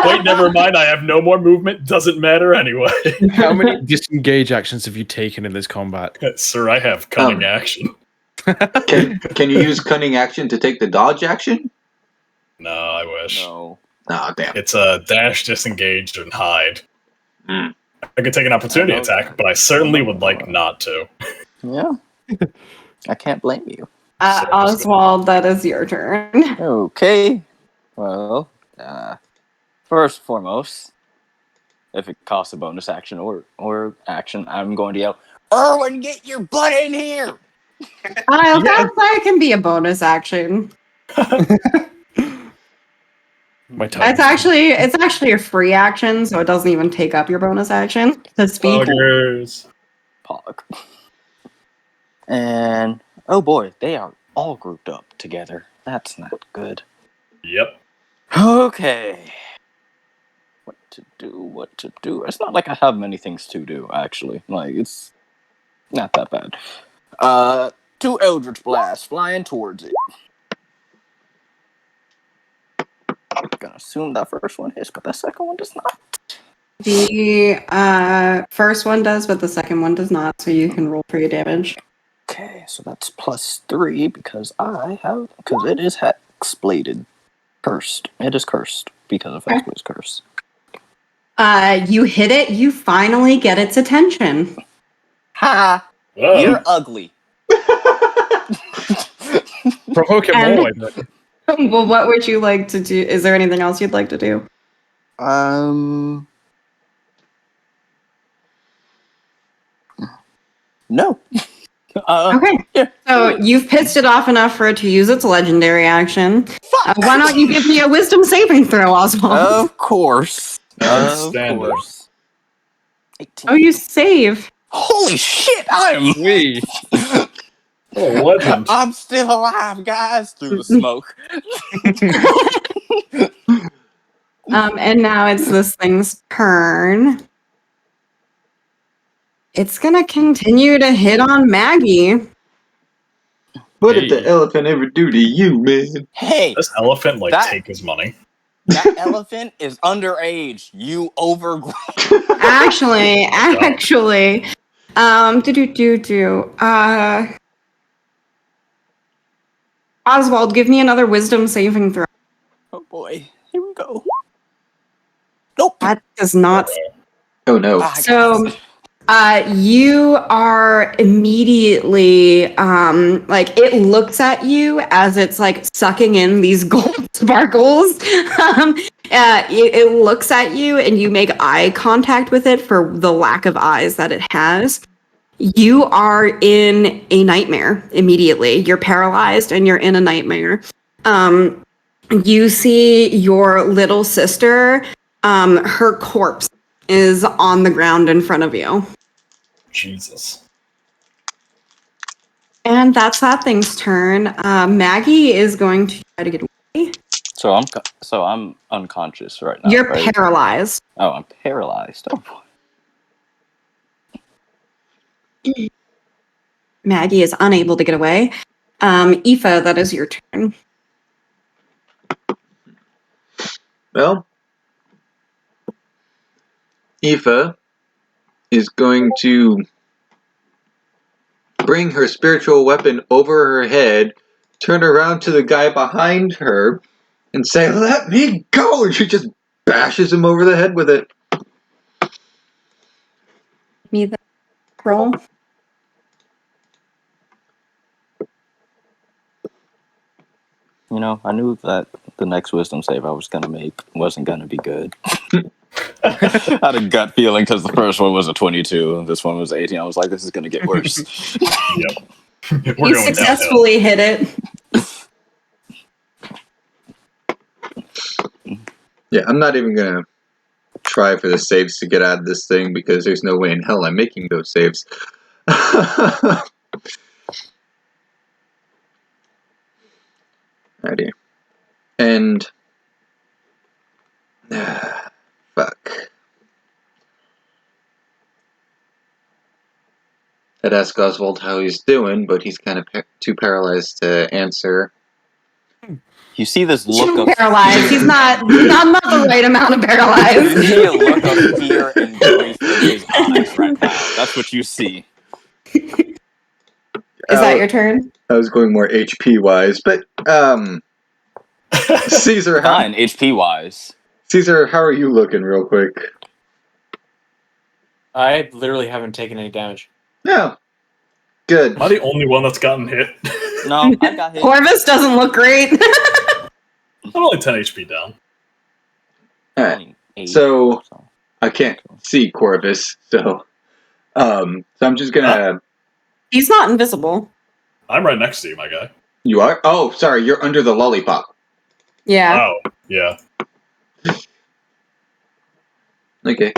Wait, never mind. I have no more movement. Doesn't matter anyway. How many disengage actions have you taken in this combat? Sir, I have cunning action. Can you use cunning action to take the dodge action? No, I wish. No. Ah, damn. It's a dash, disengage, and hide. Mm. I could take an opportunity I know attack, that. but I certainly would like not to. Yeah. I can't blame you. Oswald, that is your turn. Okay. Well, first and foremost, if it costs a bonus action or action, I'm going to yell, "Erwin, get your butt in here!" That can be a bonus action. My time. It's actually a free action, so it doesn't even take up your bonus action to speak. Buggers. Pog. And oh boy, they are all grouped up together. That's not good. Yep. Okay. What to do? It's not like I have many things to do, actually. Like, it's not that bad. 2 Eldritch Blasts flying towards it. I'm gonna assume that first one hits, but that second one does not. The first one does, but the second one does not, so you can roll for your damage. Okay, so that's +3 because it is hexbladed. Cursed. It is cursed because of Hexblade's curse. You hit it, you finally get its attention. Ha! Whoa. You're ugly. Provoke him And- more. Then. Well, what would you like to do? Is there anything else you'd like to do? No. Okay. Yeah. So you've pissed it off enough for it to use its legendary action. Why don't you give me a wisdom saving throw, Oswald? Of course. Of Outstanding. course. 18. Oh, you save. Holy shit! I'm Oh, legend. I'm still alive, guys. Through the smoke. And now it's this thing's turn. It's gonna continue to hit on Maggie. What did the elephant ever do to you, man? Hey, This elephant, That- take his money. that elephant is underage. You overgrown. Actually, Oswald, give me another wisdom saving throw. Oh boy, here we go. Nope. That does not. Oh no. So, you are immediately like it looks at you as it's like sucking in these gold sparkles. It looks at you, and you make eye contact with it for the lack of eyes that it has. You are in a nightmare immediately. You're paralyzed, and you're in a nightmare. You see your little sister. Her corpse is on the ground in front of you. Jesus. And that's that thing's turn. Maggie is going to try to get away. So I'm unconscious right now. You're right? paralyzed. Oh, I'm paralyzed. Oh boy. Maggie is unable to get away. Aoife, that is your turn. Well, Aoife is going to bring her spiritual weapon over her head, turn around to the guy behind her, and say, "Let me go!" And she just bashes him over the head with it. Me the roll. You know, I knew that the next wisdom save I was gonna make wasn't gonna be good. I had a gut feeling because the first one was a 22, and this one was 18. I was like, this is gonna get worse. Yep. We're You going downhill. successfully hit it. Yeah, I'm not even gonna try for the saves to get out of this thing because there's no way in hell I'm making those saves. Alrighty. And fuck. I'd ask Oswald how he's doing, but he's kind of too paralyzed to answer. You see this look of Paralyzed. He's not the right amount of You paralyzed. see a look of fear and grief in his eyes right now. That's what you see. Is that your turn? I was going more HP wise, but Caesar, Fine, HP wise. Caesar, how are you looking, real quick? I literally haven't taken any damage. Yeah, good. Am I the only one that's gotten hit? No, I got hit. Corvus doesn't look great. I'm only 10 HP down. All right. Only 8, So I can't see Corvus, so I'm just gonna. He's not invisible. I'm right next to you, my guy. You are? Oh, sorry, you're under the lollipop. Yeah. Oh, yeah. Okay.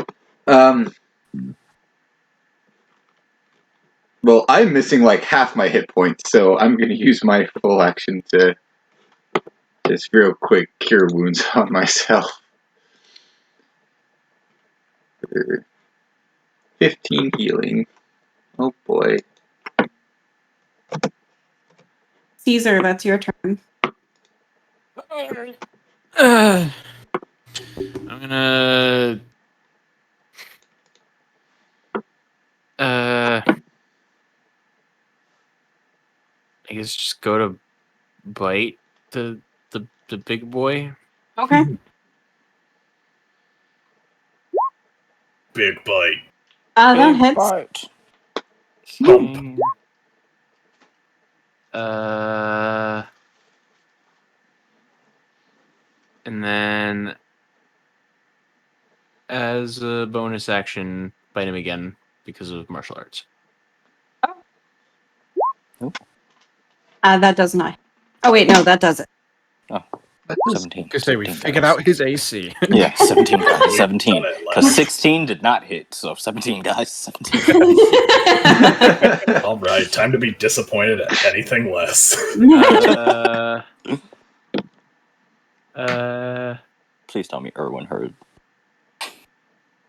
Well, I'm missing like half my hit points, so I'm gonna use my full action to just real quick cure wounds on myself. 15 healing. Oh boy. Caesar, that's your turn. I'm gonna. I guess just go to bite the big boy. Okay. Big bite. That hits. Right. Thump. And then as a bonus action, bite him again because of martial arts. That does not. Oh wait, no, that does it. Oh, 17. Because say we 17 figured guys. out his AC. Yeah, 17 guys. 17. Done it, Because 16 did not hit, so 17 guys. 17 guys. All right, time to be disappointed at anything less. Please tell me Erwin heard.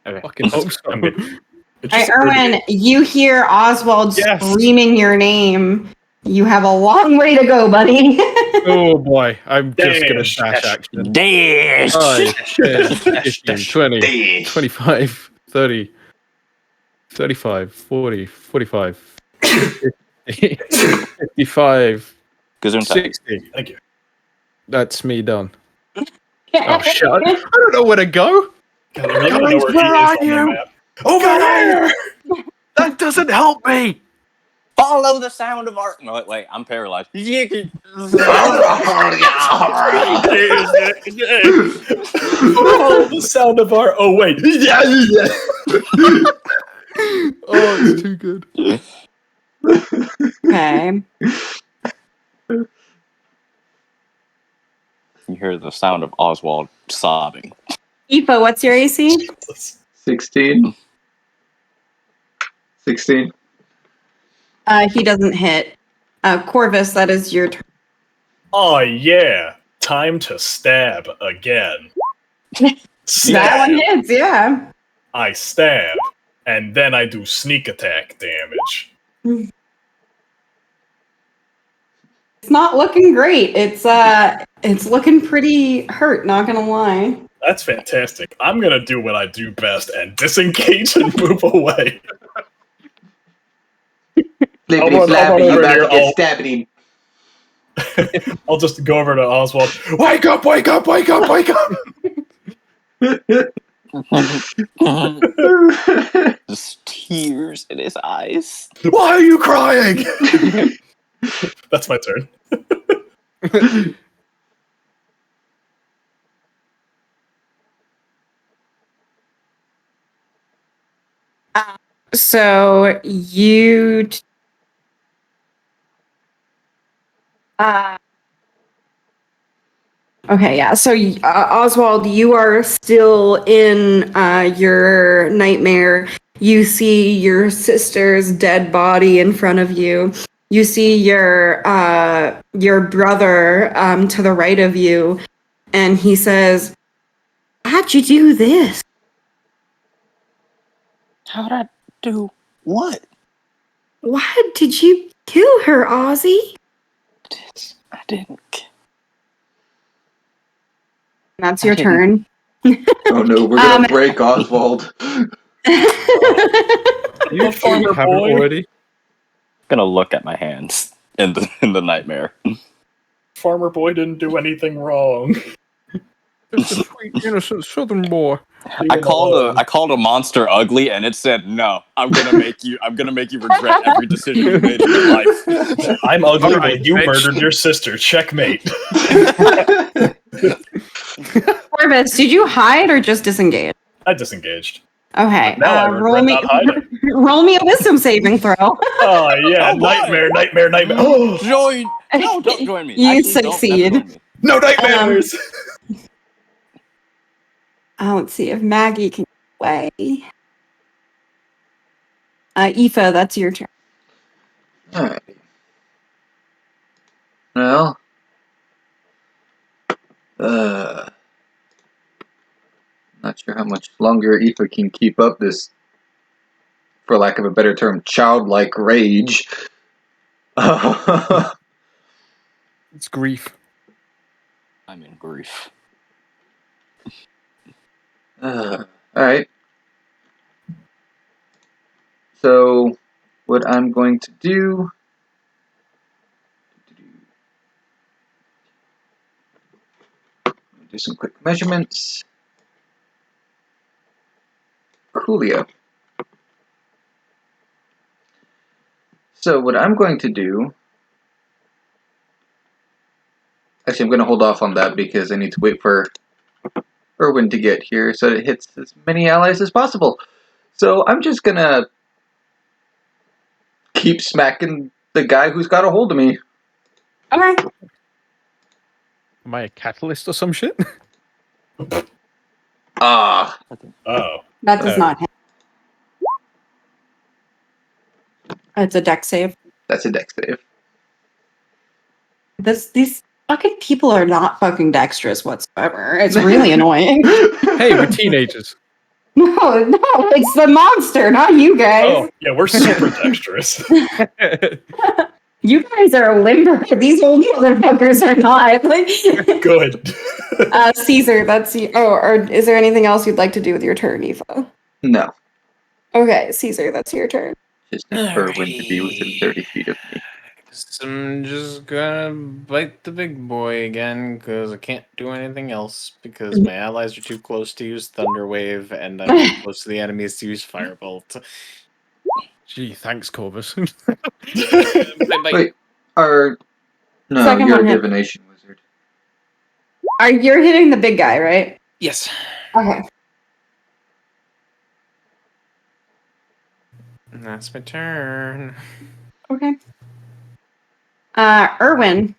Okay. Fucking hope so. I'm good. It's All right, just Erwin, you hear Oswald Yes. screaming your name. You have a long way to go, buddy. Oh boy, I'm just gonna Dash, dash dash. action. Dash! 5, 10, Dash, 15, dash, 20, dash. 25, 30, 35, 40, 45, 50, 55, Gesundheit. 60. Thank you. That's me done. Oh, shit. I don't know where to go. God, I really want to know where he is on the map. Over there! That doesn't help me. Follow the sound of art. No, wait, I'm paralyzed. Oh, the sound of our. Oh, wait. Oh, it's too good. Okay. You hear the sound of Oswald sobbing. Aoife, what's your AC? 16. 16. He doesn't hit. Corvus, that is your turn. Oh, yeah. Time to stab again. That Stab. one hits, yeah. I stab. And then I do sneak attack damage. It's not looking great. It's looking pretty hurt, not gonna lie. That's fantastic. I'm gonna do what I do best and disengage and move away. Flippity I'll run flappity, you over about here, to get stabbity. I'll just go over to Oswald. Wake up! Wake up! Wake up! Wake up! Just tears in his eyes. Why are you crying? That's my turn. So you. Okay, yeah. So Oswald, you are still in your nightmare. You see your sister's dead body in front of you. You see your brother to the right of you, and he says, "How'd you do this? How'd I do what? Why did you kill her, Ozzy?" I didn't. That's I your didn't. turn. Oh no, we're gonna break Oswald. You farmer have it boy. already. Gonna look at my hands in the nightmare. Farmer boy didn't do anything wrong. Just a sweet, innocent southern boy. I called a monster ugly, and it said no. I'm gonna make you regret every decision you made in your life. I'm ugly, All right, but you bitch. murdered your sister. Checkmate. Corvus, did you hide or just disengage? I disengaged. Okay, But now I regret not hiding. roll me a wisdom saving throw. Oh yeah, Oh, why? nightmare. Oh, Join. No, don't join me. You Actually, succeed. Don't join me. no nightmares. Let's see if Maggie can get away. Aoife, that's your turn. Alright. Well, not sure how much longer Aoife can keep up this, for lack of a better term, childlike rage. It's grief. I'm in grief. Alright. So, what I'm going to do... Do some quick measurements. Coolio. So, what I'm going to do... Actually, I'm going to hold off on that because I need to wait for Erwin to get here so that it hits as many allies as possible. So, I'm just going to keep smacking the guy who's got a hold of me. Okay. Am I a catalyst or some shit? Ah. Oh, That does not hit. It's a deck save. That's a dex save. These fucking people are not fucking dexterous whatsoever. It's really annoying. Hey, we're teenagers. No, it's the monster, not you guys. oh yeah, we're super dexterous. You guys are limber. These old motherfuckers are not. Like, Good. Caesar, that's you. Oh, or is there anything else you'd like to do with your turn, Aoife? No. Okay, Caesar, that's your turn. Just need Erwin to be within 30 feet of me. So I'm just gonna bite the big boy again because I can't do anything else because my allies are too close to use Thunder Wave and I'm too close to the enemies to use Firebolt. Gee, thanks, Corvus. Bite. Wait, no, Second you're a one hit. divination wizard. You're hitting the big guy, right? Yes. Okay. And that's my turn. Okay. Erwin.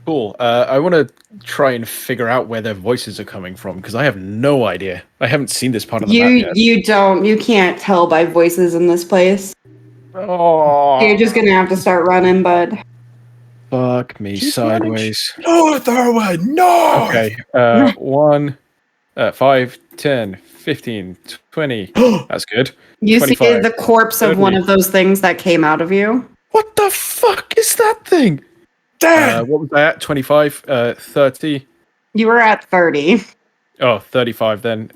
Cool. I want to try and figure out where their voices are coming from because I have no idea. I haven't seen this part of the map yet. You can't tell by voices in this place. Oh, You're just gonna have to start running, bud. fuck me Keep sideways. No, Erwin, no. Okay. 1, 5, 10, 15, 20. That's good. You see 25, the corpse of 30. one of those things that came out of you. What the fuck is that thing? Dad. What was that? 25, 30. You were at 30. Oh, 35 then.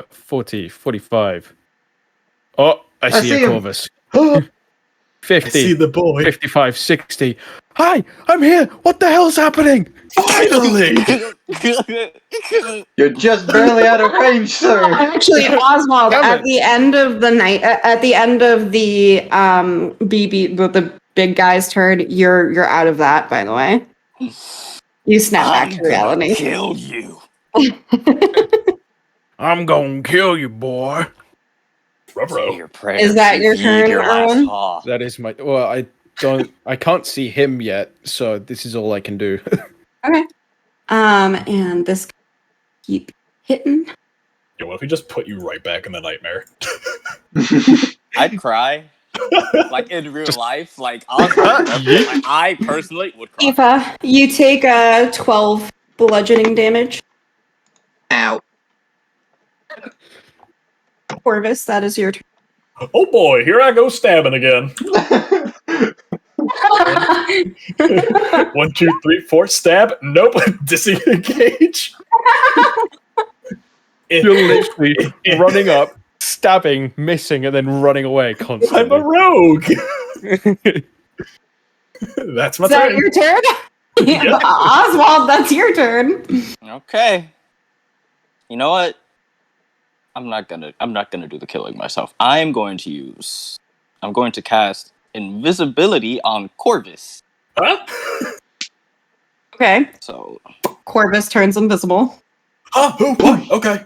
40, 45. Oh, I see see a him. Corvus. 50, I see the boy. 55, 60. Hi, I'm here. What the hell's happening? Finally! You're just barely out of range, sir. Actually, Oswald, Damn at it. the end of the night, at the end of the the big guy's turn, you're out of that. By the way, you snap back to reality. Kill you. I'm gonna kill you, boy. Ruh-roh. Your prayers. Is that your turn, your last Erwin? haw. That is my. Well, I can't see him yet, so this is all I can do. Okay. And this keep hitting. Yo, what if we just put you right back in the nightmare? I'd cry. Like in real life, like I personally would cry. Aoife, you take 12 bludgeoning damage. Ow. Corvus, that is your turn. Oh boy, here I go stabbing again. 1, 2, 3, 4, stab. Nope. Disengage. You're literally running up, stabbing, missing, and then running away constantly. I'm a rogue. That's my Is that turn. your turn? Yeah. Oswald, that's your turn. Okay. You know what? I'm not gonna do the killing myself. I'm going to cast invisibility on Corvus. Huh? Okay. So Corvus turns invisible. Oh, what? Okay.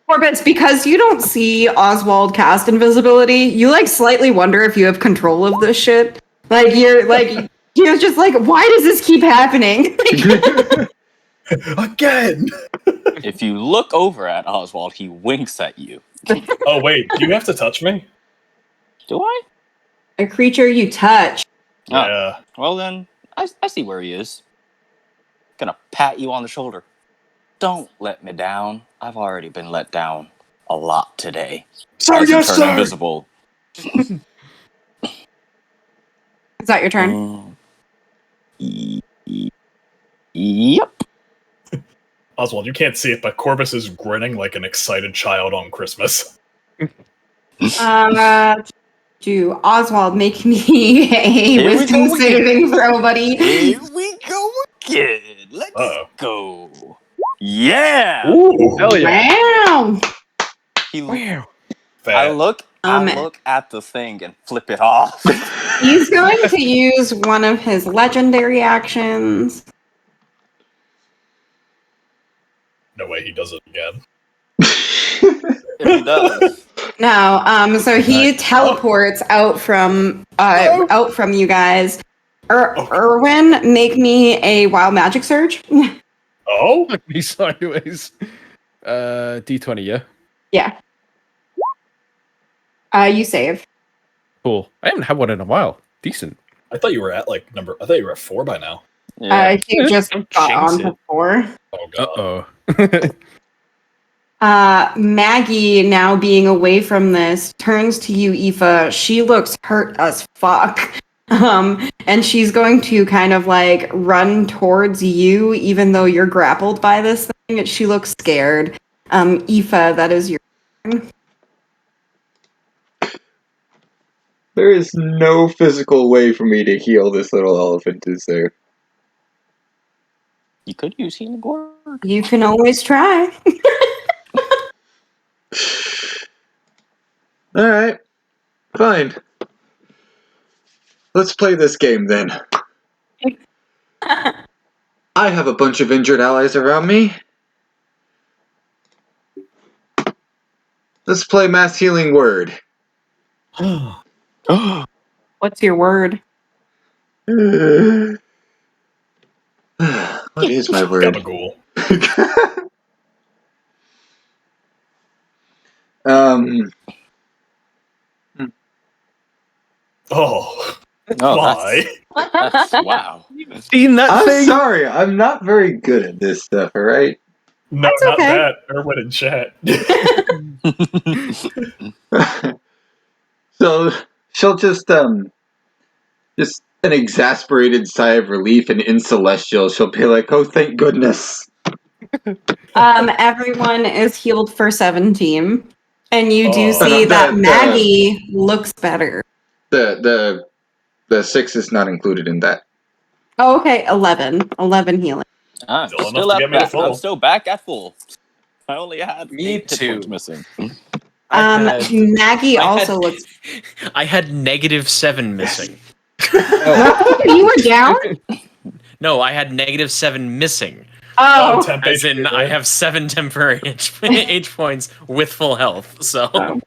Corvus, because you don't see Oswald cast invisibility, you like slightly wonder if you have control of this shit. You're just like, why does this keep happening? Again. if you look over at Oswald, he winks at you. Oh wait, do you have to touch me? Do I? A creature you touch. Oh. Yeah. Well then, I see where he is. Gonna pat you on the shoulder. Don't let me down. I've already been let down a lot today. Sir, As you yes, turn sir. invisible. Is that your turn? Yep. Oswald, you can't see it, but Corvus is grinning like an excited child on Christmas. Do Oswald make me a Here we wisdom go saving throw, buddy? Here we go again. Let's Uh-oh. go. Yeah. Ooh. Hell yeah. Wow. Wow. I Fat. look at the thing and flip it off. He's going to use one of his legendary actions. No way he does it again. If he does. No, so he teleports out from you guys. Erwin, make me a wild magic surge. Oh? Look me sideways. D20, yeah? Yeah. You save. Cool. I haven't had one in a while. Decent. I thought you were at like number. I thought you were at 4 by now. Yeah. He just got on to 4. Oh god. Uh-oh. Maggie, now being away from this, turns to you, Aoife. She looks hurt as fuck. And she's going to kind of like run towards you, even though you're grappled by this thing. She looks scared. Aoife, that is your turn. There is no physical way for me to heal this little elephant, is there? You could use healing word. You can always try. Alright. Fine. Let's play this game then. I have a bunch of injured allies around me. Let's play Mass Healing Word. What's your word? What is my word? Gabagool. Oh. Oh, Why? that's wow. Seen that I'm thing? sorry, I'm not very good at this stuff, alright? No, That's not okay. that. Erwin in chat. So she'll just an exasperated sigh of relief and in Celestial, she'll be like, oh thank goodness. Everyone is healed for 17. And you do Oh. see that That, Maggie looks better. The 6 is not included in that. Oh, okay, 11. 11 healing. I'm Still enough still to at get me to back. I'm full. still back at full. I only had Me 8 hit points too. missing. Maggie I also had- looks. I had -7 missing. You were down? No, I had -7 missing. Oh. Temp As HP, in, I right? have 7 temporary H points with full health. So Oh.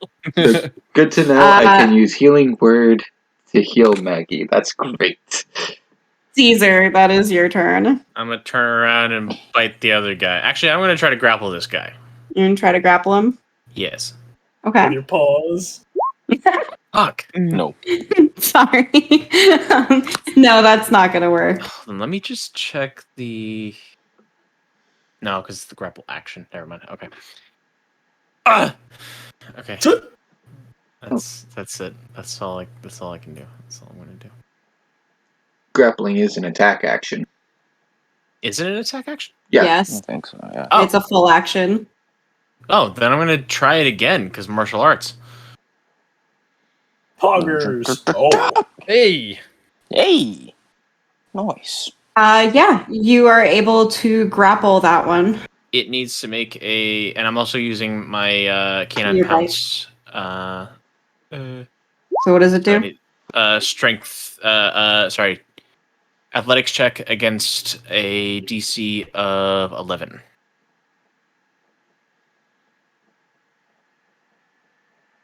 Good to know. I can use healing word to heal Maggie. That's great. Caesar, that is your turn. I'm gonna turn around and bite the other guy. Actually, I'm gonna try to grapple this guy. You're gonna try to grapple him? Yes. With Okay. your paws. Fuck. No. Sorry. No, that's not gonna work. Then let me just check the. No, because it's the grapple action. Never mind. Okay. Okay. That's it. That's all I can do. That's all I'm gonna do. Grappling is an attack action. Is it an attack action? Yeah. I Yes. think so, yeah. Oh. It's a full action. Oh, then I'm gonna try it again because martial arts. Poggers. Oh. Hey. Hey! Nice. Yeah, you are able to grapple that one. It needs to make a, and I'm also using my canine Your bite. pounce. So what does it do? Strength. Sorry, athletics check against a DC of 11.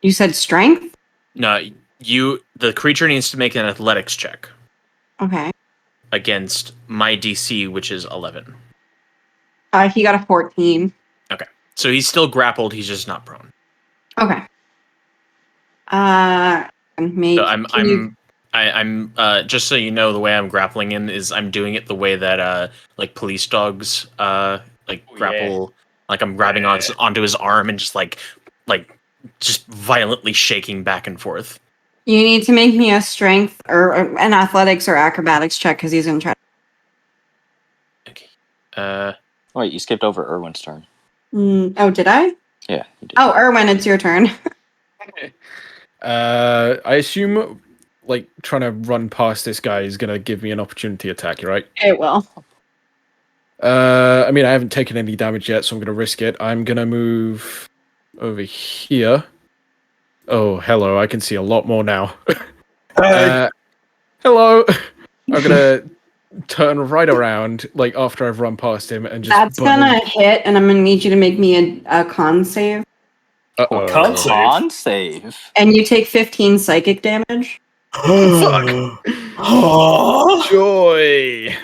You said strength? No, the creature needs to make an athletics check Okay. against my DC, which is 11. He got a 14. So he's still grappled. He's just not prone. Okay. Make. So I'm just so you know, the way I'm grappling in is I'm doing it the way that like police dogs grapple. Like I'm grabbing onto his arm and just violently shaking back and forth. You need to make me a strength or an athletics or acrobatics check because he's gonna try. Okay. Wait, you skipped over Erwin's turn. Oh, did I? Yeah, you did. Oh, Erwin, it's your turn. I assume, like, trying to run past this guy is gonna give me an opportunity attack, right? It will. I mean, I haven't taken any damage yet, so I'm gonna risk it. I'm gonna move over here. Oh, hello! I can see a lot more now. Hello. I'm gonna turn right around, like after I've run past him, and just. That's gonna hit, and I'm gonna need you to make me a con save. Uh-oh. Con save. Con save. And you take 15 psychic damage. Fuck. Joy.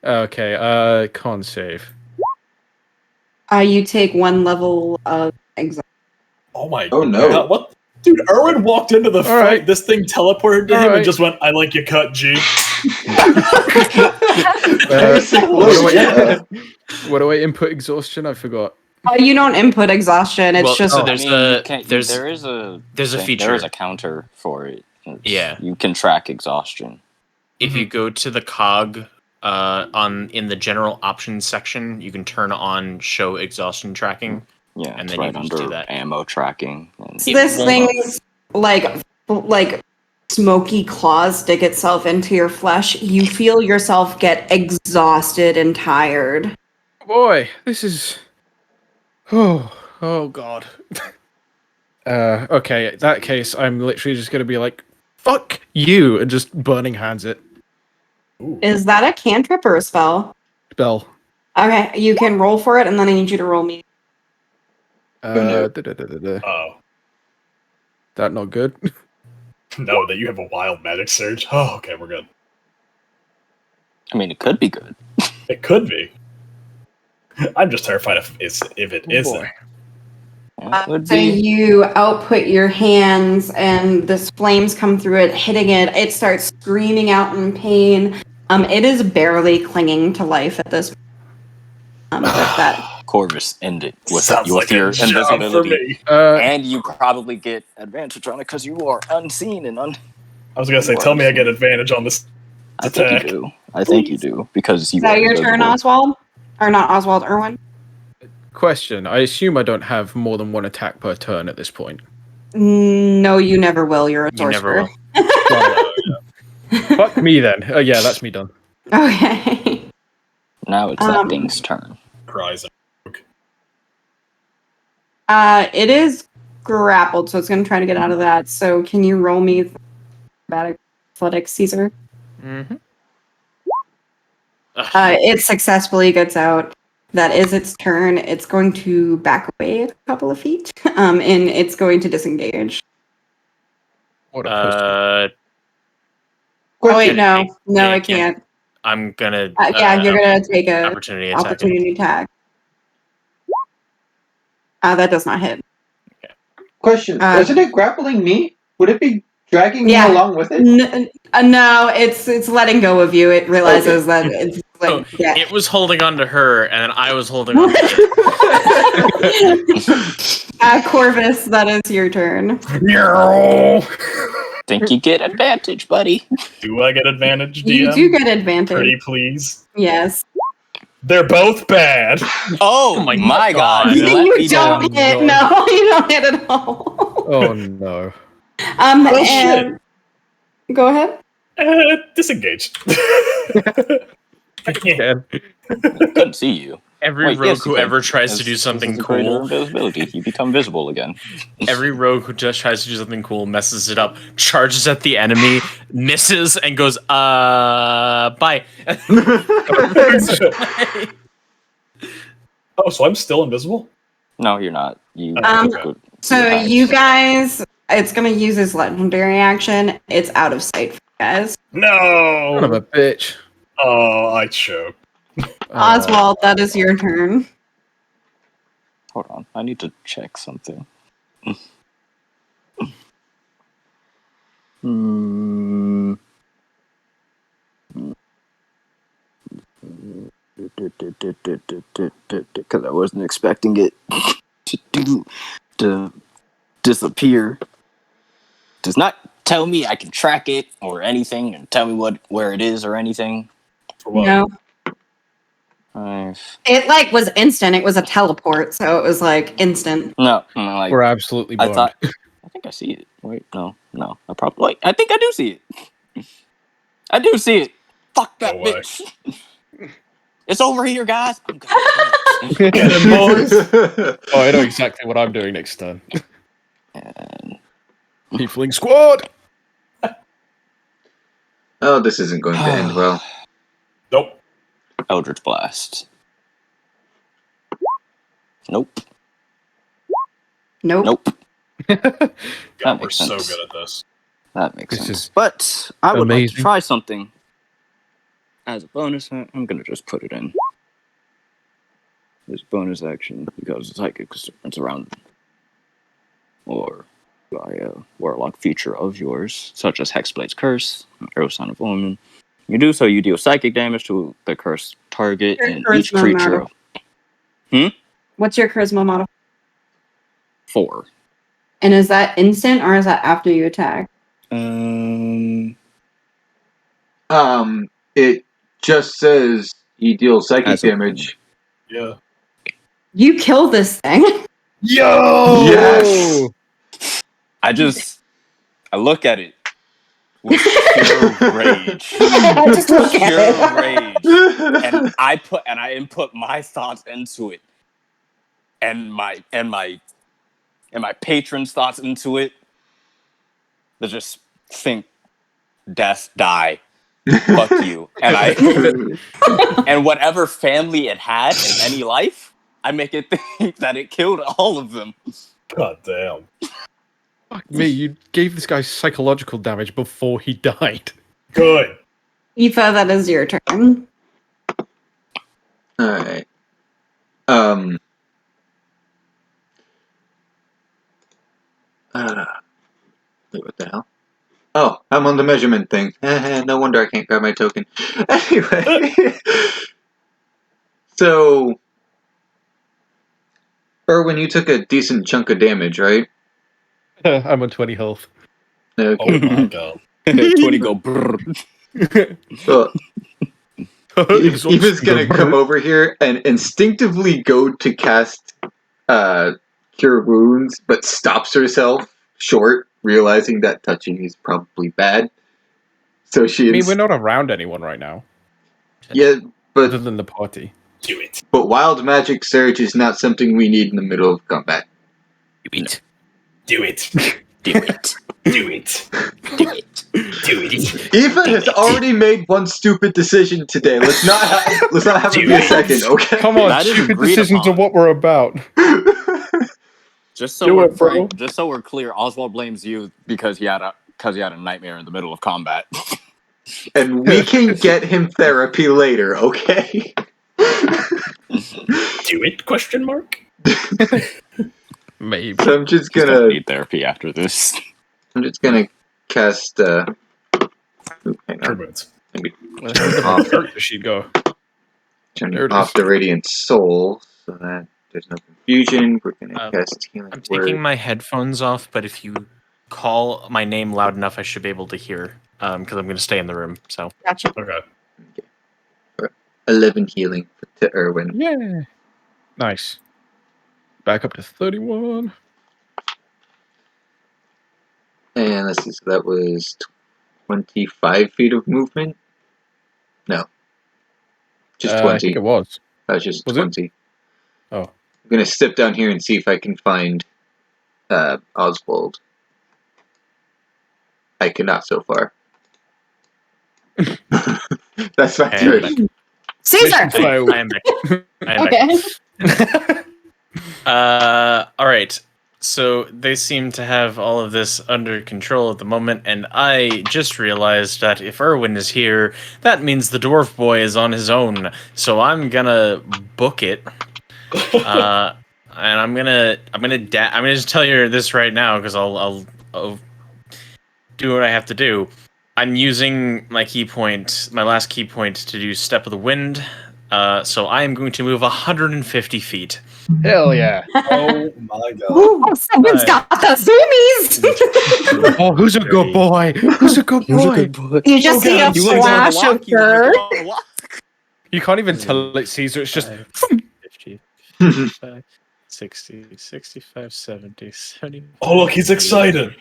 Okay. Con save. You take 1 level of anxiety. Oh my Oh, no. god. What? Dude, Erwin walked into the fight. right. This thing teleported to All him right. and just went, I like your cut, G. What do I input exhaustion? I forgot. You don't input exhaustion. It's Well, just so I there's mean, a- you can't- there's- there is a there's a thing- feature. There is a counter for it. Yeah. You can track exhaustion. If you go to the cog in the general options section, you can turn on show exhaustion tracking. Yeah, And it's then you right can just do under that. ammo tracking. And So this won't- thing's like smoky claws stick itself into your flesh. You feel yourself get exhausted and tired. Boy, this is. Oh God. Okay. In that case, I'm literally just gonna be like, "Fuck you," and just burning hands it. Is that a cantrip or a spell? Spell. Okay, you can roll for it, and then I need you to roll me. no. Oh. That not good. No, that you have a wild magic surge. Oh, okay, we're good. I mean, it could be good. It could be. I'm just terrified if it isn't. Yeah, it would So be. you output your hands, and this flames come through it, hitting it. It starts screaming out in pain. It is barely clinging to life at this. But that Corvus end it with Sounds your like a job for invisibility. me. And you probably get advantage on it because you are unseen and I was gonna say, tell me I get advantage on this I think attack. you do. I think you do because you. is that are your turn, invisible. Oswald? Or not Oswald, Erwin? Question. I assume I don't have more than one attack per turn at this point. No, you never will. You're a You never sorcerer. will. Fuck me then. Oh yeah, that's me done. Okay. Now it's that thing's turn. Cries. It is grappled, so it's going to try to get out of that. So can you roll me athletics, Caesar? Mm-hmm. It successfully gets out. That is its turn. It's going to back away a couple of feet, and it's going to disengage. What a pussy. Oh wait, no, Yeah, it can't. I'm gonna. Yeah, you're gonna take a opportunity attack. opportunity attack. That does not hit. Question: isn't it grappling me? Would it be dragging Yeah. me along with it? No, it's letting go of you. It realizes that it's like So it was holding on to her, and then I was holding on to it. Corvus, that is your turn. Think you get advantage, buddy. Do I get advantage, DM? You do get advantage. Pretty please. Yes. They're both bad. Oh my god. You Let me don't down. hit. No, you don't hit at all. Oh no. And go ahead. Disengage. Again. Couldn't see you. Every Wait, rogue yes, you who can. ever tries to This- do this something is the greater cool, invisibility. You become visible again. every rogue who just tries to do something cool messes it up, charges at the enemy, misses, and goes, bye. Oh, so I'm still invisible? No, you're not. You. So you guys, it's gonna use his legendary action. It's out of sight for you guys. No. Son of a bitch. Oh, I choked. Oswald, that is your turn. Hold on. I need to check something. Because I wasn't expecting it to disappear. Does not tell me I can track it or anything, and tell me where it is or anything. For what? No. It was instant. It was a teleport, so it was instant. No, like We're absolutely boned. I think I see it. Wait, no. I probably. Wait, I think I do see it. I do see it. Fuck that bitch. It's over here, guys. I'm gonna Get him, boys. Oh, I know exactly what I'm doing next turn. And Tiefling squad! Oh, this isn't going to end well. Nope. Eldritch Blast. Nope. Nope. God, we're makes so sense. good at this. That makes This sense. is But I would like to amazing. try something. As a bonus, I'm going to just put it in. This bonus action, because psychic is around, or by a warlock feature of yours, such as Hexblade's Curse, Arrow Sign of Omen. You do so, you deal psychic damage to the cursed target, Your and each charisma creature modifier. What's your charisma modifier? 4. And is that instant or is that after you attack? It just says you deal psychic As a- damage. Yeah. You kill this thing. Yo! Yes! I look at it with pure rage. Just look at Pure it. rage. And I input my thoughts into it. And my patron's thoughts into it. They just think death, die. Fuck you. And whatever family it had in any life, I make it think that it killed all of them. God damn. Fuck me, you gave this guy psychological damage before he died. Good. Aoife, that is your turn. Alright. Wait, what the hell? Oh, I'm on the measurement thing. No wonder I can't grab my token. Anyway. So, Erwin, you took a decent chunk of damage, right? I'm on 20 health. Oh Okay. my god. 20 go brrr. Well, It's Eva's gonna come over here and instinctively go to cast Cure Wounds, but stops herself short, realizing that touching is probably bad. So she. I mean, we're not around anyone right now, Yeah, but other than the party. Do it. but wild magic surge is not something we need in the middle of combat. Do it. Do it. Do it. Do it. Do it. Do it. Eva has already made one stupid decision today. Let's not have it be a second, okay? Come on, That is stupid agreed decisions are upon. what we're about. Just so Do we're it, bro. just so we're clear, Oswald blames you because he had a nightmare in the middle of combat. And we can get him therapy later, okay? Do it? Question mark. Maybe. So I'm just He's gonna gonna need therapy after this. cast hang on. Turbines. Maybe Where turn the off, character sheet go? turn There it off is. the radiant soul so that there's no confusion. We're gonna Um, cast healing I'm word. taking my headphones off, but if you call my name loud enough, I should be able to hear. Because I'm going to stay in the room. So Gotcha. Okay. 11 healing to Erwin. Yeah. Nice. Back up to 31. And let's see, so that was 25 feet of movement? No. Just I 20. think it was. That was just Was it? 20. Oh. I'm gonna step down here and see if I can find Oswald. I cannot so far. That's my And turn. Caesar! Mission failed. I am back. I am back. Okay. All right. So they seem to have all of this under control at the moment, and I just realized that if Erwin is here, that means the dwarf boy is on his own. So I'm gonna book it. And I'm gonna just tell you this right now because I'll do what I have to do. I'm using my last key point to do Step of the Wind. So I am going to move 150 feet. Hell yeah. Oh my god. Oh, someone's got the zoomies! Oh, who's a good boy? Who's a good boy? boy. You just see a You wanna go on a flash walk? of You wanna dirt. go on a walk? You can't even tell it's Caesar. It's just 50, 55, 60, 65, 70, 70. Oh look, he's excited.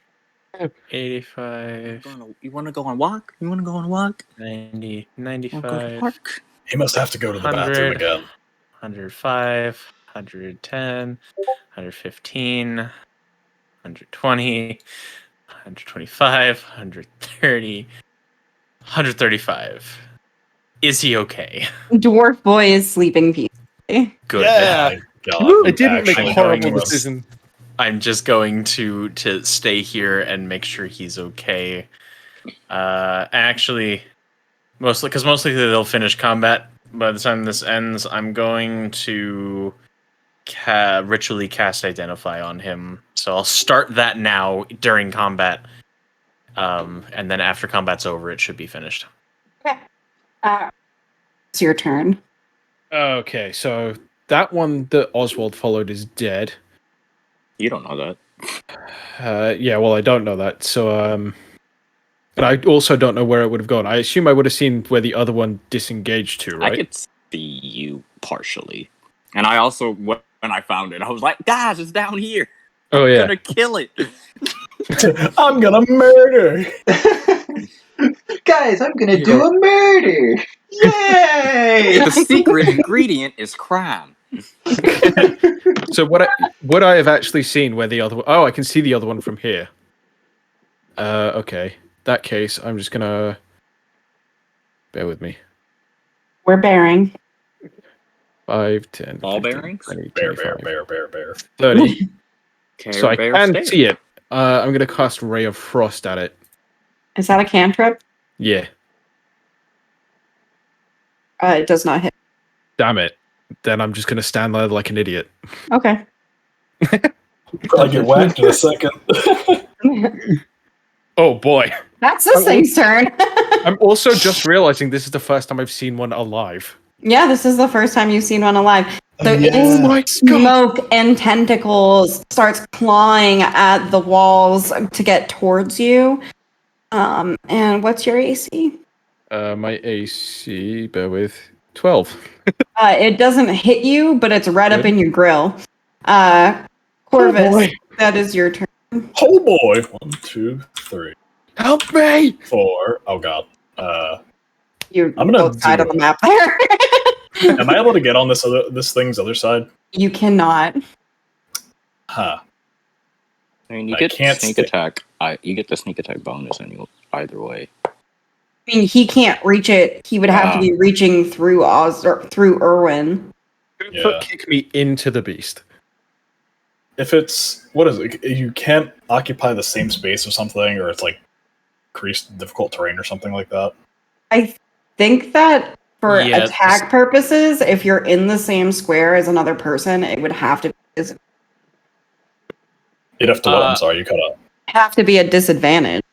85, You wanna go on a walk? You wanna go on a walk? 90, Wanna go to the 95, park? He must have to go to the 100. bathroom again. 105, 110, 115, 120, 125, 130, 135. Is he okay? Dwarf boy is sleeping peacefully. Good. Yeah. God, I didn't make actually a horrible going was- decision. I'm just going to stay here and make sure he's okay. Actually, mostly they'll finish combat by the time this ends. I'm going to ritually cast Identify on him. So I'll start that now during combat. And then after combat's over, it should be finished. Okay. It's your turn. Okay, so that one that Oswald followed is dead. You don't know that. Yeah, well, I don't know that. So, but I also don't know where it would have gone. I assume I would have seen where the other one disengaged to, right? I could see you partially. And I also, when I found it, I was like, guys, it's down here. Oh, yeah. I'm gonna kill it. I'm gonna murder. Guys, I'm gonna do a murder! Yay! The secret ingredient is crime. So would I have actually seen where the other one... Oh, I can see the other one from here. Okay. That case, I'm just gonna... Bear with me. We're bearing. 5, 10, Ball 15, bearings? 20, Bear, 25, bear. 30. So I Care Bear can State. see it. I'm gonna cast Ray of Frost at it. Is that a cantrip? Yeah. It does not hit. Damn it. Then I'm just gonna stand there like an idiot. Okay. I get whacked in a second. Oh boy. That's this thing's turn. I'm also just realizing this is the first time I've seen one alive. Yeah, this is the first time you've seen one alive. So Yeah. its Oh my God. smoke and tentacles starts clawing at the walls to get towards you. And what's your AC? My AC, bear with, 12. It doesn't hit you, but it's right up Good. in your grill. Oh, Corvus, boy. that is your turn. Oh boy! 1, 2, 3, Help me! 4. Oh god. You're I'm gonna both side do of the map there. Am I able to get on this thing's other side? You cannot. Huh. I mean, you I get can't sneak st- attack. You get the sneak attack bonus anyway, either way. I mean, he can't reach it. He would have to be reaching through Oz or through Irwin. Yeah. Kick me into the beast. If it's what is it? You can't occupy the same space or something, or it's like increased difficult terrain or something like that. I think that for Yeah, attack purposes, if you're in the same square as another person, it would have to You'd have to what? I'm sorry, you cut out. be a disadvantage.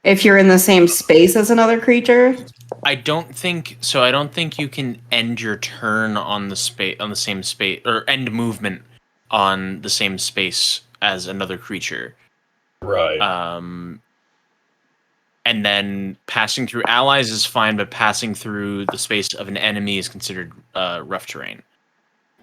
If you're in the same space as another creature, I don't think so. I don't think you can end your turn on the same space, or end movement on the same space as another creature. Right. And then passing through allies is fine, but passing through the space of an enemy is considered rough terrain.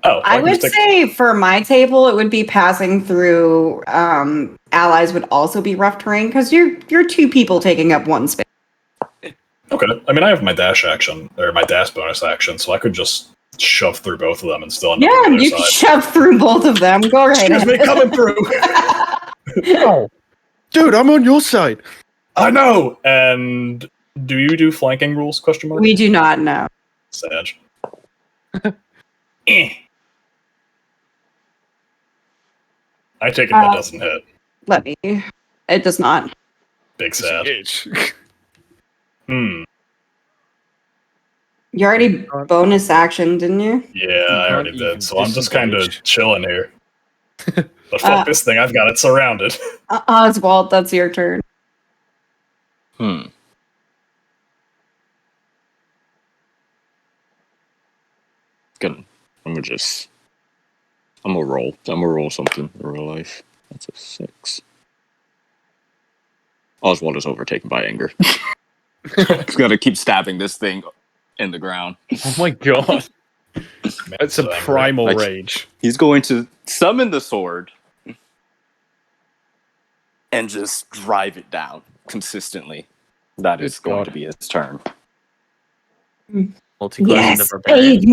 Oh, I would say for my table, it would be passing through allies would also be rough terrain because you're two people taking up one space. Okay. I mean, I have my dash action or my dash bonus action, so I could just shove through both of them and still end up on the other You can side. shove through both of them. Go right Excuse ahead. me, coming through. Oh, dude, I'm on your side. I know. And do you do flanking rules? Question mark. We do not know. Sag. I take it that doesn't hit. Let me. It does not. Big sad. You already bonus action, didn't you? Yeah, I already Can't even did. So I'm just kind of disengage. chilling here. But fuck this thing, I've got it surrounded. Oswald, that's your turn. I'm gonna roll. I'm gonna roll something in real life. That's a 6. Oswald is overtaken by anger. He's gotta keep stabbing this thing in the ground. Oh my god. It's a So angry. primal Like- rage. He's going to summon the sword and just drive it down consistently. That is Good going God. to be his turn. Multi-class into barbarian. bathe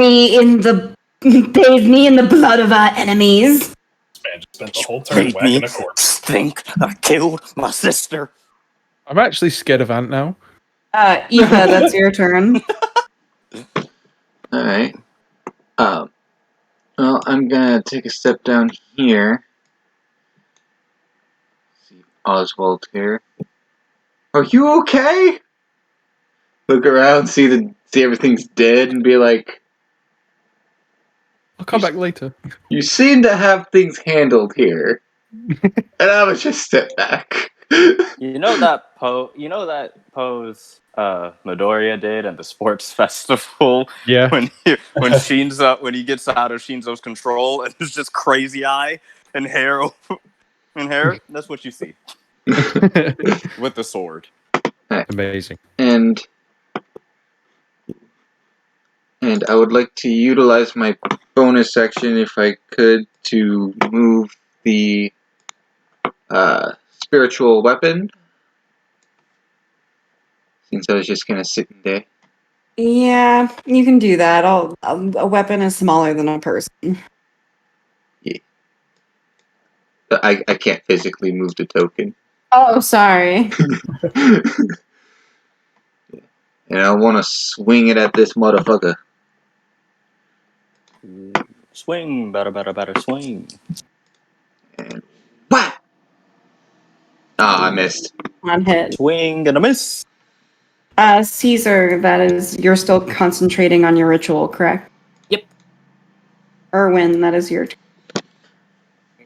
me in the blood of our enemies. This man just spent the whole turn Made whacking me a corpse. think I killed my sister. I'm actually scared of Ant now. Eva, that's your turn. Alright. Well, I'm gonna take a step down here. See Oswald here. Are you okay? Look around, see everything's dead, and be like, I'll come back later. you seem to have things handled here. And I would just step back. You know that pose Midoriya did at the sports festival Yeah. when he gets out of Shinzo's control and it's just crazy eye and hair and hair. That's what you see with the sword. Amazing. And I would like to utilize my bonus section, if I could, to move the spiritual weapon. Since I was just gonna sit in there. Yeah, you can do that. A weapon is smaller than a person. Yeah. But I can't physically move the token. Oh, sorry. And I want to swing it at this motherfucker. Swing, better, swing. And whack! Ah, I missed. On hit. Swing and a miss. Caesar, you're still concentrating on your ritual, correct? Yep. Erwin, that is your turn.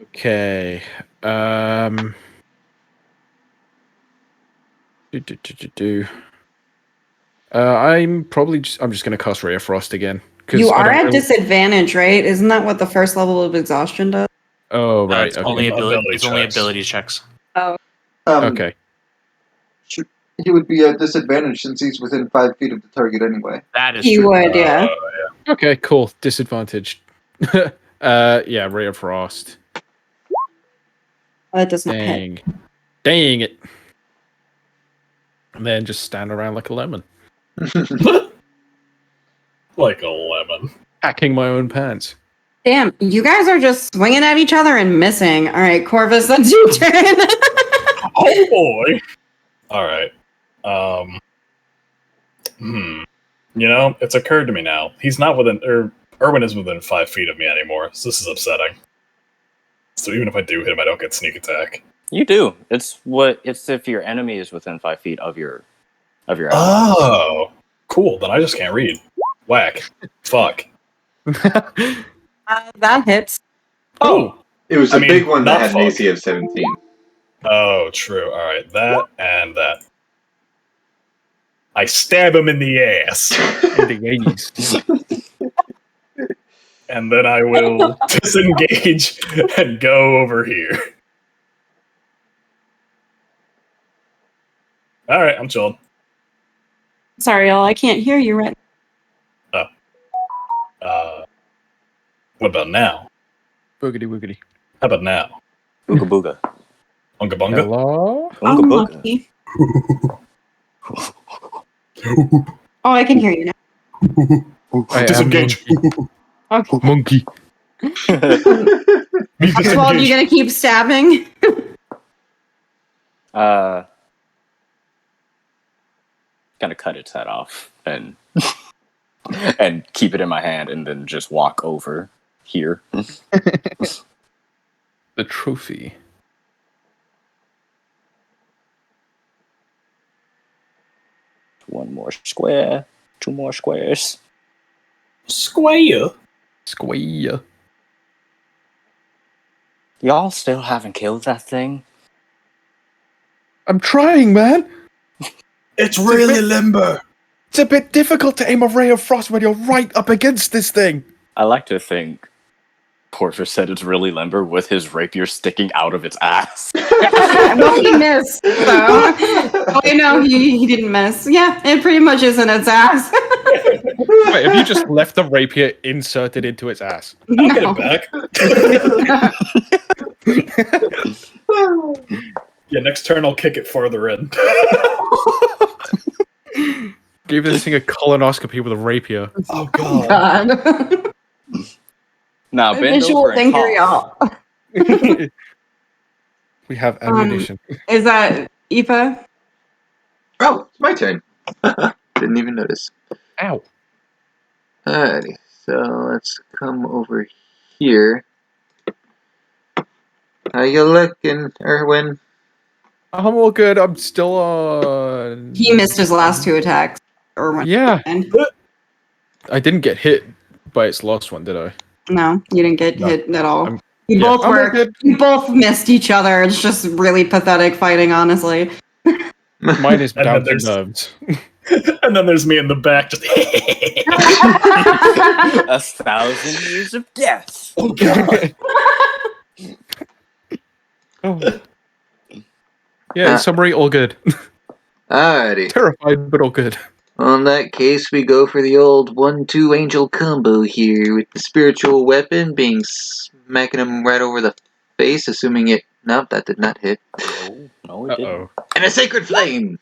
Okay. I'm just gonna cast Ray of Frost again. You I are don't at know- disadvantage, right? Isn't that what the first level of exhaustion does? Oh right. It's Okay. only Ability it's only checks. ability checks. Okay. He would be at disadvantage since he's within 5 feet of the target anyway. That is He true. would, yeah. Okay. Cool. Disadvantage. Yeah. Ray of Frost. That does not hit. Dang it. And then just stand around like a lemon. Like a lemon. Hacking my own pants. Damn, you guys are just swinging at each other and missing. All right, Corvus, that's your turn. Oh boy. All right. You know, it's occurred to me now. He's not within, or Erwin is within 5 feet of me anymore. So this is upsetting. So even if I do hit him, I don't get sneak attack. You do. It's if your enemy is within 5 feet of your enemy. Oh, cool. Then I just can't read. Whack. Fuck. That hits. Oh. It was a big one that not had an fuck. AC of 17. Oh, true. All right, that and that. I stab him in the ass, In the 80s. and then I will disengage and go over here. All right, I'm chilled. Sorry, y'all, I can't hear you right. What about now? Boogity woogity. How about now? Booga booga. Unga bunga? Hello? Unga booga. Unlucky. Oh, I can hear you now. I am Disengage. Okay. Monkey. Me Oswald, you disengage. gonna keep stabbing? Gonna cut its head off and and keep it in my hand, and then just walk over here. The trophy. One more square, 2 more squares. Square. Square. Y'all still haven't killed that thing? I'm trying, man. It's really limber. It's a bit difficult to aim a ray of frost when you're right up against this thing. I like to think Corvus said it's really limber with his rapier sticking out of its ass. Well, he missed. So. Oh, no, he didn't miss. Yeah, it pretty much is in its ass. Wait, have you just left the rapier inserted into its ass? I'll get it back. Yeah, next turn I'll kick it farther in. Give this thing a colonoscopy with a rapier. Oh god. God. Now, bend Visual over and thinker, cough. y'all. We have ammunition. Is that Aoife? Oh, it's my turn. Didn't even notice. Ow. Alrighty, so let's come over here. How you looking, Erwin? I'm all good. I'm still on. He missed his last 2 attacks. Or one. Yeah. And I didn't get hit by its last one, did I? no, you didn't get No. hit at all. I'm- You yeah, both I'm all were. good. You both missed each other. It's just really pathetic fighting, honestly. Mine is And down then to there's- nerves. And then there's me in the back just 1,000 years of death. Oh god. Oh. Yeah, in summary, all good. Alrighty. Terrified, but all good. Well, in that case, we go for the old 1-2 angel combo here, with the spiritual weapon being smacking him right over the face, assuming it. Nope, that did not hit. No, it didn't. Uh-oh. And a sacred flame!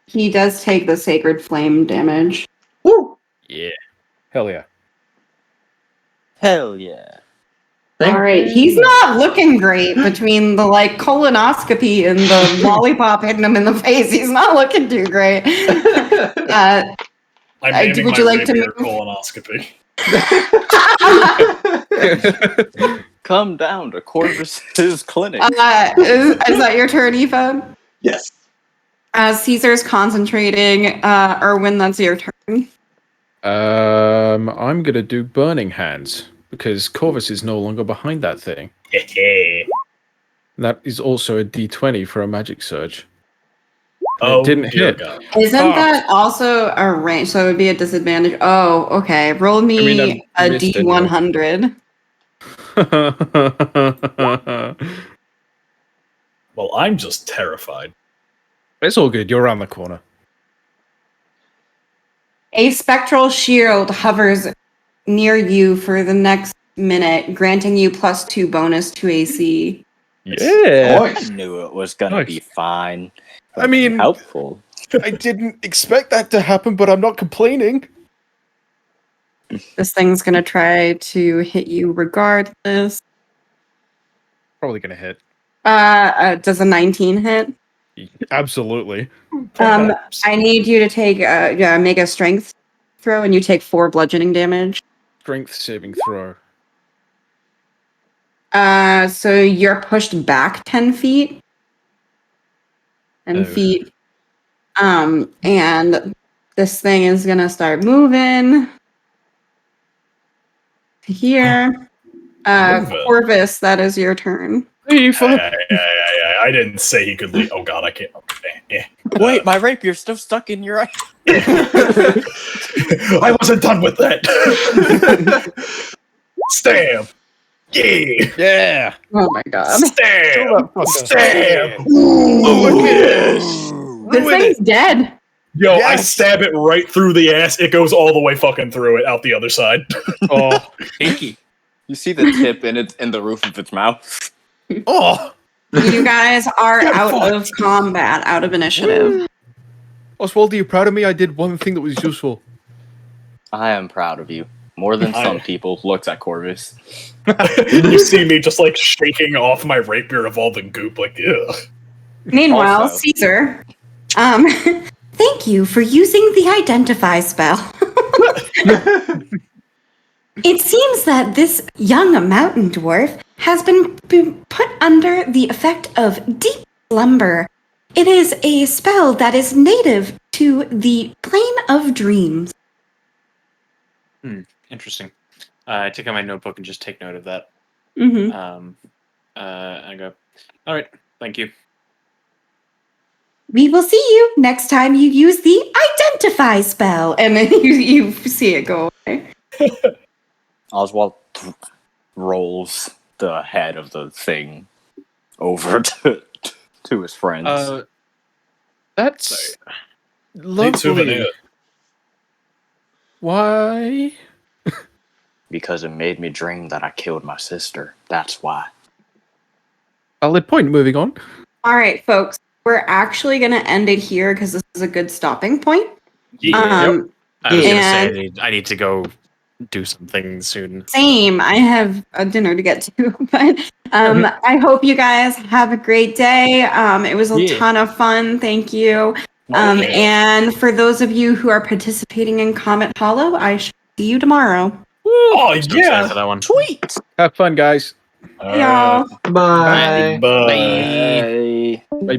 He does take the sacred flame damage. Woo! Yeah. Hell yeah. Hell yeah. Thank All right, he's not looking great between the colonoscopy and the lollipop hitting him in the face. He's not looking too great. I'm naming would my you like to rapier move? colonoscopy. Come down to Corvus's clinic. Is that your turn, Aoife? Yes. As Caesar's concentrating, Erwin, that's your turn. I'm gonna do burning hands because Corvus is no longer behind that thing. That is also a D20 for a magic surge. Oh, It didn't dear hit. God. Isn't Oh. that also a range? So it would be a disadvantage. Oh, okay. Roll me I a missed it, D100. Well, I'm just terrified. It's all good. You're around the corner. A spectral shield hovers near you for the next minute, granting you +2 bonus to AC. Yeah. I Nice. knew it was gonna Nice. be fine. I mean- helpful. I didn't expect that to happen, but I'm not complaining. This thing's gonna try to hit you regardless. Probably gonna hit. Does a 19 hit? Absolutely. Perhaps. I need you to take make a strength throw, and you take 4 bludgeoning damage. Strength saving throw. So you're pushed back 10 feet. 10 Oh. feet. And this thing is gonna start moving to here. Moving. Corvus, that is your turn. Hey, fuck. I didn't say he could leave. Oh god, I can't. Wait, my rapier's still stuck in your eye. I wasn't done with that. Stab. Yeah. Yeah. Oh my god. Stab. Stab. Look at This thing's dead. Yo, I Yes. stab it right through the ass. It goes all the way fucking through it, out the other side. Oh. Pinky. You see the tip in the roof of its mouth. Oh. You guys are Get out fucked. of combat, out of initiative. Oswald, are you proud of me? I did one thing that was useful. I am proud of you. More than some I- people. Looks at Corvus. You see me just like shaking off my rapier of all the goop, like, ugh. Meanwhile, Also- Caesar, thank you for using the identify spell. It seems that this young mountain dwarf has been put under the effect of deep slumber. It is a spell that is native to the plane of dreams. Interesting. I take out my notebook and just take note of that. Mm-hmm. I go, all right, thank you. We will see you next time you use the identify spell. And then you see it go away. Oswald rolls the head of the thing over to his friends. That's Neat lovely. souvenir. Why? Because it made me dream that I killed my sister. That's why. Valid point. Moving on. All right, folks. We're actually going to end it here because this is a good stopping point. Yeah. I was gonna And- say I need to go do something soon. Same. I have a dinner to get to, but I hope you guys have a great day. It was a Yeah. ton of fun. Thank you. And for those of you who are participating in Comet Hollow, I shall see you tomorrow. Oh, So excited yeah. for that one. Sweet! Have fun, guys. Y'all. Bye. Bye. Bye. Bye. Bye.